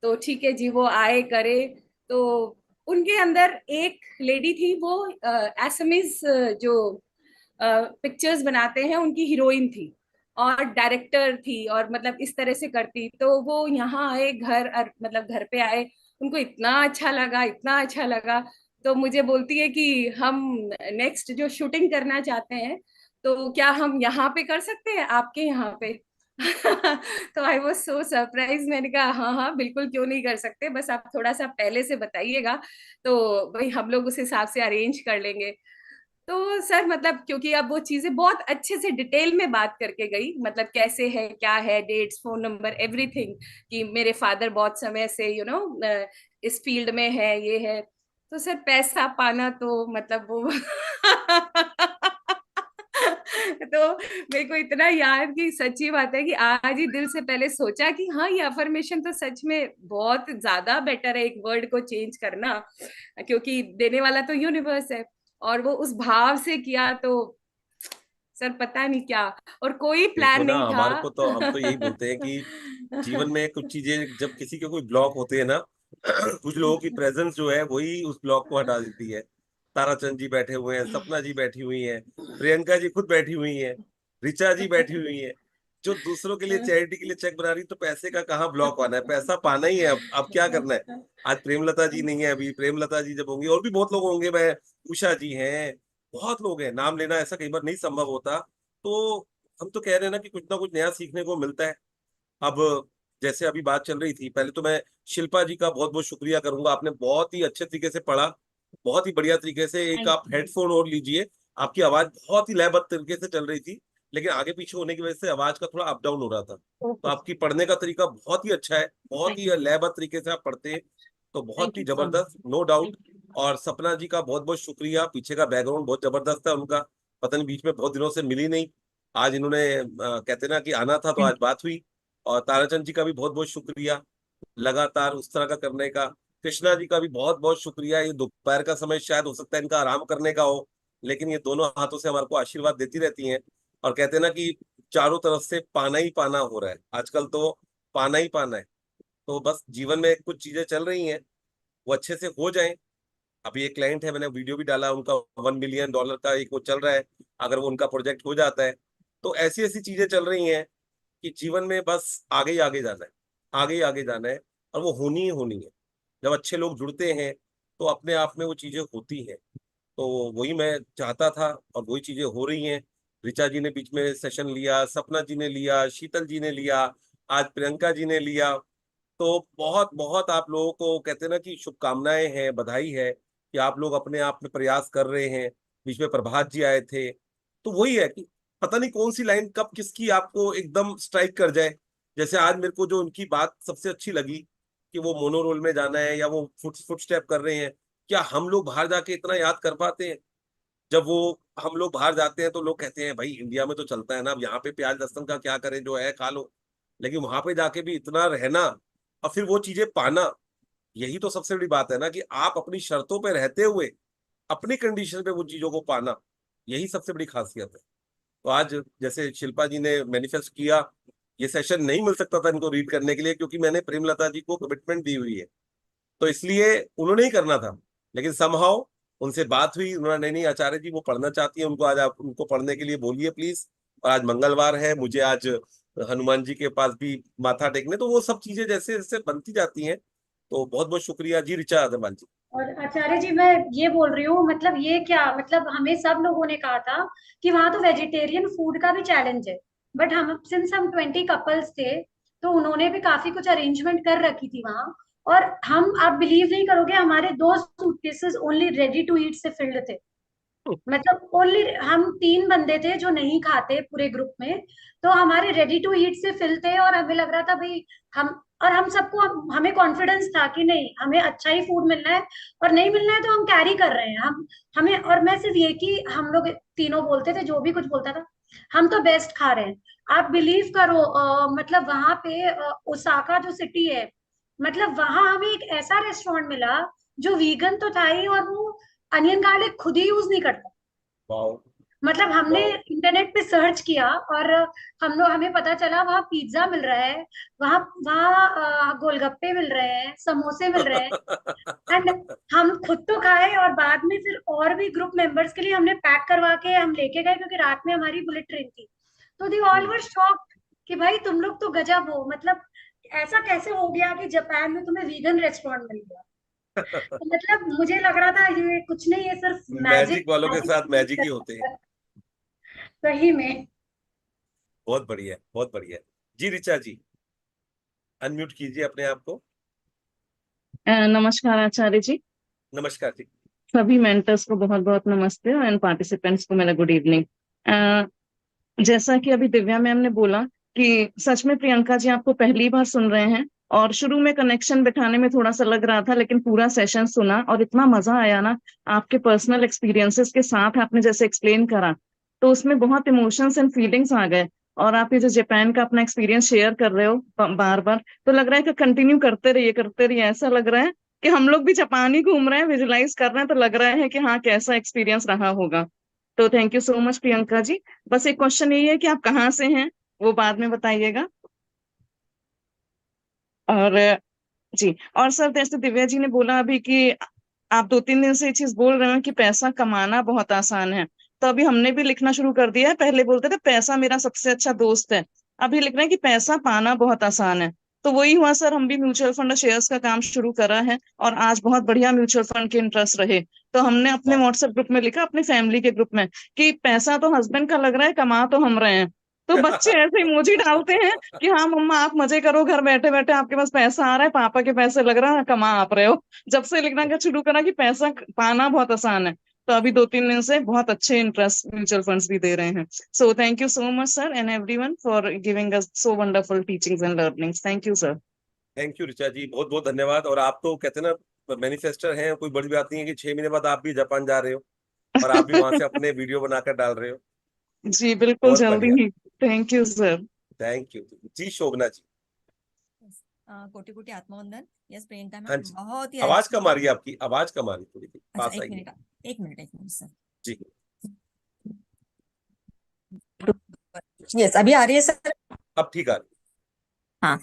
तो ठीक है जी, वो आए करे। तो उनके अंदर एक लेडी थी, वो एसएमएस जो पिक्चर्स बनाते हैं उनकी हीरोइन थी और डायरेक्टर थी, और मतलब इस तरह से करती। तो वो यहाँ आए घर, मतलब घर पे आए, उनको इतना अच्छा लगा, इतना अच्छा लगा। तो मुझे बोलती है कि हम नेक्स्ट जो शूटिंग करना चाहते हैं तो क्या हम यहाँ पे कर सकते हैं, आपके यहाँ पे। तो आई वॉज सो सरप्राइज। मैंने कहा हाँ हाँ बिल्कुल, क्यों नहीं कर सकते, बस आप थोड़ा सा पहले से बताइएगा तो भाई हम लोग उस हिसाब से अरेंज कर लेंगे। तो सर मतलब क्योंकि अब वो चीजें बहुत अच्छे से डिटेल में बात करके गई, मतलब कैसे है, क्या है, डेट्स, फोन नंबर, एवरीथिंग, कि मेरे फादर बहुत समय से इस फील्ड में है, ये है। तो सर पैसा पाना तो मतलब वो तो मेरे को इतना याद कि सच्ची बात है कि आज ही दिल से पहले सोचा कि हाँ ये अफर्मेशन तो सच में बहुत ज्यादा बेटर है, एक वर्ड को चेंज करना, क्योंकि देने वाला तो यूनिवर्स है। और वो उस भाव से किया तो सर पता नहीं क्या, और कोई देखो प्लान ना, नहीं था। हमारे को तो, हम तो यही बोलते हैं कि जीवन में कुछ चीजें, जब किसी के कोई ब्लॉक होते हैं ना, कुछ लोगों की प्रेजेंस जो है वही उस ब्लॉक को हटा देती है। ताराचंद जी बैठे हुए हैं, सपना जी बैठी हुई हैं, प्रियंका जी खुद बैठी हुई हैं, ऋचा जी बैठी हुई हैं, जो दूसरों के लिए, चैरिटी के लिए चेक बना रही। तो पैसे का कहाँ ब्लॉक आना है, पैसा पाना ही है। अब क्या करना है। आज प्रेमलता जी नहीं है, अभी प्रेमलता जी जब होंगी और भी बहुत लोग होंगे, मैं, उषा जी हैं, बहुत लोग हैं, नाम लेना ऐसा कई बार नहीं संभव होता। तो हम तो कह रहे हैं ना कि कुछ ना कुछ नया सीखने को मिलता है। अब जैसे अभी बात चल रही थी, पहले तो मैं शिल्पा जी का बहुत बहुत शुक्रिया करूंगा, आपने बहुत ही अच्छे तरीके से पढ़ा, बहुत ही बढ़िया तरीके से। एक थैंक आप हेडफोन और लीजिए, आपकी आवाज बहुत ही लयबद्ध तरीके से चल रही थी, लेकिन आगे पीछे होने की वजह से आवाज का थोड़ा अप डाउन हो रहा था। तो यू। आपकी पढ़ने का तरीका बहुत ही अच्छा है, बहुत ही थैंक लयबद्ध तरीके से आप पढ़ते हैं, तो बहुत thank he you so much. जबरदस्त, नो डाउट। Thank you. और सपना जी का बहुत बहुत शुक्रिया, पीछे का बैकग्राउंड बहुत जबरदस्त है उनका। पता नहीं बीच में बहुत दिनों से मिली नहीं, आज इन्होंने कहते ना कि आना था तो आज थैंक बात हुई। और ताराचंद जी का भी बहुत बहुत शुक्रिया, लगातार उस तरह का करने का। कृष्णा जी का भी बहुत बहुत शुक्रिया, ये दोपहर का समय शायद हो सकता है इनका आराम करने का हो, लेकिन ये दोनों हाथों से हमारे को आशीर्वाद देती रहती हैं। और कहते हैं ना कि चारों तरफ से पाना ही पाना हो रहा है आजकल, तो पाना ही पाना है। तो बस जीवन में कुछ चीजें चल रही हैं, वो अच्छे से हो जाएं। अभी एक क्लाइंट है, मैंने वीडियो भी डाला उनका, $1 मिलियन का एक वो चल रहा है। अगर वो उनका प्रोजेक्ट हो जाता है, तो ऐसी ऐसी चीजें चल रही हैं कि जीवन में बस आगे ही आगे जाना है, आगे ही आगे जाना है, और वो होनी ही होनी है। जब अच्छे लोग जुड़ते हैं तो अपने आप में वो चीजें होती हैं। तो वही मैं चाहता था और वही चीजें हो रही हैं। ऋचा जी ने बीच में सेशन लिया, सपना जी ने लिया, शीतल जी ने लिया, आज प्रियंका जी ने लिया। तो बहुत बहुत आप लोगों को कहते हैं ना कि शुभकामनाएं हैं, बधाई है कि आप लोग अपने आप में प्रयास कर रहे हैं। बीच में प्रभात जी आए थे, तो वही है कि पता नहीं कौन सी लाइन कब किसकी आपको एकदम स्ट्राइक कर जाए। जैसे आज मेरे को जो उनकी बात सबसे अच्छी लगी कि वो मोनो रोल में जाना है या वो फुट स्टेप कर रहे हैं। क्या हम लोग बाहर जाके इतना याद कर पाते हैं? जब वो हम लोग बाहर जाते हैं तो लोग कहते हैं भाई इंडिया में तो चलता है ना, अब यहाँ पे प्याज लहसुन का क्या करें, जो है खा लो। लेकिन वहां पे जाके भी इतना रहना और फिर वो चीजें पाना, यही तो सबसे बड़ी बात है ना, कि आप अपनी शर्तों पे रहते हुए अपनी कंडीशन पे वो चीजों को पाना, यही सबसे बड़ी खासियत है। तो आज जैसे शिल्पा जी ने मैनिफेस्ट किया, ये सेशन नहीं मिल सकता था इनको रीड करने के लिए क्योंकि मैंने प्रेमलता जी को कमिटमेंट दी हुई है, तो इसलिए उन्होंने ही करना था। लेकिन समहाउ उनसे बात हुई, उन्होंने नहीं नहीं आचार्य जी वो पढ़ना चाहती है, उनको आज आप उनको पढ़ने के लिए बोलिए प्लीज। और आज मंगलवार है, मुझे आज हनुमान जी के पास भी माथा टेकने, तो वो सब चीजें जैसे जैसे बनती जाती हैं। तो बहुत बहुत शुक्रिया जी ऋचा अग्रवाल जी। और आचार्य जी मैं ये बोल रही हूँ, मतलब ये क्या, मतलब हमें सब लोगों ने कहा था कि वहां तो वेजिटेरियन फूड का भी चैलेंज है, बट हम 20 कपल्स थे, तो उन्होंने भी काफी कुछ अरेंजमेंट कर रखी थी वहां। और हम, आप बिलीव नहीं करोगे, हमारे 2 suitcases only ready to eat से फिल्ड थे। मतलब ओनली हम 3 बंदे थे जो नहीं खाते पूरे ग्रुप में, तो हमारे रेडी टू ईट से फिल थे। और हमें लग रहा था भाई हम, और हम सबको हमें कॉन्फिडेंस था कि नहीं, हमें अच्छा ही फूड मिलना है, और नहीं मिलना है तो हम कैरी कर रहे हैं हम हमें। और मैं सिर्फ ये कि हम लोग तीनों बोलते थे, जो भी कुछ बोलता था, हम तो बेस्ट खा रहे हैं। आप बिलीव करो, मतलब वहां पे ओसाका जो सिटी है, मतलब वहां हमें एक ऐसा रेस्टोरेंट मिला जो वीगन तो था ही, और वो अनियन गार्लिक खुद ही यूज नहीं करता। वाओ। मतलब हमने वाओ। इंटरनेट पे सर्च किया और हमें पता चला वहाँ पिज्जा मिल रहा है, वहाँ वहाँ गोलगप्पे मिल रहे हैं, समोसे मिल रहे हैं। एंड हम खुद तो खाए, और बाद में फिर और भी ग्रुप मेंबर्स के लिए हमने पैक करवा के हम लेके गए, क्योंकि रात में हमारी बुलेट ट्रेन थी। तो दे ऑल वर शॉक्ड कि भाई तुम लोग तो गजब हो, मतलब ऐसा कैसे हो गया कि जापान में तुम्हें वीगन रेस्टोरेंट मिल गया। तो मतलब मुझे लग रहा था ये कुछ नहीं, ये सिर्फ मैजिक मैजिक वालों के साथ मैजिक ही होते हैं। सही में। बहुत बढ़िया, बहुत बढ़िया। जी ऋचा जी, अनम्यूट कीजिए अपने आप को। नमस्कार आचार्य जी, नमस्कार जी। सभी मेंटर्स को बहुत बहुत नमस्ते एंड पार्टिसिपेंट्स को मेरा गुड इवनिंग। जैसा कि अभी दिव्या मैम ने बोला कि सच में प्रियंका जी आपको पहली बार सुन रहे हैं, और शुरू में कनेक्शन बिठाने में थोड़ा सा लग रहा था, लेकिन पूरा सेशन सुना और इतना मजा आया ना, आपके पर्सनल एक्सपीरियंसेस के साथ आपने जैसे एक्सप्लेन करा, तो उसमें बहुत इमोशंस एंड फीलिंग्स आ गए। और आप ये जो जापान का अपना एक्सपीरियंस शेयर कर रहे हो बार बार, तो लग रहा है कि कंटिन्यू करते रहिए करते रहिए। ऐसा लग रहा है कि हम लोग भी जापान ही घूम रहे हैं, विजुलाइज कर रहे हैं, तो लग रहा है कि हाँ कैसा एक्सपीरियंस रहा होगा। तो thank you so much Priyanka ji. बस एक क्वेश्चन यही है कि आप कहाँ से हैं, वो बाद में बताइएगा। और जी, और सर जैसे दिव्या जी ने बोला अभी कि आप 2-3 दिन से ये चीज बोल रहे हो कि पैसा कमाना बहुत आसान है, तो अभी हमने भी लिखना शुरू कर दिया है। पहले बोलते थे पैसा मेरा सबसे अच्छा दोस्त है, अभी लिख रहे हैं कि पैसा पाना बहुत आसान है। तो वही हुआ सर, हम भी म्यूचुअल फंड और शेयर्स का काम शुरू करा है, और आज बहुत बढ़िया म्यूचुअल फंड के इंटरेस्ट रहे। तो हमने अपने व्हाट्सएप ग्रुप में लिखा, अपनी फैमिली के ग्रुप में, कि पैसा तो हस्बैंड का लग रहा है, कमा तो हम रहे हैं। तो बच्चे ऐसे इमोजी डालते हैं कि हाँ मम्मा आप मजे करो, घर बैठे बैठे आपके पास पैसा आ रहा है, पापा के पैसे लग रहा है, कमा आप रहे हो। जब से लिखना का शुरू करा कि पैसा पाना बहुत आसान है, तो अभी 2-3 दिन से बहुत अच्छे इंटरेस्ट म्यूचुअल फंड्स भी दे रहे हैं। So thank you so much sir and everyone for giving us so wonderful teachings and learnings. Thank you sir. Thank you Richa ji, बहुत बहुत धन्यवाद। और आप तो कहते हैं ना मैनिफेस्टर हैं, कोई बड़ी बात नहीं है कि 6 महीने बाद आप भी जापान जा रहे हो और आप भी वहां से अपने वीडियो बनाकर डाल रहे हो। जी बिल्कुल, बहुत जल्दी बढ़िया। ही। Thank you sir. Thank you ji. Shobhana ji. कोटि कोटि आत्मवंदन। यस प्रियंका हाँ मैम, जी, बहुत ही आवाज अच्छी। कम आ रही है आपकी, आवाज कम आ रही है, थोड़ी अच्छा पास आइए। एक मिनट सर। जी। यस अभी आ रही है सर। अब ठीक आ रही हाँ,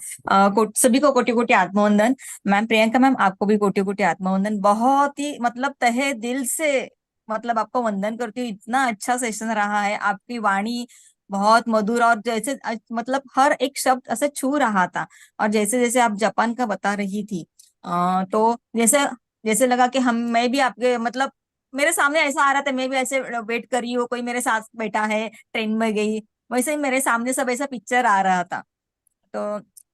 सभी को कोटि कोटि आत्मवंदन। मैम प्रियंका मैम, आपको भी कोटि कोटि आत्मवंदन। बहुत ही मतलब तहे दिल से मतलब आपको वंदन करती हूँ। इतना अच्छा सेशन रहा है, आपकी वाणी बहुत मधुर, और जैसे मतलब हर एक शब्द ऐसे छू रहा था। और जैसे जैसे आप जापान का बता रही थी, तो जैसे जैसे लगा कि मैं भी आपके मतलब मेरे सामने ऐसा आ रहा था, मैं भी ऐसे वेट कर रही हूँ, कोई मेरे साथ बैठा है, ट्रेन में गई, वैसे ही मेरे सामने सब ऐसा पिक्चर आ रहा था। तो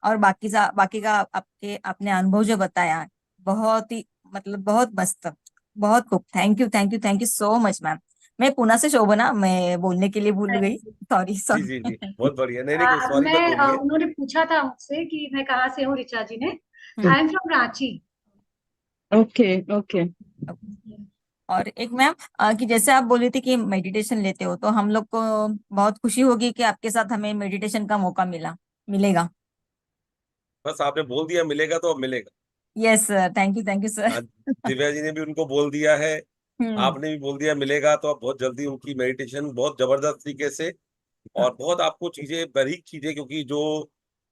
और बाकी का आपके आपने अनुभव जो बताया, बहुत ही मतलब बहुत मस्त, बहुत खूब। Thank you so much ma'am. मैं पुणे से शोभना, मैं बोलने के लिए भूल गई, सॉरी जी जी जी, सॉरी। बहुत बढ़िया। नहीं नहीं, सॉरी मत बोलिए। उन्होंने पूछा था मुझसे कि मैं कहाँ से हूँ, ऋचा जी ने। I am from Ranchi. Okay okay. और एक मैम कि जैसे आप बोली थी कि मेडिटेशन लेते हो, तो हम लोग को बहुत खुशी होगी कि आपके साथ हमें मेडिटेशन का मौका मिलेगा। बस आपने बोल दिया मिलेगा तो अब मिलेगा। Yes sir, thank you sir. आज दिव्या जी ने भी उनको बोल दिया है, हम्म। आपने भी बोल दिया मिलेगा, तो अब बहुत जल्दी उनकी मेडिटेशन बहुत जबरदस्त तरीके से, और बहुत आपको चीजें, बारीक चीजें, क्योंकि जो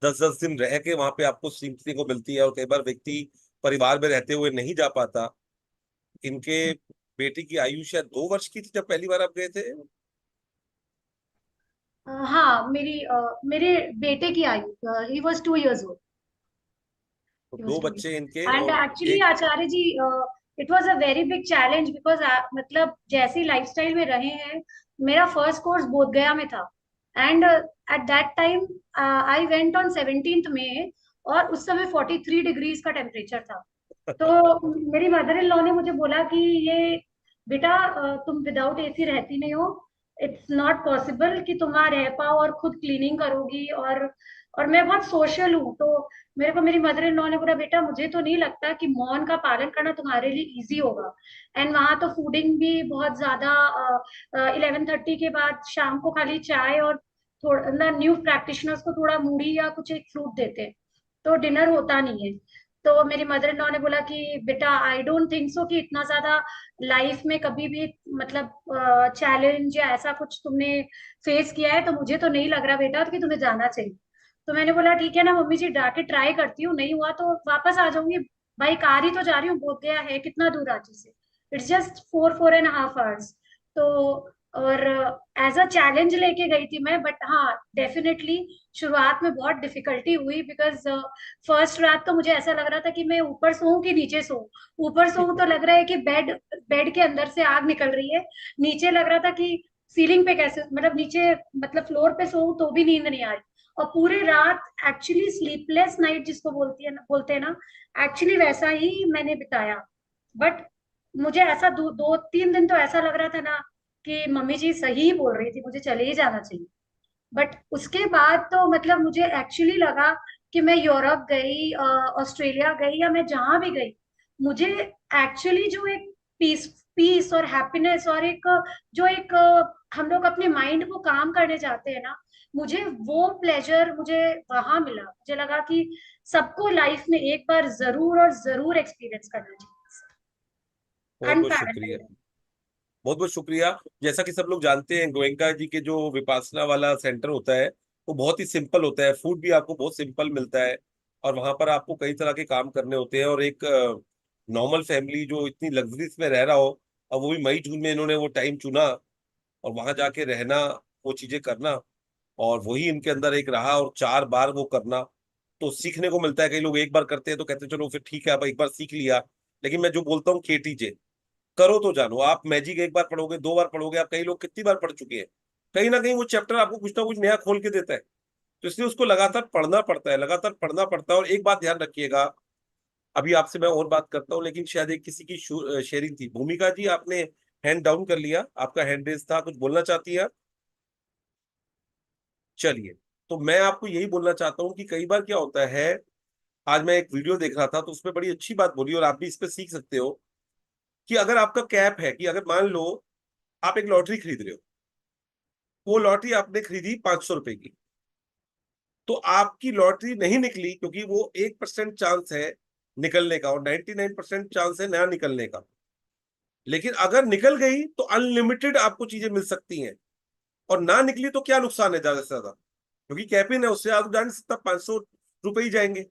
10-10 दिन रह के वहां पे आपको सीखने को मिलती है, और कई बार व्यक्ति परिवार में रहते हुए नहीं जा पाता। इनके बेटी की आयु शायद 2 वर्ष की थी जब पहली बार आप गए थे। हाँ, मेरे बेटे की आयु, ही वॉज 2 years old। तो He was 2 years. दो बच्चे इनके, And और actually, एक आचार्य जी, it was a very big challenge because मतलब जैसी लाइफस्टाइल में रहे हैं, मेरा फर्स्ट कोर्स बोध गया में था। And at that time I went on 17th May, और उस समय 43 डिग्रीज का टेम्परेचर था। तो मेरी मदर इन लॉ ने मुझे बोला कि ये बेटा, तुम विदाउट एसी रहती नहीं हो, इट्स नॉट पॉसिबल कि तुम वहां रह पाओ और खुद क्लीनिंग करोगी। और मैं बहुत सोशल हूँ, तो मेरे को मेरी मदर इन लॉ ने बोला, बेटा मुझे तो नहीं लगता कि मौन का पालन करना तुम्हारे लिए इजी होगा। एंड वहां तो फूडिंग भी बहुत ज्यादा, 11:30 के बाद शाम को खाली चाय, और थोड़ा ना न्यू प्रैक्टिशनर्स को थोड़ा मूढ़ी या कुछ एक फ्रूट देते हैं, तो डिनर होता नहीं है। तो मेरी मदर इन लॉ ने बोला कि बेटा, आई डोंट थिंक सो कि इतना ज्यादा लाइफ में कभी भी मतलब चैलेंज या ऐसा कुछ तुमने फेस किया है, तो मुझे तो नहीं लग रहा बेटा कि तुम्हें जाना चाहिए। तो मैंने बोला ठीक है ना मम्मी जी, जाके ट्राई करती हूँ, नहीं हुआ तो वापस आ जाऊंगी। भाई कार ही तो जा रही हूँ, बोध गया है कितना दूर रांची से, इट्स जस्ट 4.5 hours। तो और एज अ चैलेंज लेके गई थी मैं, बट हाँ डेफिनेटली शुरुआत में बहुत डिफिकल्टी हुई, बिकॉज फर्स्ट रात तो मुझे ऐसा लग रहा था कि मैं ऊपर सोऊं कि नीचे सोऊं। ऊपर सोऊं तो लग रहा है कि बेड बेड के अंदर से आग निकल रही है, नीचे लग रहा था कि सीलिंग पे कैसे, मतलब नीचे, मतलब फ्लोर पे सोऊं तो भी नींद नहीं आ रही। और पूरी रात एक्चुअली स्लीपलेस नाइट जिसको बोलते हैं ना, एक्चुअली वैसा ही मैंने बिताया। बट मुझे ऐसा 2-3 दिन तो ऐसा लग रहा था ना कि मम्मी जी सही बोल रही थी, मुझे चले ही जाना चाहिए। बट उसके बाद तो मतलब मुझे एक्चुअली लगा कि मैं यूरोप गई, ऑस्ट्रेलिया गई, या मैं जहां भी गई, मुझे एक्चुअली जो एक पीस पीस और हैप्पीनेस, और एक जो एक हम लोग अपने माइंड को काम करने जाते हैं ना, मुझे वो प्लेजर मुझे वहां मिला। मुझे लगा कि सबको लाइफ में एक बार जरूर और जरूर एक्सपीरियंस करना चाहिए। बहुत बहुत शुक्रिया, अनपैरेलल्ड। बहुत बहुत शुक्रिया। जैसा कि सब लोग जानते हैं, गोयनका जी के जो विपासना वाला सेंटर होता है वो बहुत ही सिंपल होता है, फूड भी आपको बहुत सिंपल मिलता है, और वहां पर आपको कई तरह के काम करने होते हैं। और एक नॉर्मल फैमिली जो इतनी लग्जरीज में रह रहा हो, और वो भी मई जून में इन्होंने वो टाइम चुना और वहां जाके रहना, वो चीजें करना, और वही इनके अंदर एक रहा, और 4 बार वो करना, तो सीखने को मिलता है। कई लोग एक बार करते हैं तो कहते हैं चलो फिर ठीक है, अब एक बार सीख लिया। लेकिन मैं जो बोलता हूँ KTJ, करो तो जानो। आप मैजिक एक बार पढ़ोगे, 2 बार पढ़ोगे, आप कई लोग कितनी बार पढ़ चुके हैं, कहीं ना कहीं वो चैप्टर आपको कुछ ना कुछ नया खोल के देता है। तो इसलिए उसको लगातार पढ़ना पड़ता है, लगातार पढ़ना पड़ता है। और एक बात ध्यान रखिएगा, अभी आपसे मैं और बात करता हूँ, लेकिन शायद एक किसी की शेयरिंग थी। भूमिका जी, आपने हैंड डाउन कर लिया, आपका हैंड रेज था, कुछ बोलना चाहती है? चलिए, तो मैं आपको यही बोलना चाहता हूँ कि कई बार क्या होता है, आज मैं एक वीडियो देख रहा था तो उसमें बड़ी अच्छी बात बोली, और आप भी इस पे सीख सकते हो, कि अगर आपका कैप है, कि अगर मान लो आप एक लॉटरी खरीद रहे हो, वो लॉटरी आपने खरीदी 500 रुपए की, तो आपकी लॉटरी नहीं निकली, क्योंकि वो 1% चांस है निकलने का, और 99% चांस है नया निकलने का। लेकिन अगर निकल गई तो अनलिमिटेड आपको चीजें मिल सकती हैं, और ना निकली तो क्या नुकसान है ज्यादा से ज्यादा, क्योंकि कैपिन है, उससे आप जान सकता 500 रुपए ही जाएंगे।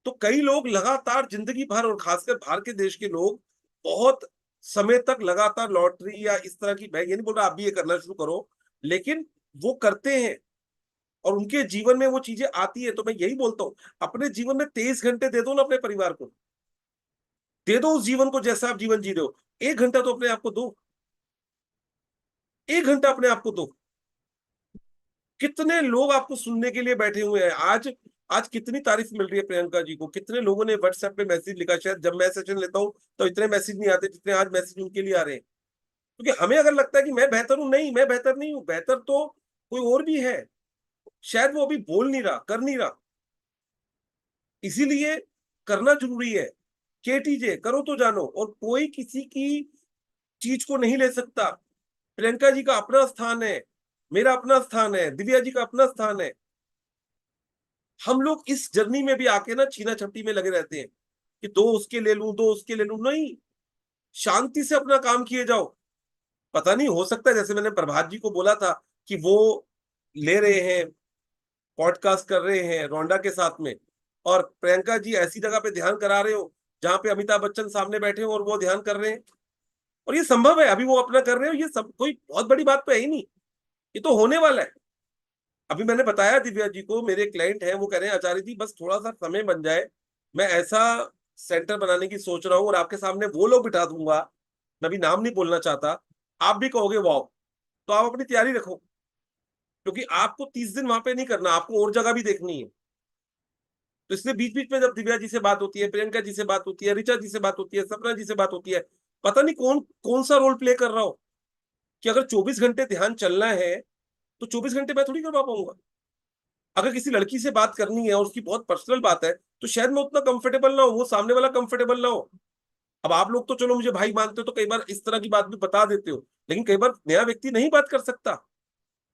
तो कई लोग लगातार जिंदगी भर, और खासकर बाहर के देश के लोग, बहुत समय तक लगातार लॉटरी या इस तरह की, मैं ये नहीं बोल रहा आप भी ये करना शुरू करो, लेकिन वो करते हैं और उनके जीवन में वो चीजें आती है। तो मैं यही बोलता हूं, अपने जीवन में 23 घंटे दे दो ना अपने परिवार को, दे दो उस जीवन को जैसा आप जीवन जी रहे हो। 1 घंटा तो अपने आप को दो, 1 घंटा अपने आप को दो। कितने लोग आपको सुनने के लिए बैठे हुए हैं। आज आज कितनी तारीफ मिल रही है प्रियंका जी को। कितने लोगों ने व्हाट्सएप पे मैसेज लिखा, शायद जब मैं सेशन लेता हूँ तो इतने मैसेज नहीं आते जितने आज मैसेज उनके लिए आ रहे हैं। क्योंकि हमें अगर लगता है कि मैं बेहतर हूं, नहीं, मैं बेहतर नहीं हूं, बेहतर तो कोई और भी है, शायद वो अभी बोल नहीं रहा, कर नहीं रहा। इसीलिए करना जरूरी है। केटीजे करो तो जानो, और कोई किसी की चीज को नहीं ले सकता। प्रियंका जी का अपना स्थान है, मेरा अपना स्थान है, दिव्या जी का अपना स्थान है। हम लोग इस जर्नी में भी आके ना छीना झपटी में लगे रहते हैं कि दो उसके ले लूं, दो उसके ले लूं। नहीं, शांति से अपना काम किए जाओ। पता नहीं, हो सकता है जैसे मैंने प्रभात जी को बोला था कि वो ले रहे हैं, पॉडकास्ट कर रहे हैं रोंडा के साथ में, और प्रियंका जी ऐसी जगह पे ध्यान करा रहे हो जहां पे अमिताभ बच्चन सामने बैठे हो और वो ध्यान कर रहे हैं। और ये संभव है, अभी वो अपना कर रहे हो, ये सब कोई बहुत बड़ी बात तो है ही नहीं, ये तो होने वाला है। अभी मैंने बताया दिव्या जी को, मेरे क्लाइंट हैं, वो कह रहे हैं आचार्य जी बस थोड़ा सा समय बन जाए, मैं ऐसा सेंटर बनाने की सोच रहा हूँ और आपके सामने वो लोग बिठा दूंगा, मैं भी नाम नहीं बोलना चाहता, आप भी कहोगे वाह। तो आप अपनी तैयारी रखो, क्योंकि आपको 30 दिन वहां पे नहीं करना, आपको और जगह भी देखनी है। तो इसलिए बीच बीच में जब दिव्या जी से बात होती है, प्रियंका जी से बात होती है, ऋचा जी से बात होती है, सपना जी से बात होती है, पता नहीं कौन कौन सा रोल प्ले कर रहा हो कि अगर 24 घंटे ध्यान चलना है तो 24 घंटे मैं थोड़ी करवा पाऊंगा। अगर किसी लड़की से बात करनी है और उसकी बहुत पर्सनल बात है तो शायद मैं उतना कंफर्टेबल ना हो, वो सामने वाला कंफर्टेबल ना हो। अब आप लोग तो चलो मुझे भाई मानते हो तो कई बार इस तरह की बात भी बता देते हो, लेकिन कई बार नया व्यक्ति नहीं बात कर सकता।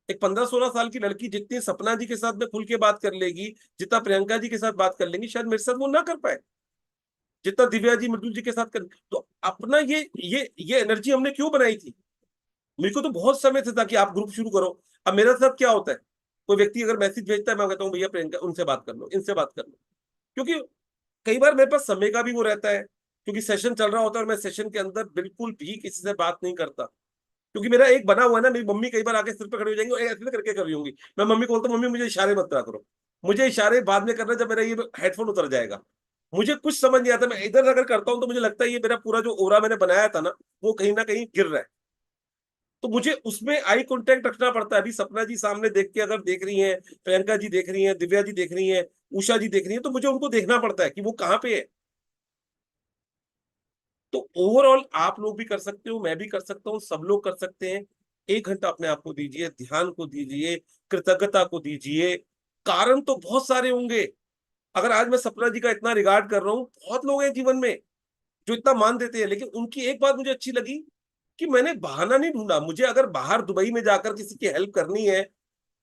एक 15-16 साल की लड़की जितनी सपना जी के साथ में खुल के बात कर लेगी, जितना प्रियंका जी के साथ बात कर लेंगी, शायद मेरे साथ वो ना कर पाए जितना दिव्या जी मृदुल जी के साथ कर। तो अपना ये एनर्जी हमने क्यों बनाई थी? मेरे को तो बहुत समय से था कि आप ग्रुप शुरू करो। अब मेरे साथ क्या होता है, कोई व्यक्ति अगर मैसेज भेजता है, मैं कहता हूँ भैया प्रियंका उनसे बात कर लो, इनसे बात कर लो, क्योंकि कई बार मेरे पास समय का भी वो रहता है, क्योंकि सेशन चल रहा होता है और मैं सेशन के अंदर बिल्कुल भी किसी से बात नहीं करता। क्योंकि मेरा एक बना हुआ है ना, मेरी मम्मी कई बार आके सिर पे खड़ी हो जाएंगी, ऐसे करके कर रही होंगी, मैं मम्मी को बोलता हूँ मम्मी मुझे इशारे मत करा करो, मुझे इशारे बाद में करना जब मेरा ये हेडफोन उतर जाएगा। मुझे कुछ समझ नहीं आता, मैं इधर अगर करता हूँ तो मुझे लगता है ये मेरा पूरा जो ओरा मैंने बनाया था ना वो कहीं ना कहीं गिर रहा है। तो मुझे उसमें आई कांटेक्ट रखना पड़ता है। अभी सपना जी सामने देख के अगर देख रही हैं, प्रियंका जी देख रही हैं, दिव्या जी देख रही हैं, उषा जी देख रही हैं, तो मुझे उनको देखना पड़ता है कि वो कहाँ पे है। तो ओवरऑल आप लोग भी कर सकते हो, मैं भी कर सकता हूँ, सब लोग कर सकते हैं। 1 घंटा अपने आप को दीजिए, ध्यान को दीजिए, कृतज्ञता को दीजिए। कारण तो बहुत सारे होंगे। अगर आज मैं सपना जी का इतना रिगार्ड कर रहा हूँ, बहुत लोग हैं जीवन में जो इतना मान देते हैं, लेकिन उनकी एक बात मुझे अच्छी लगी कि मैंने बहाना नहीं ढूंढा। मुझे अगर बाहर दुबई में जाकर किसी की हेल्प करनी है,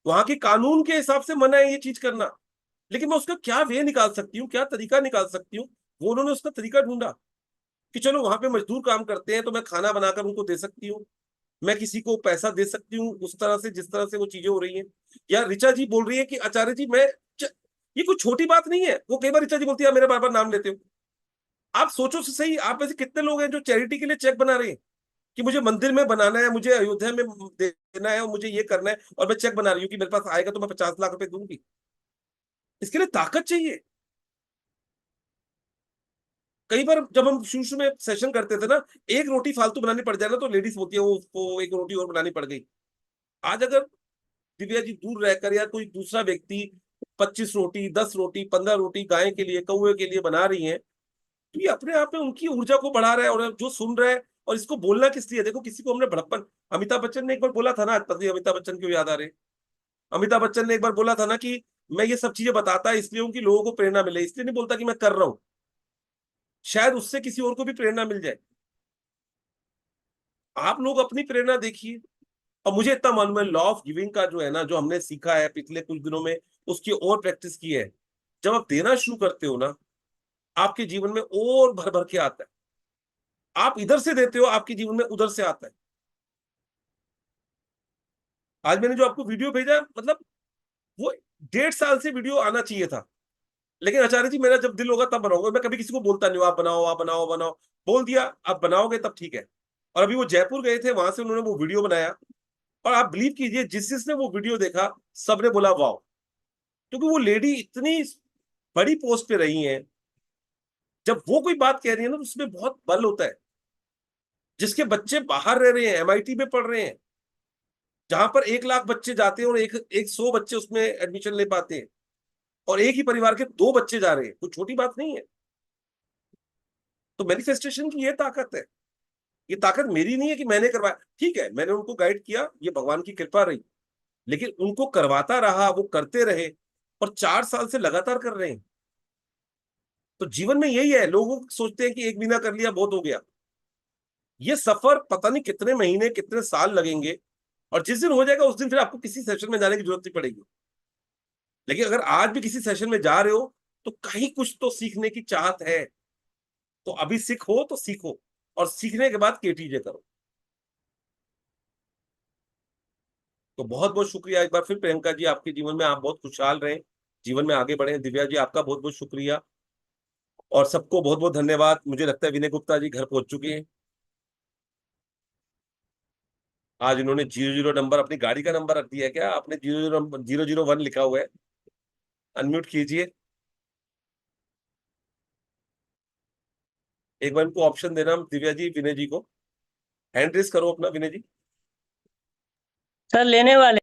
वहां के कानून के हिसाब से मना है ये चीज करना, लेकिन मैं उसका क्या वे निकाल सकती हूँ, क्या तरीका निकाल सकती हूँ, वो उन्होंने उसका तरीका ढूंढा कि चलो वहां पे मजदूर काम करते हैं तो मैं खाना बनाकर उनको दे सकती हूँ, मैं किसी को पैसा दे सकती हूँ उस तरह से जिस तरह से वो चीजें हो रही हैं। या ऋचा जी बोल रही है कि आचार्य जी ये कोई छोटी बात नहीं है। वो कई बार ऋचा जी बोलती है मेरा बार बार नाम लेते हो। आप सोचो से सही, आप ऐसे कितने लोग हैं जो चैरिटी के लिए चेक बना रहे हैं कि मुझे मंदिर में बनाना है, मुझे अयोध्या में देना है और मुझे ये करना है, और मैं चेक बना रही हूँ कि मेरे पास आएगा तो मैं 50 लाख रुपए दूंगी। इसके लिए ताकत चाहिए। कई बार जब हम शुरू शुरू में सेशन करते थे ना, एक रोटी फालतू बनानी पड़ जाए ना तो लेडीज बोलती है वो उसको एक रोटी और बनानी पड़ गई। आज अगर दिव्या जी दूर रहकर या कोई दूसरा व्यक्ति 25 रोटी, 10 रोटी, 15 रोटी गाय के लिए, कौए के लिए बना रही है, तो ये अपने आप में उनकी ऊर्जा को बढ़ा रहा है। और जो सुन रहा है, और इसको बोलना किस लिए, देखो किसी को हमने भड़प्पन, अमिताभ बच्चन ने एक बार बोला था ना, पता नहीं अमिताभ बच्चन क्यों याद आ रहे, अमिताभ बच्चन ने एक बार बोला था ना कि मैं ये सब चीजें बताता इसलिए हूँ कि लोगों को प्रेरणा मिले, इसलिए नहीं बोलता कि मैं कर रहा हूं। शायद उससे किसी और को भी प्रेरणा मिल जाए। आप लोग अपनी प्रेरणा देखिए। और मुझे इतना मालूम है, लॉ ऑफ गिविंग का जो है ना, जो हमने सीखा है पिछले कुछ दिनों में, उसकी और प्रैक्टिस की है। जब आप देना शुरू करते हो ना, आपके जीवन में और भर भर के आता है। आप इधर से देते हो, आपके जीवन में उधर से आता है। आज मैंने जो आपको वीडियो भेजा, मतलब वो 1.5 साल से वीडियो आना चाहिए था, लेकिन आचार्य जी मेरा जब दिल होगा तब बनाऊंगा। मैं कभी किसी को बोलता नहीं हूं आप बनाओ, आप बनाओ, बनाओ। बोल दिया, आप बनाओगे तब ठीक है। और अभी वो जयपुर गए थे, वहां से उन्होंने वो वीडियो बनाया, और आप बिलीव कीजिए जिस जिसने वो वीडियो देखा सबने बोला वाओ। क्योंकि वो लेडी इतनी बड़ी पोस्ट पे रही हैं, जब वो कोई बात कह रही है ना, तो उसमें बहुत बल होता है। जिसके बच्चे बाहर रह रहे हैं, MIT में पढ़ रहे हैं, जहां पर 1 लाख बच्चे जाते हैं और एक 100 बच्चे उसमें एडमिशन ले पाते हैं, और एक ही परिवार के 2 बच्चे जा रहे हैं, कोई छोटी बात नहीं है। तो मैनिफेस्टेशन की ये ताकत है। ये ताकत मेरी नहीं है कि मैंने करवाया, ठीक है, मैंने उनको गाइड किया, ये भगवान की कृपा रही, लेकिन उनको करवाता रहा, वो करते रहे, और 4 साल से लगातार कर रहे हैं। तो जीवन में यही है, लोग सोचते हैं कि एक महीना कर लिया बहुत हो गया। ये सफर पता नहीं कितने महीने कितने साल लगेंगे, और जिस दिन हो जाएगा उस दिन फिर आपको किसी सेशन में जाने की जरूरत नहीं पड़ेगी। लेकिन अगर आज भी किसी सेशन में जा रहे हो, तो कहीं कुछ तो सीखने की चाहत है। तो अभी सीखो तो सीखो, और सीखने के बाद KTJ करो। तो बहुत बहुत शुक्रिया एक बार फिर प्रियंका जी, आपके जीवन में आप बहुत खुशहाल रहें, जीवन में आगे बढ़े। दिव्या जी, आपका बहुत बहुत शुक्रिया, और सबको बहुत बहुत धन्यवाद। मुझे लगता है विनय गुप्ता जी घर पहुंच चुके हैं। आज इन्होंने 00 नंबर, अपनी गाड़ी का नंबर रख दिया है क्या आपने? 001 लिखा हुआ है। अनम्यूट कीजिए, एक बार इनको ऑप्शन देना दिव्या जी, विनय जी को। हैंड रेस करो अपना, विनय जी। सर लेने वाले।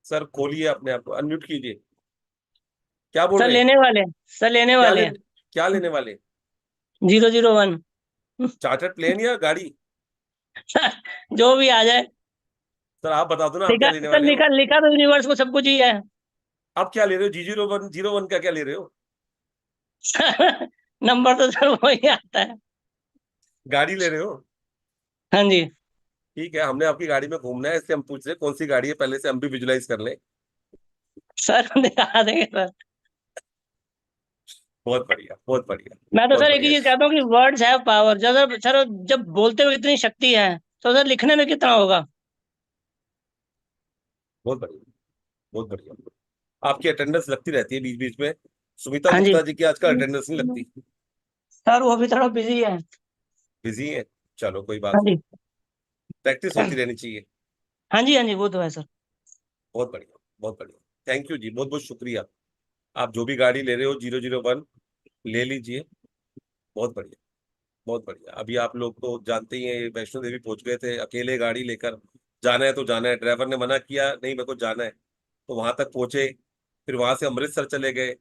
सर खोलिए अपने आप को, अनम्यूट कीजिए। क्या बोल सर रहे हैं? लेने वाले, सर लेने क्या वाले ले, क्या लेने वाले? 001। चार्टर्ड प्लेन या गाड़ी? सर जो भी आ जाए। सर आप बता दो ना, आप क्या लिखा लेने सर, वाले हो? लिखा तो यूनिवर्स को सब कुछ ही है। आप क्या ले रहे हो? G01 का क्या ले रहे हो? सर नंबर तो सर वही आता है। गाड़ी ले रहे हो? हाँ जी। ठीक है, हमने आपकी गाड़ी में घूमना है, इससे हम पूछ रहे हैं कौन सी गाड़ी है, पहले से हम भी विजुलाइज कर लें। सर दिखा देंगे सर। बहुत बढ़िया, बहुत बढ़िया, मैं तो बहुत सर एक ही बढ़िया। चीज कहता हूँ कि वर्ड्स हैव पावर। जब सर जब बोलते हुए इतनी शक्ति है, तो सर लिखने में कितना होगा। बहुत बढ़िया, बहुत बढ़िया। आपकी अटेंडेंस लगती रहती है बीच बीच में। सुमिता हाँ जी गुप्ता जी की आजकल अटेंडेंस नहीं लगती। सर, वो भी थोड़ा बिजी है। बिजी है, चलो कोई हाँ बात नहीं, जी प्रैक्टिस होती रहनी चाहिए। हाँ जी हाँ जी, वो तो है सर। बहुत बढ़िया, बहुत बढ़िया, थैंक यू जी, बहुत बहुत शुक्रिया। आप जो भी गाड़ी ले रहे हो 001 ले लीजिए। बहुत बढ़िया, बहुत बढ़िया। अभी आप लोग तो जानते ही हैं, ये वैष्णो देवी पहुंच गए थे अकेले गाड़ी लेकर। जाना है तो जाना है, ड्राइवर ने मना किया नहीं मेरे को जाना है, तो वहां तक पहुंचे। फिर वहां से अमृतसर चले गए।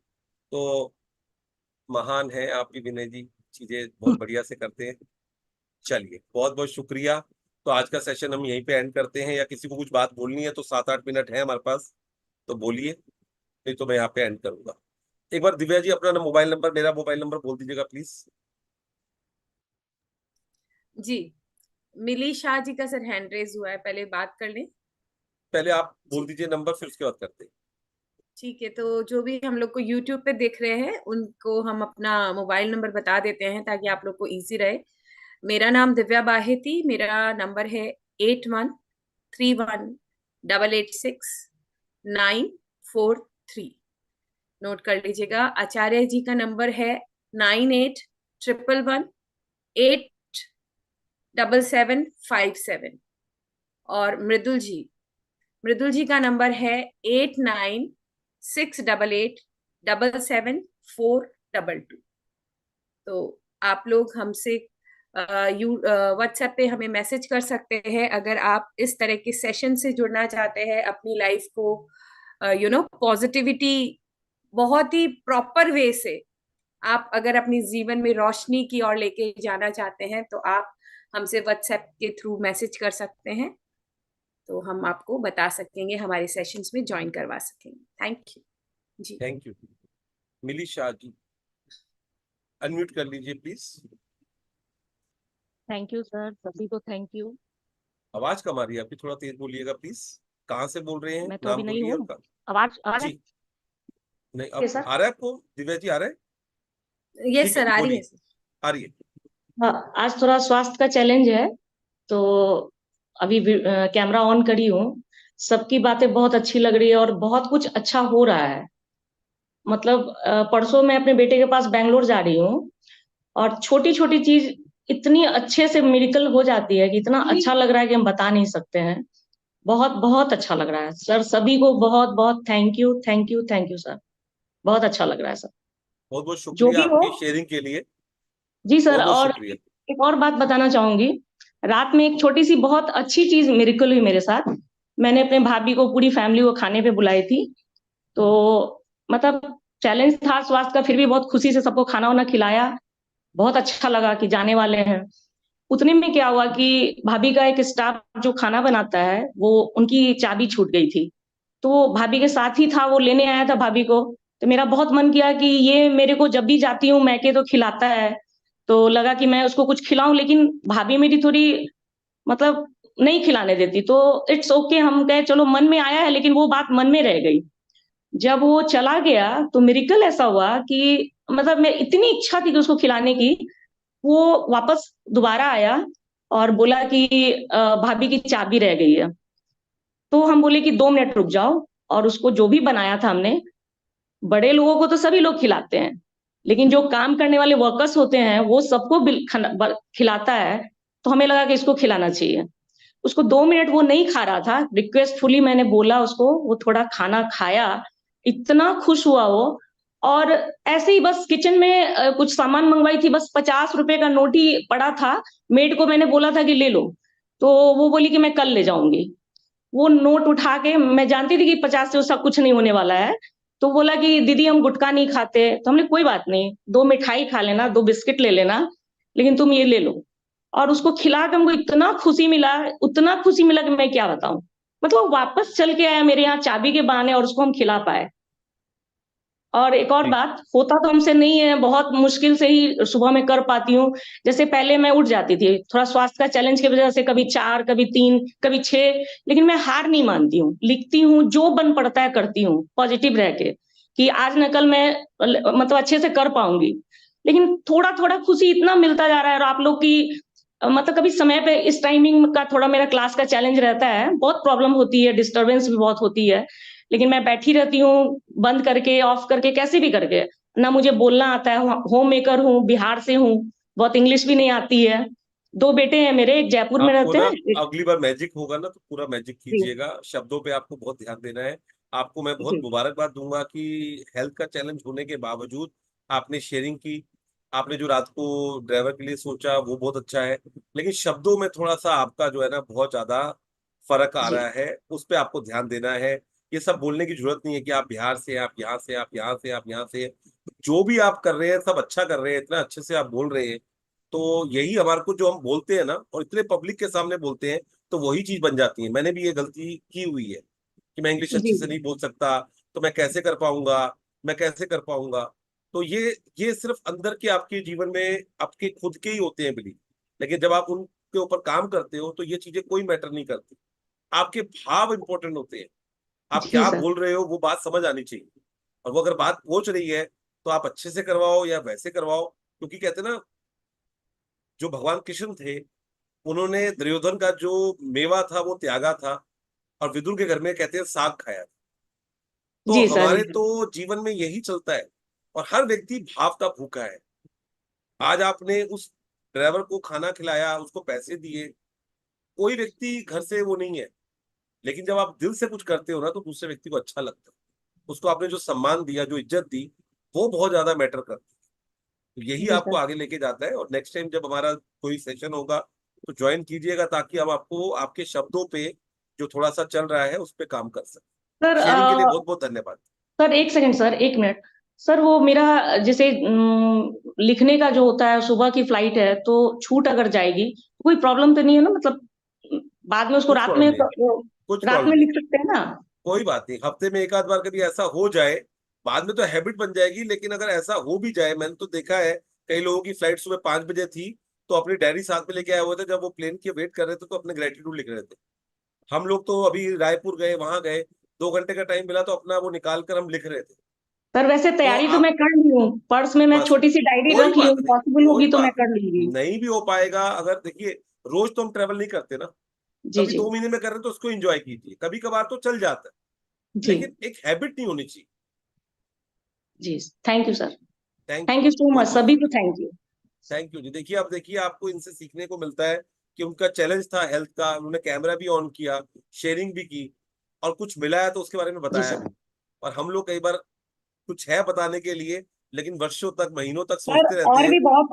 तो महान है आप भी विनय जी, चीजें बहुत बढ़िया से करते हैं। चलिए, बहुत बहुत शुक्रिया। तो आज का सेशन हम यहीं पे एंड करते हैं, या किसी को कुछ बात बोलनी है तो 7-8 मिनट है हमारे पास, तो बोलिए, नहीं तो मैं यहाँ पे एंड करूंगा। एक बार दिव्या जी अपना मोबाइल नंबर, मेरा मोबाइल नंबर बोल दीजिएगा प्लीज। जी, मिली शाह जी का सर हैंड रेज हुआ है, पहले बात कर लें। पहले आप बोल दीजिए नंबर, फिर उसके बाद करते हैं। ठीक है, तो जो भी हम लोग को YouTube पे देख रहे हैं उनको हम अपना मोबाइल नंबर बता देते हैं ताकि आप लोग को इजी रहे। मेरा नाम दिव्या बाहेती, मेरा नंबर है 8131886943। नोट कर लीजिएगा। आचार्य जी का नंबर है 9811187757। और मृदुल जी का नंबर है 8968877422। तो आप लोग हमसे व्हाट्सएप पे हमें मैसेज कर सकते हैं अगर आप इस तरह के सेशन से जुड़ना चाहते हैं, अपनी लाइफ को पॉजिटिविटी बहुत ही प्रॉपर वे से आप अगर अपनी जीवन में रोशनी की ओर लेके जाना चाहते हैं, तो आप हमसे व्हाट्सएप के थ्रू मैसेज कर सकते हैं, तो हम आपको बता सकेंगे, हमारे सेशंस में ज्वाइन करवा सकेंगे। Thank you ji. Thank you. Mili Shah ji, unmute कर लीजिए प्लीज। थैंक यू सर, सभी को थैंक यू। आवाज कम आ रही है आपकी, थोड़ा तेज बोलिएगा प्लीज। कहाँ से बोल रहे हैं? मैं तो नाम अभी नहीं बोलिए हूँ। और आवाज आ रहा है? जी नहीं, अब सर आ रहा है आपको? दिव्या जी आ रहा है? यस ठीक है, सर, आ रही बोलिए, है सर। आ रही है। हाँ, आज थोड़ा स्वास्थ्य का चैलेंज है, तो अभी कैमरा ऑन करी हूँ। सबकी बातें बहुत अच्छी लग रही है और बहुत कुछ अच्छा हो रहा है। मतलब परसों मैं अपने बेटे के पास बैंगलोर जा रही हूँ, और छोटी छोटी चीज इतनी अच्छे से मिरेकल हो जाती है कि इतना अच्छा लग रहा है कि हम बता नहीं सकते हैं। बहुत बहुत अच्छा लग रहा है सर। सभी को बहुत बहुत thank you, thank you, thank you sir. बहुत अच्छा लग रहा है सर। बहुत बहुत जो शुक्रिया भी हो। आपकी शेयरिंग के लिए, जी सर, बहुत बहुत और शुक्रिया। एक और बात बताना चाहूंगी। रात में एक छोटी सी बहुत अच्छी चीज मिरेकल हुई मेरे साथ। मैंने अपने भाभी को, पूरी फैमिली को खाने पे बुलाई थी। तो मतलब चैलेंज था स्वास्थ्य का, फिर भी बहुत खुशी से सबको खाना वाना खिलाया। बहुत अच्छा लगा कि जाने वाले हैं। उतने में क्या हुआ कि भाभी का एक स्टाफ जो खाना बनाता है, वो उनकी चाबी छूट गई थी। तो वो भाभी के साथ ही था, वो लेने आया था भाभी को। तो मेरा बहुत मन किया कि ये मेरे को जब भी जाती हूँ मैके तो खिलाता है, तो लगा कि मैं उसको कुछ खिलाऊं, लेकिन भाभी मेरी थोड़ी मतलब नहीं खिलाने देती। तो इट्स ओके, हम कहे चलो मन में आया है, लेकिन वो बात मन में रह गई। जब वो चला गया तो मिरेकल ऐसा हुआ कि मतलब मैं इतनी इच्छा थी कि उसको खिलाने की, वो वापस दोबारा आया और बोला कि भाभी की चाबी रह गई है। तो हम बोले कि 2 मिनट रुक जाओ, और उसको जो भी बनाया था हमने, बड़े लोगों को तो सभी लोग खिलाते हैं, लेकिन जो काम करने वाले वर्कर्स होते हैं वो सबको खिलाता है। तो हमें लगा कि इसको खिलाना चाहिए। उसको 2 मिनट वो नहीं खा रहा था, रिक्वेस्टफुली मैंने बोला उसको, वो थोड़ा खाना खाया। इतना खुश हुआ वो। और ऐसे ही बस किचन में कुछ सामान मंगवाई थी, बस 50 रुपए का नोट ही पड़ा था। मेड को मैंने बोला था कि ले लो, तो वो बोली कि मैं कल ले जाऊंगी। वो नोट उठा के, मैं जानती थी कि 50 से उसका कुछ नहीं होने वाला है, तो बोला कि दीदी हम गुटखा नहीं खाते। तो हमने कोई बात नहीं, 2 मिठाई खा लेना, 2 बिस्किट ले लेना, लेकिन तुम ये ले लो। और उसको खिला के हमको इतना खुशी मिला, उतना खुशी मिला कि मैं क्या बताऊं। मतलब वो वापस चल के आया मेरे यहाँ चाबी के बहाने, और उसको हम खिला पाए। और एक और जी बात, होता तो हमसे नहीं है, बहुत मुश्किल से ही सुबह में कर पाती हूँ। जैसे पहले मैं उठ जाती थी, थोड़ा स्वास्थ्य का चैलेंज की वजह से, कभी 4, कभी 3, कभी 6, लेकिन मैं हार नहीं मानती हूँ, लिखती हूँ, जो बन पड़ता है करती हूँ, पॉजिटिव रह के कि आज न कल मैं मतलब अच्छे से कर पाऊंगी। लेकिन थोड़ा थोड़ा खुशी इतना मिलता जा रहा है। और आप लोग की मतलब कभी समय पे, इस टाइमिंग का थोड़ा मेरा क्लास का चैलेंज रहता है, बहुत प्रॉब्लम होती है, डिस्टरबेंस भी बहुत होती है, लेकिन मैं बैठी रहती हूँ बंद करके, ऑफ करके, कैसे भी करके। ना मुझे बोलना आता है, होम मेकर हूँ, बिहार से हूँ, बहुत इंग्लिश भी नहीं आती है। 2 बेटे हैं मेरे, एक जयपुर में आपको रहते ना हैं, एक। अगली बार मैजिक होगा ना तो पूरा मैजिक जी कीजिएगा, शब्दों पे आपको बहुत ध्यान देना है। आपको मैं बहुत जी मुबारकबाद दूंगा कि हेल्थ का चैलेंज होने के बावजूद आपने शेयरिंग की। आपने जो रात को ड्राइवर के लिए सोचा वो बहुत अच्छा है, लेकिन शब्दों में थोड़ा सा आपका जो है ना बहुत ज्यादा फर्क आ जी रहा है, उस पर आपको ध्यान देना है। ये सब बोलने की जरूरत नहीं है कि आप बिहार से हैं, आप यहाँ से हैं, आप यहाँ से हैं, आप यहाँ से हैं। जो भी आप कर रहे हैं सब अच्छा कर रहे हैं, इतना अच्छे से आप बोल रहे हैं। तो यही हमारे को जो हम बोलते हैं ना, और इतने पब्लिक के सामने बोलते हैं, तो वही चीज बन जाती है। मैंने भी ये गलती की हुई है कि मैं इंग्लिश अच्छे जी से नहीं बोल सकता, तो मैं कैसे कर पाऊंगा, मैं कैसे कर पाऊंगा। तो ये सिर्फ अंदर के आपके जीवन में आपके खुद के ही होते हैं बिलीफ, लेकिन जब आप उनके ऊपर काम करते हो तो ये चीजें कोई मैटर नहीं करती। आपके भाव इंपॉर्टेंट होते हैं। आप जी क्या सर। बोल रहे हो वो बात समझ आनी चाहिए, और वो अगर बात पहुंच रही है तो आप अच्छे से करवाओ या वैसे करवाओ। क्योंकि कहते हैं ना, जो भगवान कृष्ण थे, उन्होंने दुर्योधन का जो मेवा था वो त्यागा था, और विदुर के घर में कहते हैं साग खाया था। तो जी सर। हमारे तो जीवन में यही चलता है, और हर व्यक्ति भाव का भूखा है। आज आपने उस ड्राइवर को खाना खिलाया, उसको पैसे दिए, कोई व्यक्ति घर से वो नहीं है, लेकिन जब आप दिल से कुछ करते हो ना तो दूसरे व्यक्ति को अच्छा लगता है। उसको आपने जो सम्मान दिया, जो इज्जत दी, वो बहुत ज्यादा मैटर करती है। तो यही जी आपको सर। आगे लेके जाता है। और नेक्स्ट टाइम जब हमारा कोई सेशन होगा तो ज्वाइन कीजिएगा, ताकि हम आपको आपके शब्दों पे जो थोड़ा सा चल रहा है उस पे काम कर सकें। सर शेयरिंग के लिए बहुत बहुत धन्यवाद। सर एक सेकंड सर, 1 मिनट। सर वो मेरा जैसे लिखने का जो होता है, सुबह की फ्लाइट है, तो छूट अगर जाएगी तो कोई प्रॉब्लम तो नहीं है ना? मतलब बाद में उसको कुछ रात प्रॉब्लम में, नहीं है, कुछ रात प्रॉब्लम में नहीं, लिख सकते हैं ना? कोई बात नहीं। हफ्ते में एक आध बार कभी ऐसा हो जाए, बाद में तो हैबिट बन जाएगी। लेकिन अगर ऐसा हो भी जाए, मैंने तो देखा है कई लोगों की फ्लाइट सुबह 5 बजे थी, तो अपनी डायरी साथ में लेके आए हुए थे, जब वो प्लेन के वेट कर रहे थे तो अपने ग्रेटिट्यूड लिख रहे थे। हम लोग तो अभी रायपुर गए, वहां गए, 2 घंटे का टाइम मिला तो अपना वो निकाल कर हम लिख रहे थे। सर वैसे तो तैयारी तो आप मैं कर ली हूँ, पर्स में मैं बस, छोटी सी डायरी कोई रख ली हूँ, बात नहीं, पॉसिबल कोई होगी तो मैं बात कर लूंगी। नहीं भी हो पाएगा। अगर देखिए, रोज तो हम ट्रेवल नहीं करते ना, जी कभी जी 2 महीने में कर रहे हैं तो उसको एंजॉय कीजिए, कभी कभार तो चल जाता है, जी लेकिन एक हैबिट नहीं होनी चाहिए। जी। Thank you sir. Thank you, thank you so बहुत मच, बहुत सभी को शुक्रिया। Thank you. Thank you ji. देखिए, अब देखिए आपको इनसे सीखने को मिलता है कि उनका चैलेंज था हेल्थ का, उन्होंने कैमरा भी ऑन किया, शेयरिंग भी की, और कुछ मिला है तो उसके बारे में जी बताया सर। भी। और हम लोग कई बार कुछ है बताने के लिए, लेकिन वर्षों तक, महीनों तक सर सोचते रहते और हैं। भी बहुत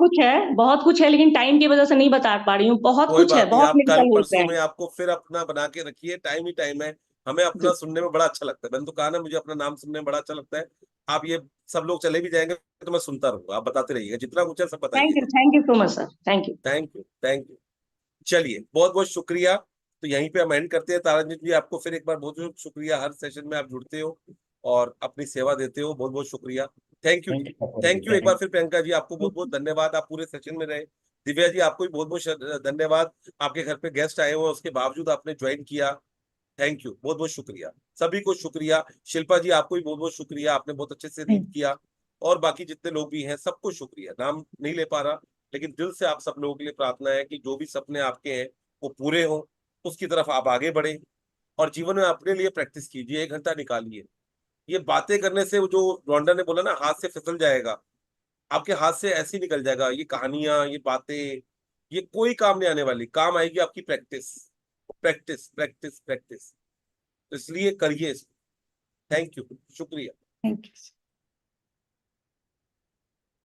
कुछ है, लेकिन टाइम की वजह से नहीं बता पा रही हूँ। बहुत कोई कुछ है, बात नहीं, बहुत आप कल मेडिकल हेल्प परसों है। में आपको फिर अपना बना के रखिए, टाइम ही टाइम है। हमें अपना जी, सुनने में बड़ा अच्छा लगता है, मैंने तो कहा ना, मुझे अपना नाम सुनने में बड़ा अच्छा लगता है। आप ये सब लोग चले भी जाएंगे तो मैं सुनता रहूंगा, आप बताते रहिएगा, जितना कुछ है सब बताइएगा। Thank you so much sir, thank you. Thank you, thank you. चलिए, बहुत बहुत शुक्रिया। तो यहीं पे हम एंड करते हैं। तारांजन जी, आपको फिर एक बार बहुत बहुत शुक्रिया, हर सेशन में आप जुड़ते हो और अपनी सेवा देते हो, बहुत बहुत शुक्रिया। Thank you ji, thank you एक बार फिर। प्रियंका जी, आपको बहुत बहुत धन्यवाद, आप पूरे सेशन में रहे। दिव्या जी, आपको भी बहुत बहुत धन्यवाद, आपके घर पे गेस्ट आए हुए उसके बावजूद आपने ज्वाइन किया। थैंक यू, बहुत बहुत शुक्रिया, सभी को शुक्रिया। शिल्पा जी, आपको भी बहुत बहुत शुक्रिया, आपने बहुत अच्छे से रीड किया। और बाकी जितने लोग भी हैं सबको शुक्रिया, नाम नहीं ले पा रहा, लेकिन दिल से आप सब लोगों के लिए प्रार्थना है कि जो भी सपने आपके हैं वो पूरे हों, उसकी तरफ आप आगे बढ़े और जीवन में अपने लिए प्रैक्टिस कीजिए, 1 घंटा निकालिए। ये बातें करने से, वो जो रोंडा ने बोला ना, हाथ से फिसल जाएगा, आपके हाथ से ऐसे ही निकल जाएगा। ये कहानियां, ये बातें, ये कोई काम नहीं आने वाली, काम आएगी आपकी प्रैक्टिस, प्रैक्टिस प्रैक्टिस प्रैक्टिस। तो इसलिए करिए। थैंक यू, शुक्रिया। Thank you.